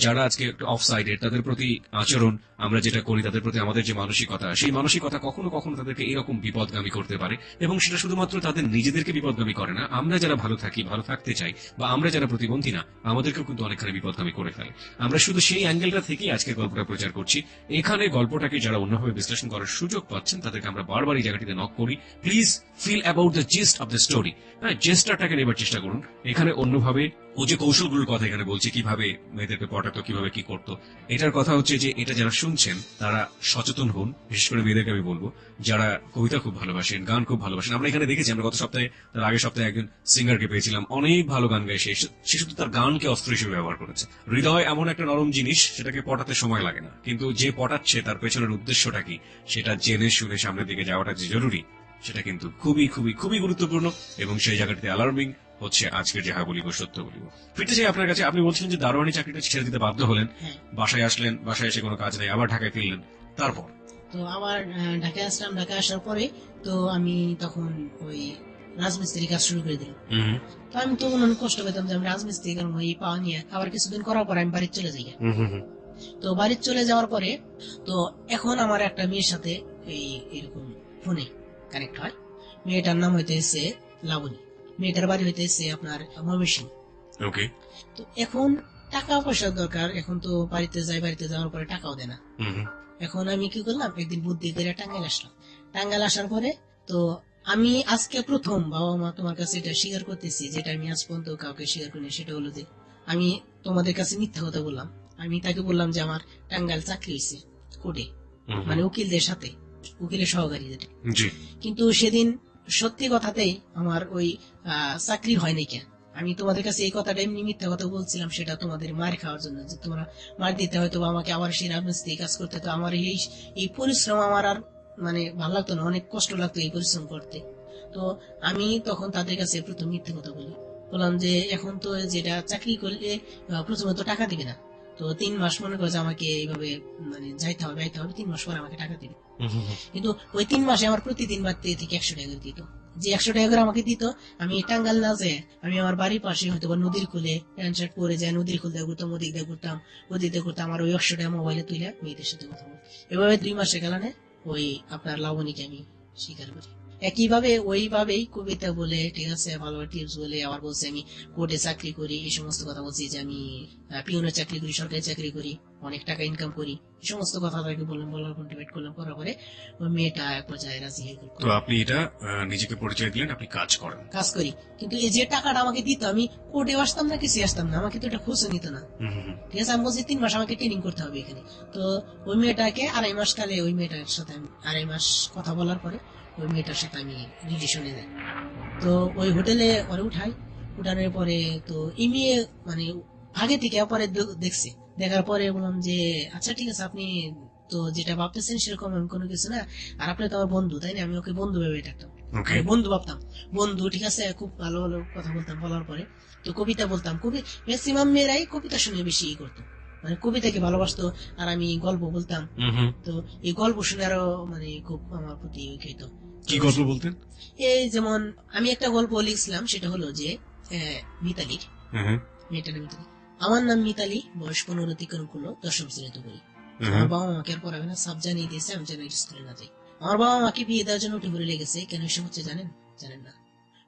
B: যারা আজকে অফ সাইডের, তাদের প্রতি আচরণ আমরা যেটা করি, তাদের প্রতি আমাদের যে মানসিকতা, সেই মানসিকতা কখনো কখনো তাদেরকে এরকম বিপদগামী করতে পারে এবং সেটা শুধুমাত্র তাদের নিজেদেরকে বিপদগামী করে না, আমরা যারা ভালো থাকি, ভালো থাকতে চাই বা আমরা যারা প্রতিবন্ধী না, আমাদেরকেও কিন্তু অনেকখানি বিপদগামী করে ফেলে। আমরা শুধু সেই অ্যাঙ্গেলটা থেকেই আজকে গল্পটা প্রচার করছি। এখানে গল্পটাকে যারা অন্যভাবে বিশ্লেষণ করার সুযোগ পাচ্ছেন তাদেরকে আমরা বারবার এই জায়গাটিতে নক করি, please feel about the gist of the story. হ্যাঁ, জেস্টারটাকে নেবার চেষ্টা করুন। এখানে অন্যভাবে ও যে কৌশলগুলোর কথা এখানে বলছে, কিভাবে মেয়েদেরকে পটাতো, কিভাবে কি করতো, এটার কথা হচ্ছে যে এটা যারা শুনছেন তারা সচেতন হন। বিশেষ করে মেয়েদেরকে আমি বলবো যারা কবিতা খুব ভালোবাসেন, গান খুব ভালোবাসেন। আমরা এখানে দেখেছি, আমরা গত সপ্তাহে, তার আগের সপ্তাহে একজন সিঙ্গারকে পেয়েছিলাম, অনেক ভালো গান গায় সে শুধু তার গানকে অস্ত্র হিসেবে ব্যবহার করেছে। হৃদয় এমন একটা নরম জিনিস, সেটাকে পটাতে সময় লাগে না, কিন্তু যে পটাচ্ছে তার পেছনের উদ্দেশ্যটা কি সেটা জেনে শুনে সামনের দিকে যাওয়াটা যে জরুরি, সেটা কিন্তু খুবই খুবই খুবই গুরুত্বপূর্ণ এবং সেই জায়গাটিতে অ্যালার্মিং হচ্ছে আজকের যে বলিব সত্য বলিব। ফিরতে চাই আপনার কাছে, আপনি বলছিলেন যে দারোয়ানি চাকরিটা ছেড়ে দিতে বাধ্য হলেন, বাসায় আসলেন, বাসায় এসে কোনো কাজ নেই, আবার ঢাকায় ফিরলেন, তারপর?
A: তো আবার ঢাকায় আসলাম, ঢাকায় আসার পরে তো আমি তখন ওই রাজমিস্ত্রি কাজ শুরু করে দিলাম। তো আমি তো অনেক কষ্ট পেতাম যে আমি রাজমিস্ত্রি কারণ ওই পাওয়া নিয়ে আবার কিছুদিন করার পর আমি বাড়ি চলে যাই। তো বাড়ি চলে যাওয়ার পরে তো এখন আমার একটা মেয়ের সাথে এরকম ফোনে কানেক্ট হয়। মেয়েটার নাম হইতেছে লাবণী, মেয়েটার বাড়ি হইতেছে আপনার ময়মনসিংহ।
B: ওকে।
A: তো এখন টাকা পয়সার দরকার, এখন তো বাড়িতে যাওয়ার পরে টাকাও দেয় না। এখন আমি কি করলাম, একদিন বুদ্ধি করে টাঙ্গাইল আসলাম। টাঙ্গাইল আসার পরে তো আমি আজকে প্রথম বাবা মা তোমার কাছে এটা স্বীকার করতেছি, যেটা আমি আজ পর্যন্ত কাউকে স্বীকার করিনি, সেটা হলো যে আমি তোমাদের কাছে মিথ্যা কথা বললাম। আমি তাকে বললাম যে আমার টাঙ্গাইল চাকরি হয়েছে কোর্টে, মানে উকিলদের সাথে, উকিলের সহকারী যেটা। কিন্তু সেদিন সত্যি কথাতেই আমার ওই চাকরি হয়নি। কেন আমি তোমাদের কাছে এই কথাটা এমনি মিথ্যা কথা বলছিলাম, সেটা তোমাদের মার খাওয়ার জন্য, যে তোমরা মার দিতে হয়তো আমাকে আবার সেই রাজমিস্ত্রি কাজ করতে। তো আমার এই পরিশ্রম আমার আর মানে ভালো লাগতো না, অনেক কষ্ট লাগতো এই পরিশ্রম করতে। তো আমি তখন তাদের কাছে প্রথম মিথ্যে কথা বললাম যে এখন তো যেটা চাকরি করলে প্রথমে তো টাকা দিবে না, তো 3 মাস মনে করে যে আমাকে এইভাবে মানে যাইতে হবে 3 মাস পরে আমাকে টাকা দিবে। কিন্তু ওই 3 মাসে আমার প্রতিদিন বাড়তে থেকে 100 টাকা করে দিত। যে 100 টাকা করে আমাকে দিত, আমি টাঙ্গাইল না যেয়ে আমি আমার বাড়ির পাশে হয়তো নদীর কুলে প্যান্ট শার্ট পরে যায়, নদীর কুল দিয়ে ঘুরতাম, ওদিক দিয়ে ঘুরতাম, ওদিক দিয়ে ঘুরতাম, আমার ওই 100 টাকা মোবাইলে তুলে মেয়েদের সাথে কথা বলতাম। এভাবে 2 মাসে গেলানে ওই আপনার লাবণীকে আমি স্বীকার করি। একইভাবে ওইভাবেই কবিতা বলে, ঠিক আছে, ভালো টিপস বলে আবার বলছে আমি কোর্টে চাকরি করি, এই সমস্ত কথা বলছি, যে আমি পিওনের চাকরি করি, সরকারি চাকরি করি, অনেক টাকা ইনকাম করি, এই সমস্ত কথা তাকে বললাম। বলার কন্টিনিউট করলাম, করার পরে ওই মেয়েটা এক পর্যায়ে রাজি হয়ে গেল।
B: তো আপনি এটা নিজেকে পরিচয় দিলেন আপনি কাজ করেন,
A: কাজ করি, কিন্তু এই যে টাকাটা আমাকে দিত, আমি কোর্টে আসতাম না, কিছু আসতাম না, আমাকে তো এটা খুঁজে নিত না। ঠিক আছে, আমি বলছি 3 মাস আমাকে ট্রেনিং করতে হবে এখানে। তো ওই মেয়েটাকে 2.5 মাস কালে ওই মেয়েটার সাথে আমি 2.5 মাস কথা বলার পরে ওই মেয়েটার সাথে আমি রিলেশনে যাই। তো ওই হোটেলে ওরে উঠানোর পরে তো এই মেয়ে মানে আগে থেকে পরে দেখছে, দেখার পরে বললাম যে আচ্ছা ঠিক আছে, আপনি তো যেটা ভাবতেছেন সেরকম আমি কোনো কিছু না, আর আপনি তো আমার বন্ধু, তাই না? আমি ওকে বন্ধু ভেবে ডাকতাম, বন্ধু ভাবতাম, বন্ধু, ঠিক আছে, খুব ভালো ভালো কথা বলতাম। বলার পরে তো কবিতা বলতাম, ম্যাক্সিমাম মেয়েরাই কবিতা শুনে বেশি করতো, মানে কবিতাকে ভালোবাসতো, আর আমি গল্প বলতাম। তো এই গল্প শুনে আরো মানে খুব আমার প্রতি খেত।
B: কি গল্প বলতেন?
A: এই যেমন আমি একটা গল্প লিখছিলাম, সেটা হলো যে মিতালির, মেয়েটার মিতালি, আমার নাম মিতালি, বয়স 15 অতিক্রম করলো, 10ম শ্রেণীতে পড়ি। আমার বাবা মাকে আর পড়াবে না, সব জানিয়ে দিয়েছে আমি যেন স্কুলে না যাই। আমার বাবা মাকে বিয়ে দেওয়ার জন্য উঠে পড়ে লেগেছে। কেন এসব হচ্ছে জানেন না?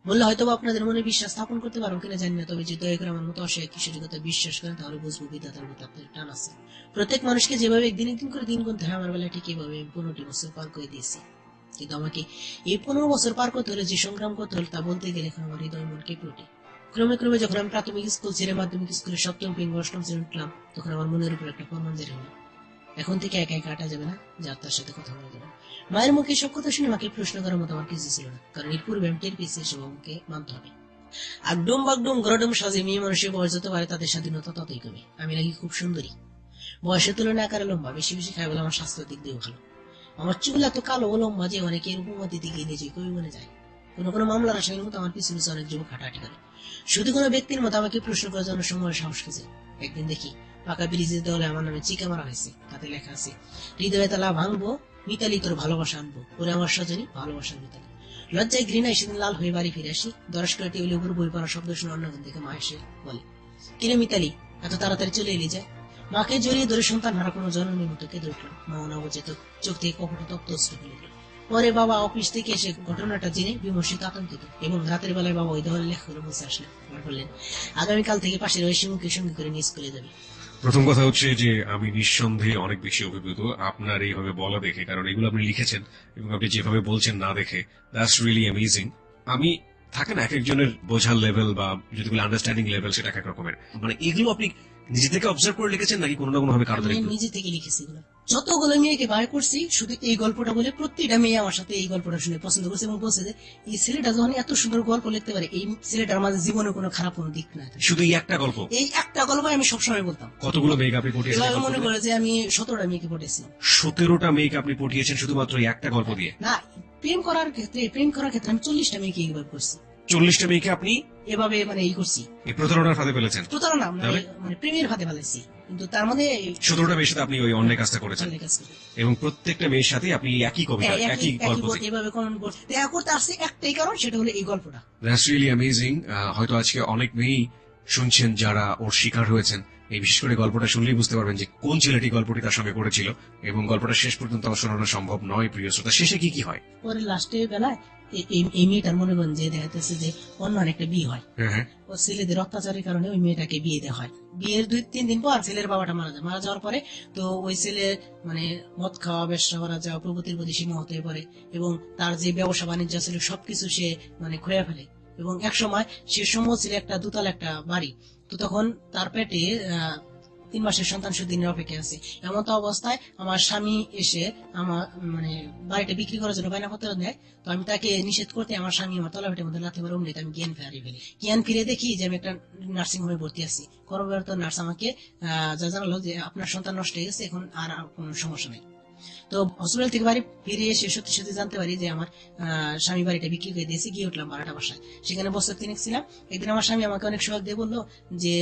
A: বললে হয়তো আপনাদের মনে বিশ্বাস স্থাপন করতে পারবো কিনা জানি না, তবে যদি দয়া করে আমার মতো অসহায় কিশোরীর কথা বিশ্বাস করেন, তাহলে বুঝবো বিধাতার মতো আপনার টান আছে। প্রত্যেক মানুষকে যেভাবে একদিন করে দিন গুনতে হয়, আমার বেলায় ঠিক এইভাবে 15টি বছর পার করে দিয়েছি। কিন্তু আমাকে এই 15 বছর পার করতে হলে যে সংগ্রাম করতে হলে, তা বলতে গেলে এখন আমার হৃদয় মন কেঁপে ওঠে। ক্রমে যখন আমি প্রাথমিক স্কুল ছেড়ে মাধ্যমিক স্কুলে 7ম কিংবা 8ম শ্রেণী উঠলাম, তখন আমার মনের উপর একটা প্রমাণ জারি হলো, এখন থেকে একা একা হাঁটা যাবে না, যার তার সাথে কথা বলা যাবে না। মায়ের মুখে সব কথা শুনে মাকে প্রশ্ন করার মতো আমার কিছু ছিল না, কারণ এর পূর্বে আমি টের পেয়েছি এসব আমাকে মানতে হবে। আগডুম বাগডুম গরডুম সাজে মেয়ে মানুষের বয়স যত পারে তাদের স্বাধীনতা ততই কমে। আমি নাকি খুব সুন্দরী, বয়সের তুলনায় আকারে লম্বা, বেশি খাই বলে আমার স্বাস্থ্যের দিক দিয়ে ভালো। আমার চুল এত কালো ও লম্বা যে অনেকের উপমতি দিকে নিজে কবি বনে যায়। কোনো মামলার আসামির মতো আমার পিছনে অনেক যুবক হাঁটাহাঁটি করে, শুধু কোনো ব্যক্তির মতো আমাকে প্রশ্ন করার জন্য সময় সাহস খুঁজে। একদিন দেখি পাকা ব্রিজের দেওয়ালে আমার নামে চিকা মারা হয়েছে, তাতে লেখা আছে, হৃদয়ে তালা ভাঙবো, মিতালি তোর ভালোবাসা আনবো, ওরে আমার সজনী ভালোবাসার মিতালি। লজ্জায় ঘৃণায় সেদিন লাল হয়ে বাড়ি ফিরে আসি। দরস করে টেবিলের উপর বই পড়া শব্দ শুনে অন্যদিন থেকে মা এসে বলে, কিরে মিতালি, এত তাড়াতাড়ি চলে এলি যায়? মাকে জড়িয়ে ধরে সন্তান হারা কোনো জননীর মতো কেঁদে উঠলাম। মা অনাবচেত চোখ থেকে কখনো তপ্ত অশ্রু ফেলে দিল। পরে বাবা অফিস থেকে এসে ঘটনাটা জেনে বিমর্ষিত, আতঙ্কিত, এবং রাতের বেলায় বাবা ওই দেওয়ালে লেখা করে বসে আসলেন। বললেন, আগামীকাল থেকে পাশের ওই শিমুকে সঙ্গে করে নিয়ে স্কুলে যাবে।
B: প্রথম কথা হচ্ছে যে আমি নিঃসন্দেহে অনেক বেশি অভিভূত আপনার এইভাবে বলা দেখে, কারণ এগুলো আপনি লিখেছেন এবং আপনি যেভাবে বলছেন না দেখে, দ্যাটস রিয়েলি অ্যামেজিং। আমি থাকে না এক একজনের বোঝার লেভেল বা যদি বলি আন্ডারস্ট্যান্ডিং লেভেল, সেটা এক রকমের, মানে এগুলো আপনি নিজে থেকে অবজার্ভ করে লিখেছেন নাকি কোনো না কোনো ভাবে কারো
A: নিজে থেকে লিখেছি? যতগুলো মেয়েকে বার করছি, শুধু এই গল্পটা বলে প্রত্যেকটা মেয়ে আমার সাথে এই গল্পটা শুনে পছন্দ করছে এবং বলছে যে এই ছেলেটা যখন এত সুন্দর গল্প লিখতে পারে, এই ছেলেটার মাঝে জীবনে কোনো খারাপ কোনো দিক না।
B: শুধু এই একটা গল্প,
A: এই একটা গল্প আমি সবসময় বলতাম।
B: কতগুলো মেয়েকে আপনি পটিয়েছেন?
A: মনে করে যে আমি 17টা মেয়েকে পটিয়েছি।
B: 17টা মেয়েকে আপনি পটিয়েছেন শুধুমাত্র এই একটা গল্প দিয়ে?
A: না, প্রেম করার ক্ষেত্রে আমি 40টা মেয়েকে এইভাবে করছি।
B: 40টা মেয়েকে আপনি
A: এভাবে মানে এই করছি,
B: এই প্রতারণার ফাঁদে ফেলেছেন?
A: প্রতারণা মানে প্রেমের ফাঁদে ফেলেছি, কিন্তু তার মধ্যে
B: 17টা মেয়ের সাথে আপনি ওই অন্যায় কাজটা করেছেন, এবং প্রত্যেকটা মেয়ের সাথে আপনি একই কবিতা একই গল্প
A: এভাবে কমেন্ট করতে দেখা করতে আসছে একটাই কারণ, সেটা হলো এই গল্পটা।
B: That's really amazing. হয়তো আজকে অনেক মেয়েই শুনছেন যারা ওর শিকার হয়েছেন, এই বিশেষ করে গল্পটা শুনলেই বুঝতে পারবেন যে কোন ছেলেটি গল্পটি তার সঙ্গে করেছিল, এবং গল্পটা শেষ পর্যন্ত শোনানো সম্ভব নয়। প্রিয় শ্রোতা, শেষে কি হয়?
A: পরে লাস্টে বেলায় এই মেয়েটার মনে করেন যে দেখা যাচ্ছে যে অন্য অনেকটা বিয়ে হয়,
B: হ্যাঁ হ্যাঁ
A: ও ছেলেদের অত্যাচারের কারণে ওই মেয়েটাকে বিয়ে দেওয়া হয়। বিয়ের 2-3 দিন পর ছেলের বাবাটা মারা যায়। মারা যাওয়ার পরে তো ওই ছেলে মানে মদ খাওয়া, ব্যবসা করা, যাওয়া, প্রভৃতির প্রতি সীমা হতে পারে এবং তার যে ব্যবসা বাণিজ্য ছিল সবকিছু সে মানে খোয়া ফেলে। এবং এক সময় সে সময় ছিল একটা দুতলা একটা বাড়ি। তো তখন তার পেটে 3 মাসের সন্তান সুদিনের অপেক্ষা আছে। এমন তো অবস্থায় আমার স্বামী এসে আমার মানে বাড়িটা বিক্রি করার জন্য বায়নাপত্র দেয়। তো আমি তাকে নিষেধ করতে আমার স্বামী আমার তলাপেটের মধ্যে লাথি মারে, অমনি আমি জ্ঞান ফিরে ফেলি। জ্ঞান ফিরে দেখি যে আমি একটা নার্সিং হোমে ভর্তি আছি। কর্মরত নার্স আমাকে যা জানালো যে আপনার সন্তান নষ্ট হয়ে গেছে, এখন আর কোনো সমস্যা নেই। তো হসপিটাল থেকে বাড়ি ফিরে এসে সত্যি সত্যি জানতে পারি যে আমার স্বামী বাড়িটা বিক্রি করে দিয়েছে। গিয়ে উঠলাম 12টা বাসায়। সেখানে বছর 3 ছিলাম। একদিন আমার স্বামী আমাকে অনেক সোহাগ দিয়ে বললো যে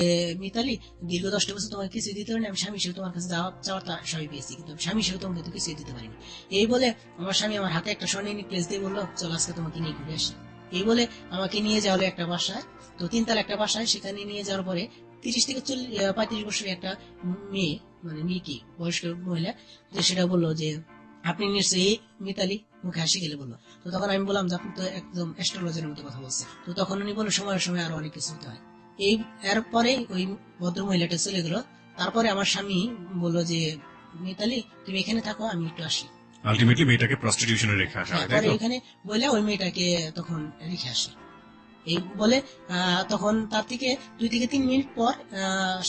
A: মিতালি, দীর্ঘ 10টা বছর তোমাকে কিছু দিতে পারিনি, আমি স্বামী হিসেবে তোমার কাছে চাওয়ার সবই পেয়েছি, কিন্তু স্বামী হিসেবে তোমাকে তো কিছুই দিতে পারিনি। এই বলে আমার স্বামী আমার হাতে একটা স্বর্ণের নেকলেস দিয়ে বললো চল আজকে তোমাকে নিয়ে ঘুরে আসি। এই বলে আমাকে নিয়ে যাওয়া হলো একটা বাসায়। তো 3 তলা একটা বাসায়। সেখানে নিয়ে যাওয়ার পরে 30 থেকে 35 বছরের একটা মেয়ে, মানে মেয়ে কি বয়স্ক মহিলা, যে সেটা বললো যে আপনি নিশ্চয়ই মিতালি, মুখে হাসি গেলে বললো। তো তখন আমি বললাম যে আপনি তো একদম অ্যাস্ট্রোলজারের মতো কথা বলছেন। তো তখন উনি বললো সময়ের সময় আরো অনেক কিছু হতে হয়। এরপরে ওই ভদ্র মহিলাটা চলে গেল। তারপরে আমার স্বামী বললো যে মিতালি তুমি এখানে থাকো, আমি একটু আসি।
B: আলটিমেটলি মেয়েটাকে প্রস্টিটিউশনে রেখে আসা হয়, তাই
A: পরে
B: তো?
A: এখানে বলে ওই মেয়েটাকে তখন রেখে আসি। এই বলে তখন তার থেকে 2 থেকে 3 মিনিট পর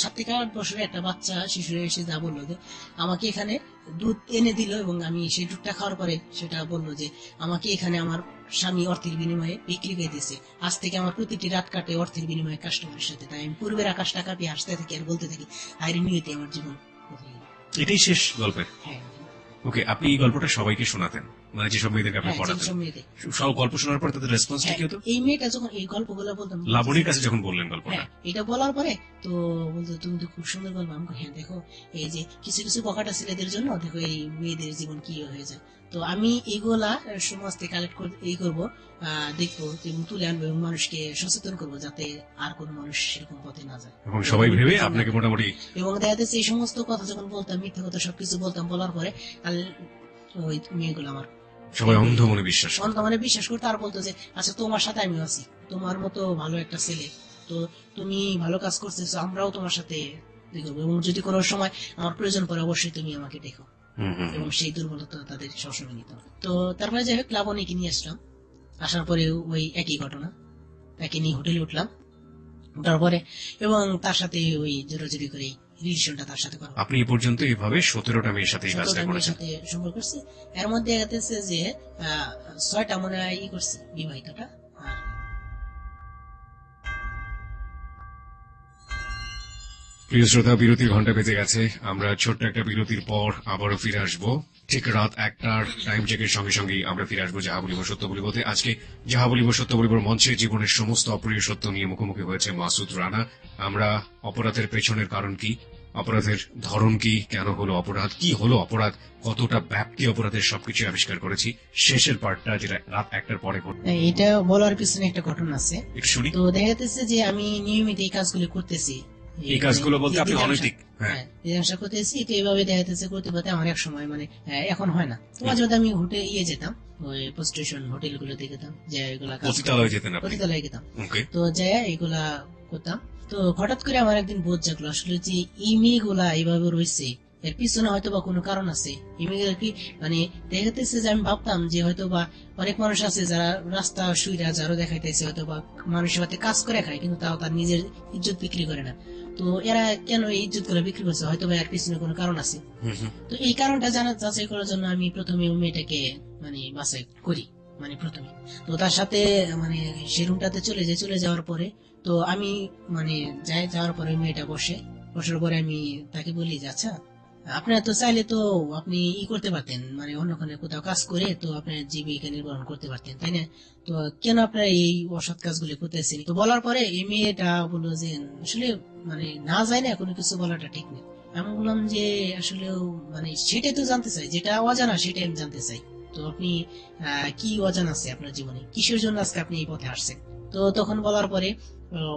A: 7 থেকে 8 বছরের একটা বাচ্চা শিশু এসে যা বললো যে আমাকে এখানে দুধ এনে দিল, এবং আমি সেই দুধটা খাওয়ার পরে সেটা বললো যে আমাকে এখানে আমার স্বামী অর্থের বিনিময়ে বিক্রি করে দিয়েছে। আজ থেকে আমার প্রতিটি রাত কাটে অর্থের বিনিময়ে কাস্টমারের সাথে। তাই আমি পূর্বের আকাশটা কাটিয়ে হাসতে থাকি আর বলতে থাকি হায়রে নিয়তি আমার জীবন কোথায় গেল।
B: এটাই শেষ গল্পের?
A: হ্যাঁ
B: ওকে, আপনি এই গল্পটা সবাইকে শোনাতেন, মানে যেসব মেয়েদেরকে আপনি
A: হ্যাঁ,
B: পড়াতেন?
A: যেসব মেয়েদের।
B: সব গল্প শোনার পর তাদের রেসপন্সটা কি হতো?
A: এই মেয়েটা যখন এই গল্পগুলো বলতাম,
B: লাবণীর কাছে যখন বললেন গল্পটা,
A: হ্যাঁ এটা বলার পরে তো বলতো তুমি তো খুব সুন্দর গল্প। আমাকে হ্যাঁ দেখো এই যে কিছু কিছু বকাটা ছেলেদের জন্য দেখো এই মেয়েদের জীবন কি হয়ে যায়। তো আমি এইগুলা সমাজ থেকে কালেক্ট করে করবো, দেখবো এবং তুলে আনবো এবং মানুষকে সচেতন করবো যাতে আর কোনো মানুষ সেরকম পথে না যায়।
B: এবং সবাই ভেবে আপনাকে মোটামুটি
A: এবং দেখা যাচ্ছে এই সমস্ত কথা যখন বলতাম, মিথ্যে কথা সবকিছু বলতাম, বলার পরে ওই মেয়েগুলো আমার
B: সবাই অন্ধ মনে বিশ্বাস করে।
A: অন্ত মানে বিশ্বাস করতে আর বলতো যে আচ্ছা তোমার সাথে আমি আছি, তোমার মতো ভালো একটা ছেলে, তো তুমি ভালো কাজ করতেছো, আমরাও তোমার সাথে দেখবো, এবং যদি কোনো সময় আমার প্রয়োজন পড়ে অবশ্যই তুমি আমাকে দেখো। এবং সেই দুর্বলতা তাদের সবসময় নিতে হবে। তো তারপরে যাই হোক লাবণীকে নিয়ে আসলাম। আসার পরে ওই একই ঘটনা, তাকে নিয়ে হোটেলে উঠলাম। তারপরে এবং তার সাথে ওই জোরাজুরি করে রিলেশনটা তার সাথে করা।
B: আপনি এই পর্যন্ত এইভাবে 17টা মেয়ের সাথে এই কাজটা
A: 17টা মেয়ের
B: করেছেন?
A: সাথে সম্পর্ক করছি। এর মধ্যে গেছে যে 6টা মনে হয় করছি বিবাহিতটা। আর
B: প্রিয় শ্রোতা, বিরতির ঘন্টা বেজে গেছে। আমরা ছোট্ট একটা বিরতির পর আবারও ফিরে আসবো। ঠিক রাত 1টার টাইম চেকের সঙ্গে সঙ্গেই আমরা ফিরে আসবো যাহা বলিব সত্য বলিব। আজকে যাহা বলিব সত্য বলিবর মঞ্চে জীবনের সমস্ত অপ্রিয় সত্য নিয়ে মুখোমুখি হয়েছে মাসুদ রানা। আমরা অপরাধের পেছনের কারণ কি, অপরাধের ধরন কি, কেন হলো অপরাধ, কি হলো অপরাধ, কতটা ব্যাপ্তি অপরাধের সবকিছু আবিষ্কার করেছি। শেষের পার্টটা যেটা রাত 1টার পরে ঘটবে,
A: এটা বলার পিছনে একটা ঘটনা আছে।
B: একটু শুনি।
A: তো দেখা যাচ্ছে যে আমি নিয়মিত এই কাজগুলো করতেছি।
B: এই কাজগুলো বলতে আপনি অনৈতিক? হ্যাঁ,
A: ব্যবসা করতেছি। তো এইভাবে দেখা যাচ্ছে করতে করতে আমার এক সময় মানে এখন হয় না। তো মাঝে মধ্যে আমি হোটেল যেতাম, ওই পোস্টেশন হোটেল গুলোতে যেতাম, যে এগুলা
B: পতিতালয়ে যেতেন আপনি?
A: পতিতালয়ে যেতাম।
B: ওকে।
A: তো যাই এগুলা করতাম। তো হঠাৎ করে আমার একদিন বোধ জাগলো আসলে যে এই মেয়েগুলা এইভাবে রয়েছে, এর পিছনে হয়তো বা কোনো কারণ আছে। এই মেয়েগুলা কি মানে দেখাতেছে যে আমি ভাবতাম যে হয়তো বা অনেক মানুষ আছে যারা রাস্তা শুইরা যারও দেখাইতেছে হয়তো বা মানুষের হাতে কাজ করে খায়, কিন্তু তাও তার নিজের ইজ্জত বিক্রি করে না। তো এরা কেন এই ইজ্জত গুলো বিক্রি করছে, হয়তো বা এর পিছনে কোনো কারণ আছে। তো এই কারণটা যাচাই করার জন্য আমি প্রথমে ওই মেয়েটাকে মানে বাছাই করি, মানে প্রথমে। তো তার সাথে মানে সে রুমটাতে চলে যাওয়ার পরে তো আমি মানে যাওয়ার পরে মেয়েটা বসার পরে আমি তাকে বলি যে আচ্ছা আপনারা তো চাইলে তো আপনি করতে পারতেন, মানে অন্যখানে কোথাও কাজ করে তো আপনার জীবিকা নির্বাহ করতে পারতেন, তাই না? তো কেন আপনারা এই অসৎ কাজগুলি করতেছেন? তো বলার পরে এই মেয়েটা বললো যে আসলে মানে না যায় না কোনো কিছু বলাটা ঠিক নেই। আমি বললাম যে আসলে মানে সেটাই তো জানতে চাই, যেটা অজানা সেটাই আমি জানতে চাই। তো আপনি কি অজানা আছে আপনার জীবনে, কিসের জন্য আজকে আপনি এই পথে আসছেন? তো তখন বলার পরে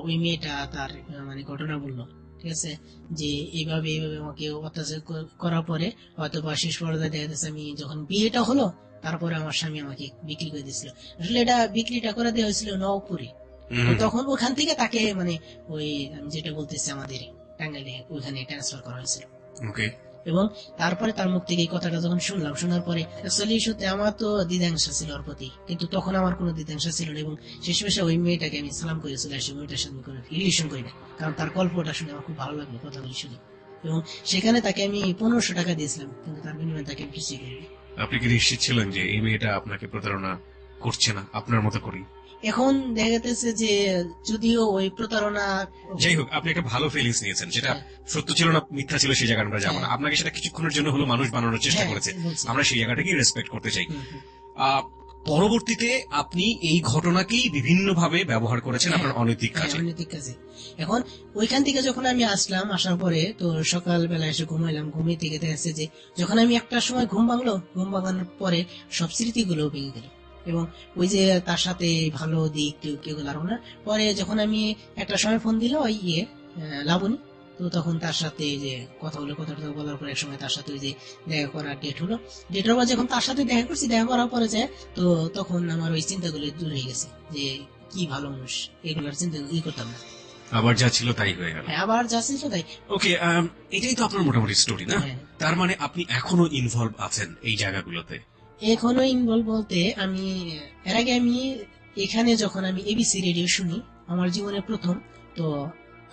A: ওই মেয়েটা তার মানে ঘটনা বললো, ঠিক আছে, যে এইভাবে আমাকে অত্যাচার করার পরে হয়তো বা শেষ পর্যায়ে দেখা যাচ্ছে আমি যখন বিয়েটা হলো তারপরে আমার স্বামী আমাকে বিক্রি করে দিয়েছিল। আসলে এটা বিক্রিটা করে দেওয়া হয়েছিল নবপুরে।
B: হুম,
A: তো তখন ওখান থেকে তাকে মানে ওই আমি যেটা বলতেছি আমাদের টাঙ্গাইলে ওইখানে ট্রান্সফার করা হয়েছিল।
B: ওকে।
A: এবং তারপরে তার মুখ থেকে এই কথাটা যখন শুনলাম, শোনার পরে অ্যাকচুয়ালি সত্যি আমার তো দ্বিধাংশা ছিল ওর প্রতি, কিন্তু তখন আমার কোনো দ্বিধাংশা ছিল না। এবং শেষমেশে ওই মেয়েটাকে আমি সালাম করে চলে আসি, মেয়েটার সাথে কোনো রিলেশন করি না, কারণ তার গল্পটা শুনে আমার খুব ভালো লাগলো, কথাগুলি শুনে। এবং সেখানে তাকে আমি 1500 টাকা দিয়েছিলাম, কিন্তু তার বিনিময়ে তাকে আমি কিছুই করিনি।
B: আপনি কি নিশ্চিত ছিলেন যে এই মেয়েটা আপনাকে প্রতারণা করছে না আপনার মতো করি?
A: এখন দেখা যাচ্ছে যে যদিও ওই প্রতারণা,
B: যাই হোক, আপনি একটা ভালো ফিলিংস নিয়েছেন, যেটা সত্য ছিল না মিথ্যা ছিল সেই জায়গাটা আমরা যাবো না। আপনাকে সেটা কিছুক্ষণের জন্য হলো মানুষ বানানোর চেষ্টা
A: হ্যাঁ,
B: করেছে,
A: বলছি।
B: আমরা সেই জায়গাটাকেই রেসপেক্ট করতে চাই।
A: হুম, হুম।
B: পরবর্তীতে আপনি এই ঘটনাকেই বিভিন্ন ভাবে ব্যবহার করেছেন আপনার অনৈতিক
A: হ্যাঁ,
B: কাজে।
A: অনৈতিক কাজে। এখন ওইখান থেকে যখন আমি আসলাম, আসার পরে তো সকালবেলা এসে ঘুমাইলাম, ঘুমিয়ে থেকে দেখা যাচ্ছে যে যখন আমি একটার সময় ঘুম ভাঙলো, ঘুম ভাঙানোর পরে সব স্মৃতিগুলো ভেঙে গেল। এবং ওই যে তার সাথে ভালো দিক কেউগুলো আরো না। পরে যখন আমি একটা সময় ফোন দিল ওই লাবণী, তো তখন তার সাথে যে কথা বলার পরে এক সময় তার সাথে ওই যে দেখা করার ডেট হলো। ডেট হওয়ার পর যখন তার সাথে দেখা করছি, দেখা করার পরে যে তো তখন আমার ওই চিন্তাগুলো দূর হয়ে গেছে যে কি ভালো মানুষ, এগুলোর চিন্তা করতাম না।
B: আবার যা ছিল তাই হয়ে গেল।
A: হ্যাঁ, আবার যাচ্ছি তো তাই।
B: ওকে, এটাই তো আপনার মোটামুটি স্টোরি না?
A: হ্যাঁ।
B: তার মানে আপনি এখনো ইনভলভ আছেন এই জায়গাগুলোতে?
A: এখনো ইনভলভ বলতে আমি এর আগে আমি এখানে যখন আমি এবিসি রেডিও শুনি আমার জীবনে প্রথম, তো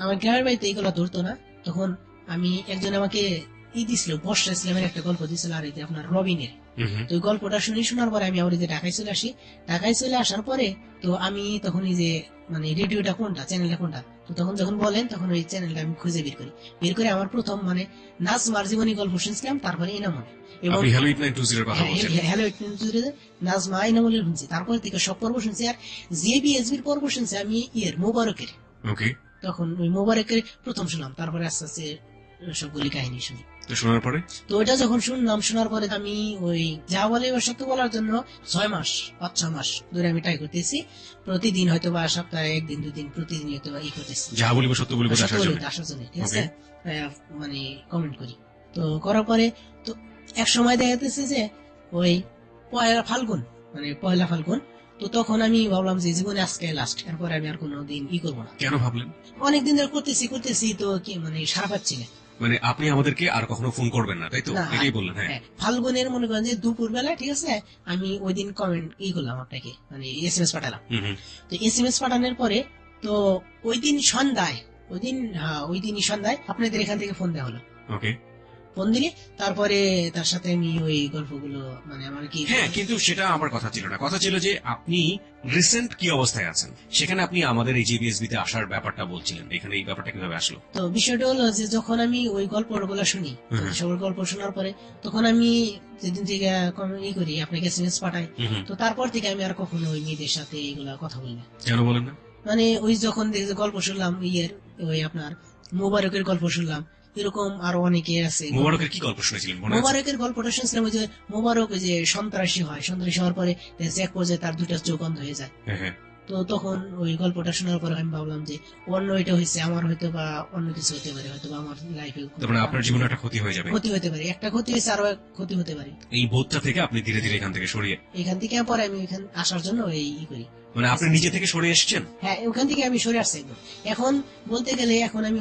A: আমার গ্রামের বাড়িতে এগুলো ধরতো না। তখন আমি একজন আমাকে দিছিল, বর্ষা ইসলামের একটা গল্প দিছিল, আর এই যে আপনার রবিনের। তো ওই গল্পটা শোনার পরে আমি আবার এই যে ঢাকায় চলে আসি। ঢাকায় চলে আসার পরে তো আমি তখন এই যে মানে রেডিওটা কোনটা, চ্যানেলটা কোনটা, তো তখন যখন বলেন তখন ওই চ্যানেলটা আমি খুঁজে বের করে আমার প্রথম মানে নাজমার জীবনী গল্প শুনছিলাম, তারপরে ইনামুল। এবং
B: আপনি হ্যালো ইট 920 এর কথা বলছেন?
A: হ্যালো নাজমা ইনামুলের শুনছি, তারপরে থেকে সব পর্ব শুনছি। আর জেবিএসবির পর্ব শুনছি আমি মোবারকের।
B: ওকে।
A: তখন ওই মোবারকের প্রথম শুনলাম, তারপরে আস্তে আস্তে সবগুলি কাহিনী শুনি।
B: তো শোনার পরে
A: তো ওইটা যখন শুনলাম, শোনার পরে আমি ওই যা বলে এবার সত্য বলার জন্য 5 মাস ধরে আমি ট্রাই করতেছি। প্রতিদিন হয়তো বা সপ্তাহে 1 দিন 2 দিন প্রতিদিন হয়তো বা করতেছি,
B: যা বলিব সত্য বলিব
A: সত্য
B: আসার জন্য।
A: বলিতে আসার জন্য, ঠিক আছে। মানে কমেন্ট করি, তো করার পরে তো এক সময় দেখা যাচ্ছে যে ওই পয়লা ফাল্গুন, তো তখন আমি ভাবলাম যে জীবনে আজকে লাস্ট, এরপরে আমি আর কোনোদিন করবো না।
B: কেন ভাবলেন?
A: অনেকদিন ধরে করতেছি তো কি মানে সারা পাচ্ছি না।
B: মানে আপনি আমাদেরকে আর কখনো ফোন করবেন না, তাই তো?
A: না,
B: এটাই বললেন? হ্যাঁ।
A: হ্যাঁ, ফাল্গুনের মনে করেন যে দুপুর বেলা, ঠিক আছে, আমি ওই দিন কমেন্ট করলাম আপনাকে, মানে এসএমএস পাঠালাম। তো এসএমএস পাঠানোর পরে তো ওই দিন সন্ধ্যায়, ওই দিনই সন্ধ্যায় আপনাদের এখান থেকে ফোন দেওয়া হলো।
B: ওকে।
A: ফোন দিলে তারপরে তার সাথে আমি ওই গল্পগুলো মানে আমার কি,
B: হ্যাঁ, কিন্তু সেটা আমার কথা ছিল না। কথা ছিল যে আপনি রিসেন্ট কি অবস্থায় আছেন, সেখানে আপনি আমাদের এই জিবিএসবি তে আসার ব্যাপারটা বলছিলেন। এখানে এই ব্যাপারটা কিভাবে আসলো?
A: তো বিষয়টা হলো যে যখন আমি ওই গল্পগুলো শুনি, সবার গল্প শোনার পরে তখন আমি যেদিন থেকে করি আপনাকে এসএমএস পাঠাই, তো তারপর থেকে আমি আর কখনো ওই মেয়েদের সাথে এইগুলা কথা বলি না।
B: কেন বলেন না?
A: মানে ওই যখন দেখে গল্প শুনলাম ওই আপনার মোবারকের গল্প শুনলাম, এরকম আরো অনেকে আছে।
B: মোবারকের কি গল্প শুনেছিলেন মনে আছে?
A: মোবারকের গল্পটা শুনছিলাম, ওই যে মোবারক ওই যে সন্ত্রাসী হওয়ার পরে এক পর্যায়ে তার 2টা চোখ বন্ধ হয়ে যায়।
B: হ্যাঁ।
A: তো তখন ওই গল্পটা শোনার পরে আমি ভাবলাম যে অন্য এটা হয়েছে, আমার হয়তো বা অন্য কিছু হতে পারে, হয়তো বা আমার লাইফে
B: তারপরে আপনার জীবনে একটা ক্ষতি হয়ে যাবে।
A: ক্ষতি হতে পারে, একটা ক্ষতি হয়েছে, আরো এক ক্ষতি হতে পারে।
B: এই বোধটা থেকে আপনি ধীরে ধীরে এখান থেকে সরিয়ে,
A: এখান থেকে পরে আমি এখানে আসার জন্য করি।
B: মানে আপনি নিজে থেকে সরে এসেছেন?
A: হ্যাঁ, ওখান থেকে আমি সরে আসছি একদম। এখন বলতে গেলে এখন আমি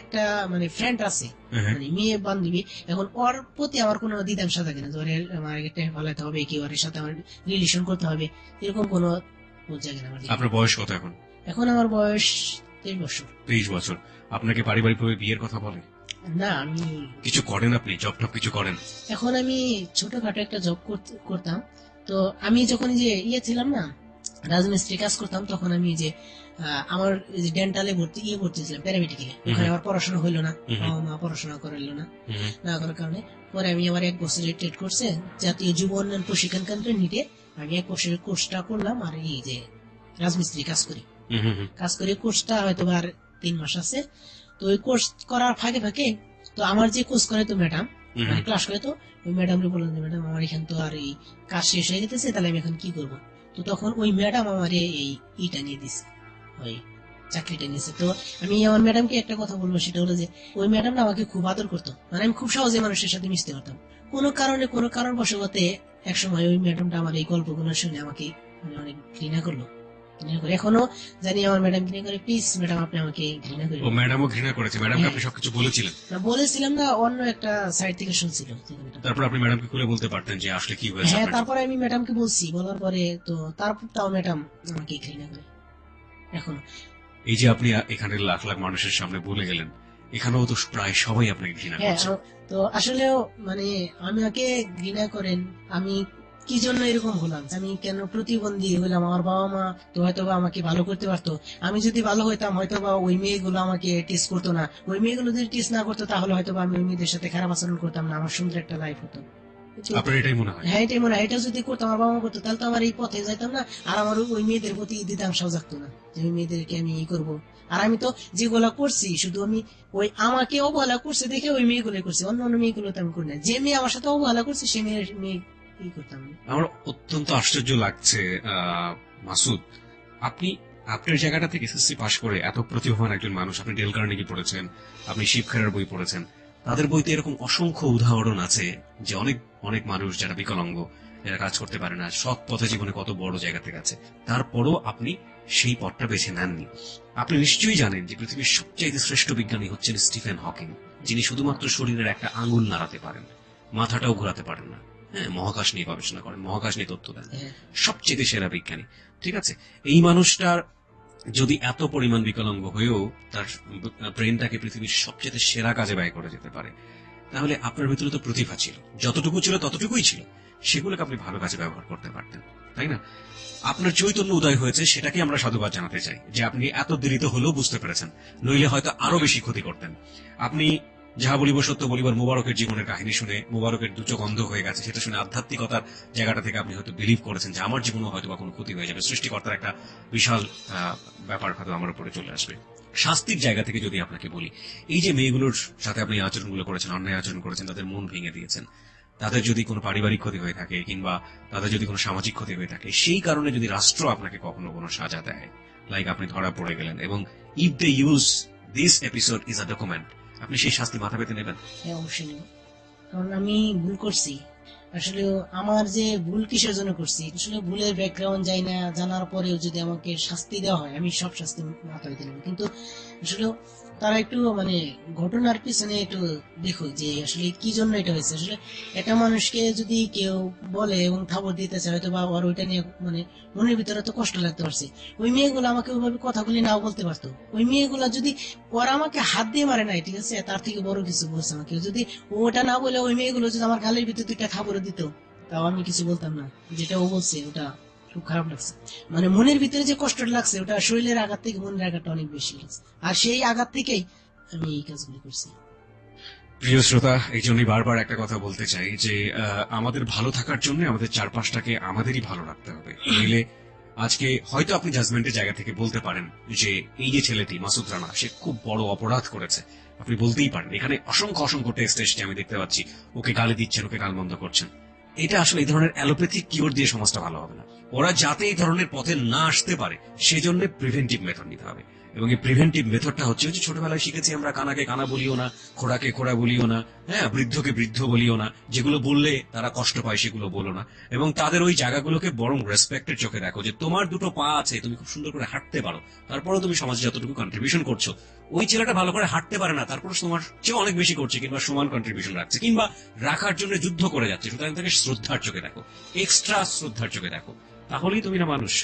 A: একটা মানে ফ্রেন্ড আছে, মানে মেয়ে বান্ধবী, এখন ওর প্রতি আমার কোনো দ্বিধাংশা থাকে না যে আমার একটা ভালোতে হবে, কি ওর সাথে আমার রিলেশন করতে হবে, এরকম কোনো জায়গা না আমার।
B: আপনার বয়স কত এখন?
A: এখন আমার বয়স 23 বছর।
B: 23 বছর। আপনাকে পারিবারিকভাবে বিয়ের কথা বলে?
A: না, আমি
B: কিছু করেন? আপনি জব টব কিছু করেন?
A: এখন আমি ছোটখাটো একটা জব করতাম। তো আমি যখন ছিলাম না, রাজমিস্ত্রি কাজ করতাম, তখন আমি আমার ডেন্টালে ভর্তি ছিলাম, প্যারামেডিক্যালে। ওখানে আমার পড়াশোনা হইলো না, মা পড়াশোনা করাইলো না, না করার কারণে পরে আমি আবার 1 বছরের ট্রেড করছে জাতীয় যুব উন্নয়ন প্রশিক্ষণ কেন্দ্রে নিতে, আমি 1 বছরের কোর্সটা করলাম। আর রাজমিস্ত্রি কাজ করি কোর্সটা হয়তো আর 3 মাস আছে। তো ওই কোর্স করার ফাঁকে তো আমার যে কোর্স করে তো ম্যাডাম, মানে ক্লাস করে, তো ওই ম্যাডামকে বললাম যে ম্যাডাম আমার এখান তো আর এই কাজ শেষ হয়ে গেছে, তাহলে আমি এখন কি করবো? তো তখন ওই ম্যাডাম আমার এইটা নিয়ে দিছে, ওই চাকরিটা নিয়েছে। তো আমি আমার ম্যাডামকে একটা কথা বলবো, সেটা হলো যে ওই ম্যাডামটা আমাকে খুব আদর করতো, মানে আমি খুব সহজে মানুষের সাথে মিশতে পারতাম। কোনো কারণবশতে একসময় ওই ম্যাডামটা আমার এই গল্পগুলো শুনে আমাকে মানে অনেক ঘৃণা করলো। এখনো জানি আমার ম্যাডাম ঘৃণা করে, প্লিজ ম্যাডাম আপনি আমাকে ঘৃণা করেন।
B: ও ম্যাডামও ঘৃণা করেছে? ম্যাডামকে
A: হ্যাঁ।
B: আপনি সবকিছু বলেছিলেন?
A: বলেছিলাম না, অন্য একটা সাইড থেকে শুনছিল।
B: তারপর আপনি ম্যাডামকে খুলে বলতে পারতেন যে আসলে কি হয়েছে
A: হ্যাঁ,
B: আপনার?
A: তারপরে আমি ম্যাডামকে বলছি, বলার পরে তো তারপর তাও ম্যাডাম আমাকে ঘৃণা করে এখনো।
B: এই যে আপনি এখানে লাখ লাখ মানুষের সামনে বলে গেলেন, এখানেও তো প্রায় সবাই আপনাকে ঘৃণা
A: হ্যাঁ,
B: করছে।
A: তো আসলেও মানে আমাকে ঘৃণা করেন। আমি কি জন্য এরকম হলাম, আমি কেন প্রতিবন্ধী হলাম? আমার বাবা মা তো হয়তো বা আমাকে ভালো করতে পারতো। আমি যদি ভালো হইতাম হয়তো বা ওই মেয়েগুলো আমাকে টিস করতো না। ওই মেয়েগুলো যদি টিস না করতো তাহলে হয়তো বা আমি ওই মেয়েদের সাথে খারাপ আচরণ করতাম না, আমার সুন্দর একটা লাইফ হতো। কিন্তু
B: আপনার এটাই মনে হয়?
A: হ্যাঁ, এটাই মনে হয়। এটা যদি করতো, আমার বাবা মা করতো, তাহলে তো আমার এই পথে যাইতাম না। আর আমার ওই মেয়েদের প্রতি দ্বিধাংশও জাগতো না যে ওই মেয়েদেরকে আমি ই করবো। আর আমি তো যেগুলা করছি, শুধু আমি ওই আমাকে অবহেলা করছে দেখে ওই মেয়েগুলো করছি, অন্য অন্য মেয়েগুলো তো আমি করি না। যে মেয়ে আমার সাথে অবহেলা করছে সে মেয়ে ই করতাম না।
B: আমার অত্যন্ত আশ্চর্য লাগছে মাসুদ, আপনি আপনার জায়গাটা থেকে এসএসসি পাশ করে এত প্রতিভাবান একজন মানুষ, আপনি ডেল কার্নেগি পড়েছেন, আপনি শিব খেরার বই পড়েছেন, তাদের বইতে এরকম অসংখ্য উদাহরণ আছে যে অনেক অনেক মানুষ যারা বিকলাঙ্গ, যারা কাজ করতে পারে না, সৎ পথে জীবনে কত বড় জায়গাতে গেছে, তারপরও আপনি সেই পথটা বেছে নেননি। আপনি নিশ্চয়ই জানেন যে পৃথিবীর সবচেয়ে শ্রেষ্ঠ বিজ্ঞানী হচ্ছেন স্টিফেন হকিং, যিনি শুধুমাত্র শরীরের একটা আঙ্গুল নাড়াতে পারেন, মাথাটাও ঘোরাতে পারেন না। হ্যাঁ, মহাকাশ নিয়ে গবেষণা করেন, মহাকাশ নিয়ে তথ্য দেন,
A: হ্যাঁ।
B: সবচেয়ে সেরা বিজ্ঞানী। ঠিক আছে, এই মানুষটার যদি এত পরিমাণ বিকলাঙ্গ হয়েও তার ব্রেনটাকে পৃথিবীর সবচেয়ে সেরা কাজে ব্যয় করে যেতে পারে, তাহলে আপনার ভিতরে তো প্রতিভা ছিল, যতটুকু ছিল ততটুকুই ছিল, সেগুলোকে আপনি ভালো কাজে ব্যবহার করতে পারতেন, তাই না? আপনার চৈতন্য উদয় হয়েছে, সেটাকে আমরা সাধুবাদ জানাতে চাই যে আপনি এত দেরিতে হলেও বুঝতে পেরেছেন, নইলে হয়তো আরো বেশি ক্ষতি করতেন। আপনি যাহা বলিব সত্য বলিবার মোবারকের জীবনের কাহিনী শুনে মোবারকের দু চোখ অন্ধ হয়ে গেছে, সেটা শুনে আধ্যাত্মিকতার জায়গাটা থেকে আপনি হয়তো বিলিভ করেছেন যে আমার জীবনেও হয়তো বা কোনো ক্ষতি হয়ে যাবে, সৃষ্টিকর্তার একটা বিশাল ব্যাপার হয়তো আমার উপরে চলে আসবে। শাস্তির জায়গা থেকে যদি আপনাকে বলি, এই যে মেয়েগুলোর সাথে আপনি আচরণগুলো করেছেন, অন্যায় আচরণ করেছেন, তাদের মন ভেঙে দিয়েছেন, তাদের যদি কোনো পারিবারিক ক্ষতি হয়ে থাকে কিংবা তাদের যদি কোনো সামাজিক ক্ষতি হয়ে থাকে, সেই কারণে যদি রাষ্ট্র আপনাকে কখনো কোনো সাজা দেয়, লাইক আপনি ধরা পড়ে গেলেন, এবং if they use this episode is a document, আপনি সেই শাস্তি মাথা পেতে নেবেন?
A: হ্যাঁ, অবশ্যই নেব। কারণ আমি ভুল করছি। আসলে আমার যে ভুল কিসের জন্য করছি, আসলে ভুলের ব্যাকগ্রাউন্ড যাই না, জানার পরেও যদি আমাকে শাস্তি দেওয়া হয় আমি সব শাস্তি মাথা পেতে নেব। কিন্তু আসলে তারা একটু মানে ঘটনার পিছনে একটু দেখো যে আসলে কি জন্য এটা হয়েছে। আসলে একটা মানুষকে যদি কেউ বলে এবং থাবর দিতেছে, হয়তো বা ওর ওইটা নিয়ে মানে মনের ভিতরে তো কষ্ট লাগতে পারছে। ওই মেয়েগুলো আমাকে ওইভাবে কথাগুলি নাও বলতে পারতো। ওই মেয়েগুলা যদি ওরা আমাকে হাত দিয়ে মারে নাই, ঠিক আছে, তার থেকে বড় কিছু বলছে আমাকে, যদি ওটা না বলে ওই মেয়েগুলো যদি আমার গালের ভিতরে দুইটা থাবরে দিত, তাও আমি কিছু বলতাম না। যেটা ও বলছে ওটা খুব খারাপ লাগছে, মানে মনের ভিতরে যে কষ্টটা লাগছে ওটা শরীরের আঘাত থেকে মনের আঘাতটা অনেক বেশি লাগছে। আর সেই আঘাত থেকেই আমি এই কাজগুলি করছি।
B: প্রিয় শ্রোতা, এই জন্যই বারবার একটা কথা বলতে চাই যে আমাদের ভালো থাকার জন্য আমাদের চারপাশটাকে আমাদেরই ভালো রাখতে হবে, নইলে আজকে হয়তো আপনি জাজমেন্টের জায়গা থেকে বলতে পারেন যে এই যে ছেলেটি মাসুদ রানা, সে খুব বড় অপরাধ করেছে, আপনি বলতেই পারেন। এখানে অসংখ্য অসংখ্য টেস্ট এসছে, আমি দেখতে পাচ্ছি, ওকে গালি দিচ্ছেন, ওকে গালমন্দ করছেন। এটা আসলে এই ধরনের অ্যালোপ্যাথিক কিওর দিয়ে সমাজটা ভালো হবে না। ওরা যাতে এই ধরনের পথে না আসতে পারে সেজন্য প্রিভেন্টিভ মেথড নিতে হবে, এবং এই প্রিভেন্টিভ মেথডটা হচ্ছে যে ছোটবেলায় শিখেছি আমরা, কানাকে কানা বলিও না, খোড়াকে খোড়া বলিও না, হ্যাঁ, বৃদ্ধকে বৃদ্ধ বলিও না, যেগুলো বললে তারা কষ্ট পায় সেগুলো বলো না, এবং তাদের ওই জায়গাগুলোকে বরং রেসপেক্টের চোখে দেখো, যে তোমার দুটো পা আছে, তুমি খুব সুন্দর করে হাঁটতে পারো, তারপরেও তুমি সমাজে যতটুকু কন্ট্রিবিউশন করছো, ওই ছেলেটা ভালো করে হাঁটতে পারে না, তারপর তোমার চেয়ে অনেক বেশি করছে, কিংবা সমান কন্ট্রিবিউশন রাখছে, কিংবা রাখার জন্য যুদ্ধ করে যাচ্ছে, সুতরাং তাকে শ্রদ্ধার চোখে দেখো, এক্সট্রা শ্রদ্ধার চোখে দেখো, তাহলেই তুমি না মানুষ।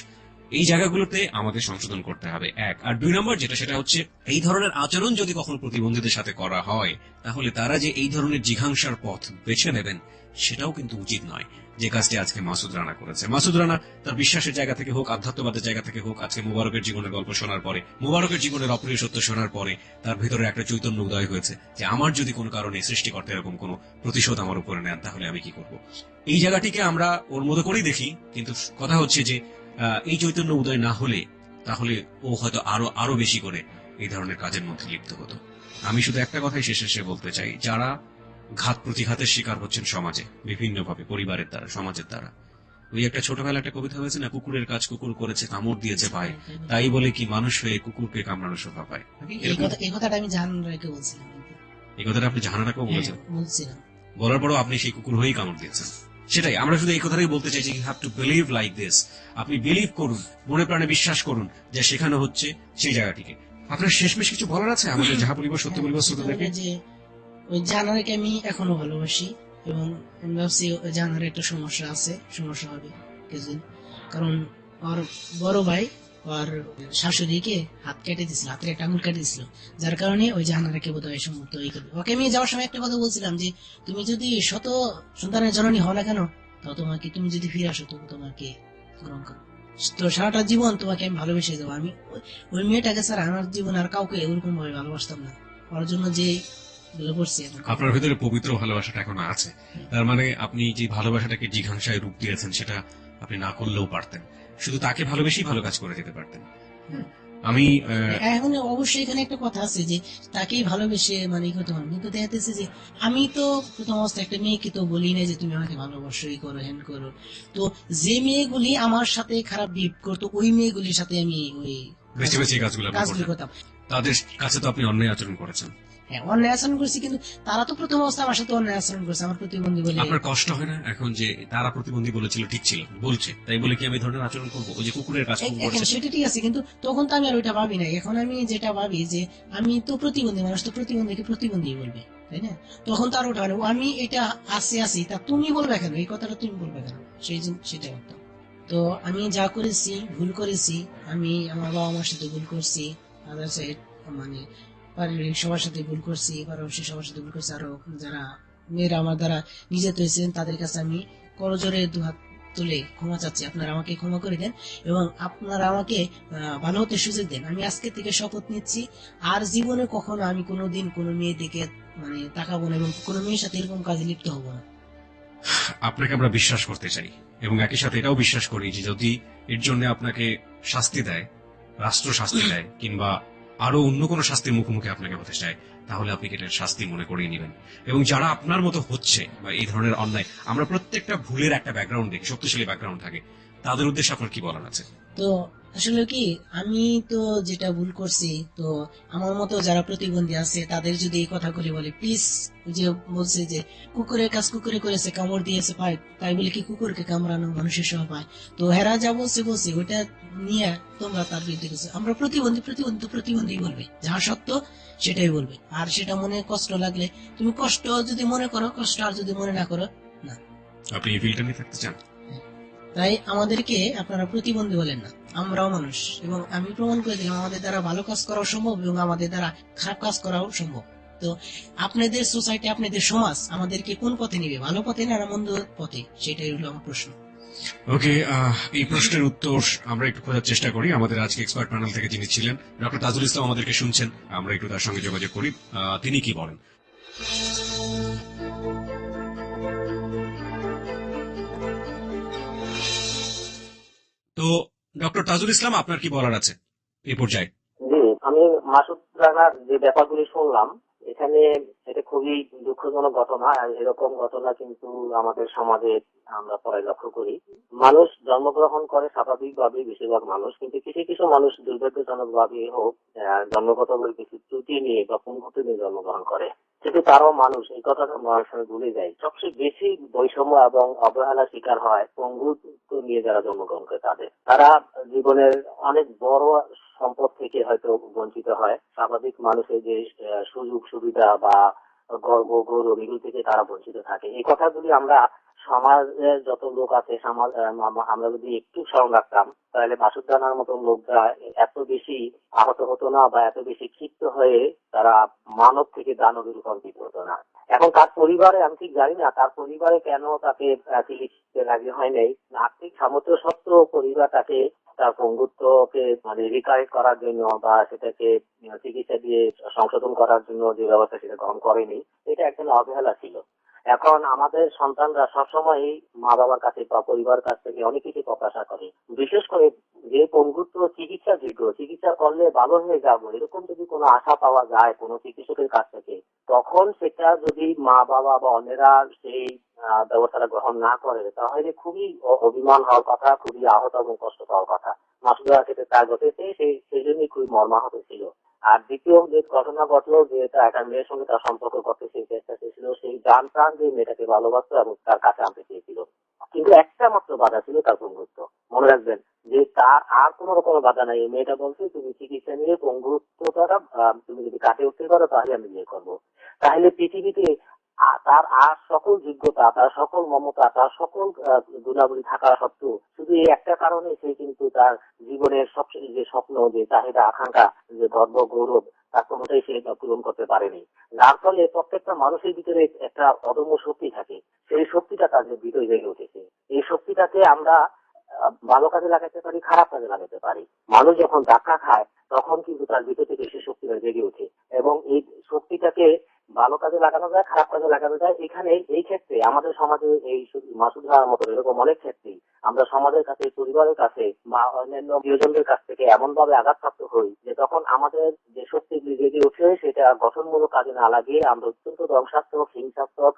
B: এই জায়গাগুলোতে আমাদের সংশোধন করতে হবে, এক। আর দুই নম্বর যেটা, সেটা হচ্ছে এই ধরনের আচরণ যদি কখনো প্রতিবন্ধীদের সাথে করা হয়, তাহলে তারা যে এই ধরনের জিঘাংসার পথ বেছে নেবেন সেটাও কিন্তু উচিত নয়, যে কাজটি আজকে মাসুদ রানা করেছে। মাসুদ রানা তার বিশ্বাসের জায়গা থেকে হোক, আধ্যাত্মবাদের জায়গা থেকে হোক, আজকে মুবারকের জীবনের গল্প শোনার পরে, মুবারকের জীবনের অপ্রিয় সত্য শোনার পরে তার ভিতরে একটা চৈতন্য উদয় হয়েছে যে আমার যদি কোনো কারণে সৃষ্টিকর্তা এরকম কোনো প্রতিশোধ আমার উপরে নেন, তাহলে আমি কি করব। এই জায়গাটিকে আমরা ওর মতো করেই দেখি, কিন্তু কথা হচ্ছে যে এই চৈতন্য উদয় না হলে তাহলে ও হয়তো আরো বেশি করে এই ধরনের কাজের মধ্যে লিপ্ত হতো। আমি শুধু একটা কথাই শেষে বলতে চাই, যারা ঘাত প্রতিঘাতের শিকার হচ্ছেন সমাজে বিভিন্নভাবে, পরিবারের দ্বারা, সমাজের দ্বারা, ওই একটা ছোটবেলা একটা কবিতা হয়েছে না, কুকুরের কাজ কুকুর করেছে কামড় দিয়েছে পায়, তাই বলে কি মানুষ হয়ে কুকুরকে কামড়ানো শোভা পায়?
A: এই কথাটা আমি জাহানারাকে বলছিলাম।
B: এই কথাটা আপনি জাহানারাকেও বলেছেন?
A: বলছিলাম।
B: বলার পরও আপনি সেই কুকুর হয়েই কামড় দিয়েছেন। সেটাই আমরা শুধু এই কথাটাই বলতে চাইছি, you have to believe like this. আপনি বিলিভ করুন, মনে প্রাণে বিশ্বাস করুন যে শেখানো হচ্ছে সেই জায়গাটিকে। আপনার শেষমেশ কিছু বলার আছে আমাদের যাহা বলিব সত্য বলিব শ্রোতাদেরকে?
A: যে ওই জাহানারাকে আমি এখনো ভালোবাসি এবং আমি ভাবছি ওই জাহানারের একটা সমস্যা হবে কিছুদিন, কারণ ওর বড় ভাই ওর শাশুড়িকে হাত কেটে দিছিল, হাতের একটা আঙুল কেটে দিছিল, যার কারণে ওই জাহানারাকে বোধহয় সম্মত এই করবে। ওকে আমি যাওয়ার সময় একটা কথা বলছিলাম যে তুমি যদি শত সন্তানের জননী হও না কেন, তো তোমাকে, তুমি যদি ফিরে আসো তবু তোমাকে গ্রহণ করো। তো সারাটা জীবন তোমাকে আমি ভালোবেসে যাবো। আমি ওই মেয়েটাকে ছাড়া আমার জীবন আর কাউকে এরকম ভাবে ভালোবাসতাম না। ওর জন্য যে
B: আপনার ভিতরে পবিত্র ভালোবাসাটা এখন আছে, তার মানে আপনি যে ভালোবাসাটাকে জিঘাংসায় রূপ দিয়েছেন সেটা আপনি না করলেও পারতেন, শুধু তাকে ভালোবেসেই ভালো কাজ করে যেতে পারতেন। আমি
A: এখন অবশ্যই এখানে একটা কথা আছে যে তাকেই ভালোবেসে মানে করতে পারবো, কিন্তু দেখা যাচ্ছে যে আমি তো প্রথম অবস্থায় একটা মেয়েকে তো বলি না যে তুমি আমাকে ভালোবাসো, এই করো হ্যান করো। তো যে মেয়েগুলি আমার সাথে খারাপ বিহেভ করতো ওই মেয়েগুলির সাথে আমি ওই
B: বেছে বেছে কাজগুলো
A: করতাম।
B: তাদের কাছে তো আপনি অন্যায় আচরণ করেছেন।
A: হ্যাঁ, অন্যায় আচরণ করছি, কিন্তু তারা তো প্রথম অবস্থায় আমার সাথে অন্যায় আচরণ করছে, আমার প্রতিবন্ধী বলে।
B: আপনার কষ্ট হয় না এখন যে তারা প্রতিবন্ধী বলেছিল ঠিক ছিল বলছে, তাই বলে কি আমি ধরনের আচরণ করবো? ওই যে কুকুরের কাজ
A: সেটা ঠিক আছে, কিন্তু তখন তো আমি আর ওইটা ভাবি না। এখন আমি যেটা ভাবি যে আমি তো প্রতিবন্ধী মানুষ, তো প্রতিবন্ধীকে প্রতিবন্ধী বলবে, তাই না? তখন তো আর ওটা আমি এটা আসি তা তুমি বলবে কেন, এই কথাটা তুমি বলবে কেন, সেই জন্য সেটা করতাম। তো আমি যা করেছি ভুল করেছি, আমি আমার বাবা মার সাথে ভুল করছি, আদার সাইড মানে পারিবারিক সবার সাথে ভুল করছি, পারবর্ষী সবার সাথে ভুল করছি। আরো যারা মেয়েরা আমার দ্বারা নিজে হয়েছেন তাদের কাছে আমি করজোরে দুহাত তুলে ক্ষমা চাচ্ছি, আপনারা আমাকে ক্ষমা করে দেন এবং আপনারা আমাকে ভালো হতে সুযোগ দেন। আমি আজকে থেকে শপথ নিচ্ছি আর জীবনে কখনো আমি কোনোদিন কোনো মেয়ে দিকে মানে তাকাবো না এবং কোনো মেয়ের সাথে এরকম কাজে লিপ্ত হবো না।
B: আপনাকে আমরা বিশ্বাস করতে চাই এবং একই সাথে এটাও বিশ্বাস করি যে যদি এর জন্য আপনাকে শাস্তি দেয়, রাষ্ট্র শাস্তি দেয় কিংবা আরো অন্য কোনো শাস্তির মুখোমুখি আপনাকে হতে চায়, তাহলে আপনি এটার শাস্তি মনে করিয়ে নেবেন। এবং যারা আপনার মতো হচ্ছে বা এই ধরনের অন্যায়, আমরা প্রত্যেকটা ভুলের একটা ব্যাকগ্রাউন্ড দেখি, শক্তিশালী ব্যাকগ্রাউন্ড থাকে, তাদের উদ্দেশ্যে আপনার কি বলার আছে?
A: তো আসলে কি, আমি তো যেটা ভুল করছি, তো আমার মতো যারা প্রতিবন্ধী আছে তাদের যদি এই কথাগুলি বলে, প্লিজ, যে বলছে যে কুকুরের কাজ কুকুরে করেছে, কামড় দিয়েছে পায়, তাই বলে কি কুকুরকে কামড়ানো মানুষের সহ পায়? তো হেরা যা বলছে ওইটা নিয়ে তোমরা তার বিরুদ্ধে গেছো। আমরা প্রতিবন্ধী বলবে, যাহা সত্য সেটাই বলবে। আর সেটা মনে কষ্ট লাগলে তুমি কষ্ট যদি মনে করো কষ্ট, আর যদি মনে না করো না।
B: আপনি এই ফিল্ডটা নিয়ে থাকতে চান?
A: তাই আমাদেরকে আপনারা প্রতিবন্ধী বলেন না, আমরাও মানুষ এবং আমি প্রমাণ করে দিলাম আমাদের দ্বারা ভালো কাজ করাও সম্ভব এবং আমাদের দ্বারা খারাপ কাজ করাও সম্ভব। তো আপনাদের সোসাইটি, আপনাদের সমাজ আমাদেরকে কোন পথে নিবে, ভালো পথে না মন্দ পথে, সেটাই হলো আমার প্রশ্ন।
B: ওকে, এই প্রশ্নের উত্তর আমরা একটু খোঁজার চেষ্টা করি। আমাদের আজকে এক্সপার্ট প্যানেল থেকে যিনি ছিলেন ডক্টর তাজুল ইসলাম আমাদেরকে শুনছেন, আমরা একটু তার সঙ্গে যোগাযোগ করি, তিনি কি বলেন। তো ডক্টর তাজুল ইসলাম, আপনার কি বলার আছে এই পর্যায়ে?
C: জি, আমি মাসুদ রানার যে ব্যাপারগুলি শুনলাম, এখানে এটা খুবই দুঃখজনক ঘটনা। আর এরকম ঘটনা কিন্তু আমাদের সমাজে আমরা পরে লক্ষ্য করি। মানুষ জন্মগ্রহণ করে স্বাভাবিকভাবে, বেশিরভাগ মানুষ, কিন্তু কিছু কিছু মানুষ দুর্ভাগ্যজনক ভাবে হোক জন্মগত কিছু ত্রুটি নিয়ে বা পঙ্গুত্ব নিয়ে জন্মগ্রহণ করে, কিন্তু তারাও মানুষ, এই কথাটা মানুষ ভুলে যায়। সবচেয়ে বেশি বৈষম্য এবং অবহেলার শিকার হয় পঙ্গুত্ব নিয়ে যারা জন্মগ্রহণ করে তারা জীবনের অনেক বড় সম্পদ থেকে হয়তো বঞ্চিত হয়। স্বাভাবিক মানুষের যে সুযোগ সুবিধা বা গর্ব গৌরব, এগুলো থেকে তারা বঞ্চিত থাকে। এই কথাগুলি আমরা সমাজে যত লোক আছে আমরা যদি একটু স্মরণ রাখতাম, তাহলে মাসুদ রানার মতো লোকরা এত বেশি আহত হতো না বা এত বেশি ক্ষিপ্ত হয়ে তারা মানব থেকে দানবে রূপান্তরিত হতো না। এখন তার পরিবারে, আমি ঠিক জানি না তার পরিবারে কেন তাকে চিকিৎসা লাগে হয় নাই। আর্থিক সামর্থ্য সত্ত্বেও পরিবার তাকে তার পঙ্গুত্বকে মানে রিকারেক্ট করার জন্য বা সেটাকে চিকিৎসা দিয়ে সংশোধন করার জন্য যে ব্যবস্থা সেটা গ্রহণ করেনি। এটা একজন অবহেলা ছিল। এখন আমাদের সন্তানরা সবসময় মা বাবার কাছে বা পরিবার কাছ থেকে অনেক কিছু প্রত্যাশা করে, বিশেষ করে যে পঙ্গুত্ব চিকিৎসাযোগ্য, চিকিৎসা করলে ভালো হয়ে যাব, এরকম যদি কোনো আশা পাওয়া যায় কোনো চিকিৎসকের কাছ থেকে, তখন সেটা যদি মা বাবা বা অন্যেরা সেই ব্যবস্থাটা গ্রহণ না করে তাহলে খুবই অভিমান হওয়ার কথা, খুবই আহত এবং কষ্ট পাওয়ার কথা। মাসুদার ক্ষেত্রে তা ঘটেছে, সেই জন্যই খুবই মর্মাহত ছিল। আর দ্বিতীয় যে ঘটনা ঘটলো, যে একটা মেয়ের সঙ্গে তার সম্পর্ক করতে সেই চেষ্টা ছিল, সেই গান প্রাণ দিয়ে মেয়েটাকে ভালোবাসতো এবং তার কাছে আনতে চেয়েছিল, কিন্তু একটা মাত্র বাধা ছিল তার বন্ধুত্ব। মনে রাখবেন যে তার আর কোন রকম বাধা নাই। এই মেয়েটা বলছে তুমি চিকিৎসা নিয়ে বন্ধুত্বটা তুমি যদি কাটিয়ে উঠতে পারো তাহলে আমি বিয়ে করবো। তাহলে পৃথিবীতে তার আর সকল যোগ্যতা, তার সকল মমতা, তার সকল গুণাবলী থাকা সত্ত্বেও শুধু এই একটা কারণে সে কিন্তু তার জীবনের সবচেয়ে যে স্বপ্ন, যে চাহিদা, আকাঙ্ক্ষা, যে গর্ব গৌরব, তার কোনোটাই সে পূরণ করতে পারেনি। যার ফলে প্রত্যেকটা মানুষের ভিতরে একটা অদম্য শক্তি থাকে, সেই শক্তিটা তাদের ভিতরে জেগে উঠেছে। এই শক্তিটাকে আমরা ভালো কাজে লাগাতে পারি, খারাপ কাজে লাগাতে পারি। মানুষ যখন ধাক্কা খায় তখন কিন্তু তার ভিতর থেকে সেই শক্তিটা জেগে ওঠে এবং এই শক্তিটাকে ভালো কাজে লাগানো যায়, খারাপ কাজে লাগানো যায়। এখানে এই ক্ষেত্রে আমাদের সমাজে এই মাসুদ রানার মতো এরকম অনেক ক্ষেত্রেই আমরা সমাজের কাছে, পরিবারের কাছে বা অন্যান্য প্রিয়জনদের কাছ থেকে এমন ভাবে আঘাতপ্রাপ্ত হই যে তখন আমাদের যে শক্তিগুলি জেগে উঠে সেটা গঠনমূলক কাজে না লাগিয়ে আমরা অত্যন্ত ধ্বংসাত্মক, হিংসাত্মক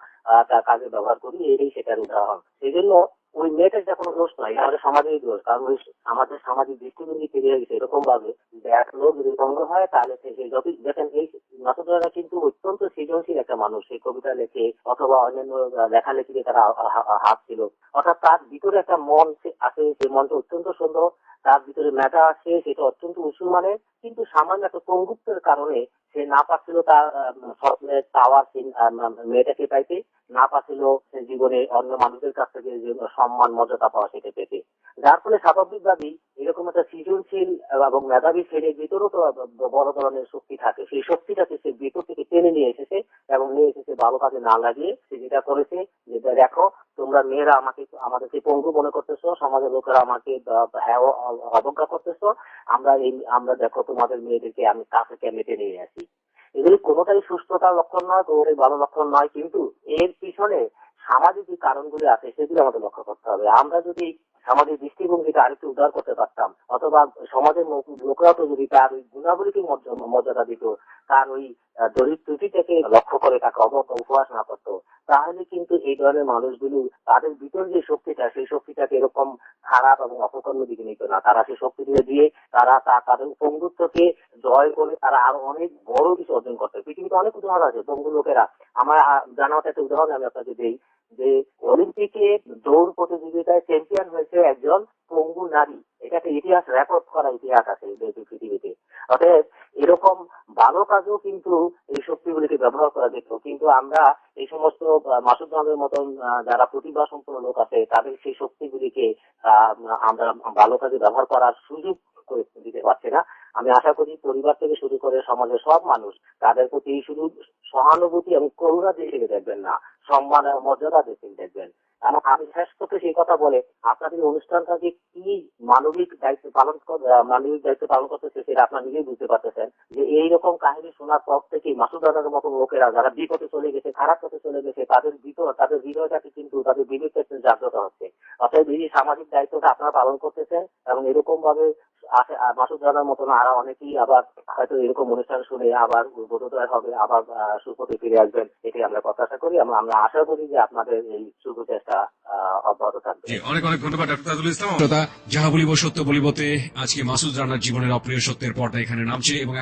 C: কাজে ব্যবহার করি। এই সেটার উদাহরণ। সেই জন্য ওই মেয়েটার যা কোনো দোষ নয়, আমাদের সমাজেরই দোষ। কারণ ওই আমাদের সামাজিক দৃষ্টিভঙ্গি তৈরি হয়ে গেছে এরকম ভাবে যে এক লোক যদি ভঙ্গ হয় তাহলে সে যতই দেখেন। এই মাসুদ রানা কিন্তু অত্যন্ত সৃজনশীল একটা মানুষ। সে কবিতা লেখে অথবা অন্যান্য লেখালেখিতে তারা হাত ছিল, অর্থাৎ তার ভিতরে একটা মন আছে, সেই মনটা অত্যন্ত সুন্দর। তার ভিতরে মেধা আছে, সেটা অত্যন্ত উঁচু মানের, কিন্তু সামান্য একটা পঙ্গুত্বের কারণে সে না পাচ্ছিল তার স্বপ্নের চাওয়া মেয়েটাকে পাইতে, না পাচ্ছিল সে জীবনে অন্য মানুষের কাছ থেকে যে সম্মান মর্যাদা পাওয়া সেটা পেতে। যার ফলে স্বাভাবিকভাবেই এরকম একটা সৃজনশীল এবং মেধাবী ছেলের ভিতরেও তো বড় ধরনের শক্তি থাকে। সেই শক্তিটাকে সে ভিতর থেকে টেনে নিয়ে এসেছে এবং নিয়ে এসেছে ভালো কাজে না লাগিয়ে সে যেটা করেছে যে দেখো তোমরা মেয়েরা আমাদেরকে পঙ্গু মনে করতেছো, সমাজের লোকেরা আমাকে অবজ্ঞা করতেছো, আমরা দেখো তোমাদের মেয়েদেরকে আমি কাছে মেটে নিয়ে আসি। এগুলি কোনোটাই সুস্থতার লক্ষণ নয়, কোনোটাই ভালো লক্ষণ নয়, কিন্তু এর পিছনে সামাজিক যে কারণগুলি আছে সেগুলো আমাদের লক্ষ্য করতে হবে। আমরা যদি সামাজিক দৃষ্টিভঙ্গিটা আরেকটু উদ্ধার করতে পারতাম, অথবা সমাজের লোকরা তো যদি তার ওই গুণাবলীকে মর্যাদা দিত, তার ওই দরিদ্র ত্রুটিটাকে লক্ষ্য করে তাকে অবজ্ঞা উপহাস না করতো, তাহলে কিন্তু এই ধরনের মানুষগুলো তাদের ভিতর যে শক্তিটা, সেই শক্তিটাকে এরকম খারাপ এবং অপকর্ম দিকে নিত না। তারা সেই শক্তি দিয়ে তারা তাদের পঙ্গুত্বকে জয় করে তারা আরো অনেক বড় কিছু অর্জন করতে। পৃথিবীতে অনেক উদাহরণ আছে পঙ্গু লোকেরা। আমার জানা মতো একটা উদাহরণ আমি আপনাকে দিই, যে অলিম্পিকে দৌড় প্রতিযোগিতায় চ্যাম্পিয়ন হয়েছে একজন পঙ্গু নারী। এটা একটা ইতিহাস, রেকর্ড করা ইতিহাস আছে পৃথিবীতে। অতএব এরকম ভালো কাজেও কিন্তু এই শক্তিগুলিকে ব্যবহার করা যেত, কিন্তু আমরা এই সমস্ত মাসুদ রানার মতন যারা প্রতিভা সম্পন্ন লোক আছে তাদের সেই শক্তিগুলিকে আমরা ভালো কাজে ব্যবহার করার সুযোগ করে দিতে পারছি না। আমি আশা করি পরিবার থেকে শুরু করে সমাজের সব মানুষ তাদের প্রতি শুধু সহানুভূতি এবং করুণা দিয়ে দেখবেন না, সম্মান এবং মর্যাদা দিয়ে দেখবেন। আমি শেষ করতে সেই কথা বলে আপনাদের অনুষ্ঠানটা যে কি মানবিক দায়িত্ব পালন করতেছে সেটা আপনারা নিজেই বুঝতে পারতেছেন, যে এইরকম কাহিনী শোনার পর থেকে মাসুদ রানার মতো লোকেরা যারা বিপদে চলে গেছে, খারাপ পথে চলে গেছে, তাদের হৃদয়টাকে কিন্তু তাদের বিবেকের জাগ্রত হচ্ছে। অর্থাৎ এই সামাজিক দায়িত্বটা আপনারা পালন করতেছেন এবং এরকম ভাবে মাসুদ রানার মতন আরো অনেকেই আবার হয়তো এরকম অনুষ্ঠান শুনে আবার বোধোদয় হবে, আবার সুপথে ফিরে আসবেন, এটাই আমরা প্রত্যাশা করি। আমরা আশা করি যে আপনাদের এই শুভ চেষ্টা অব্যাহত থাকবে।
B: অনেক অনেক ধন্যবাদ ডক্টর তাজুল ইসলাম। যাহা বলিব সত্য বলিবতে আজকে মাসুদ রানার জীবনের অপ্রিয় সত্যের পর্দা এখানে নামছে এবং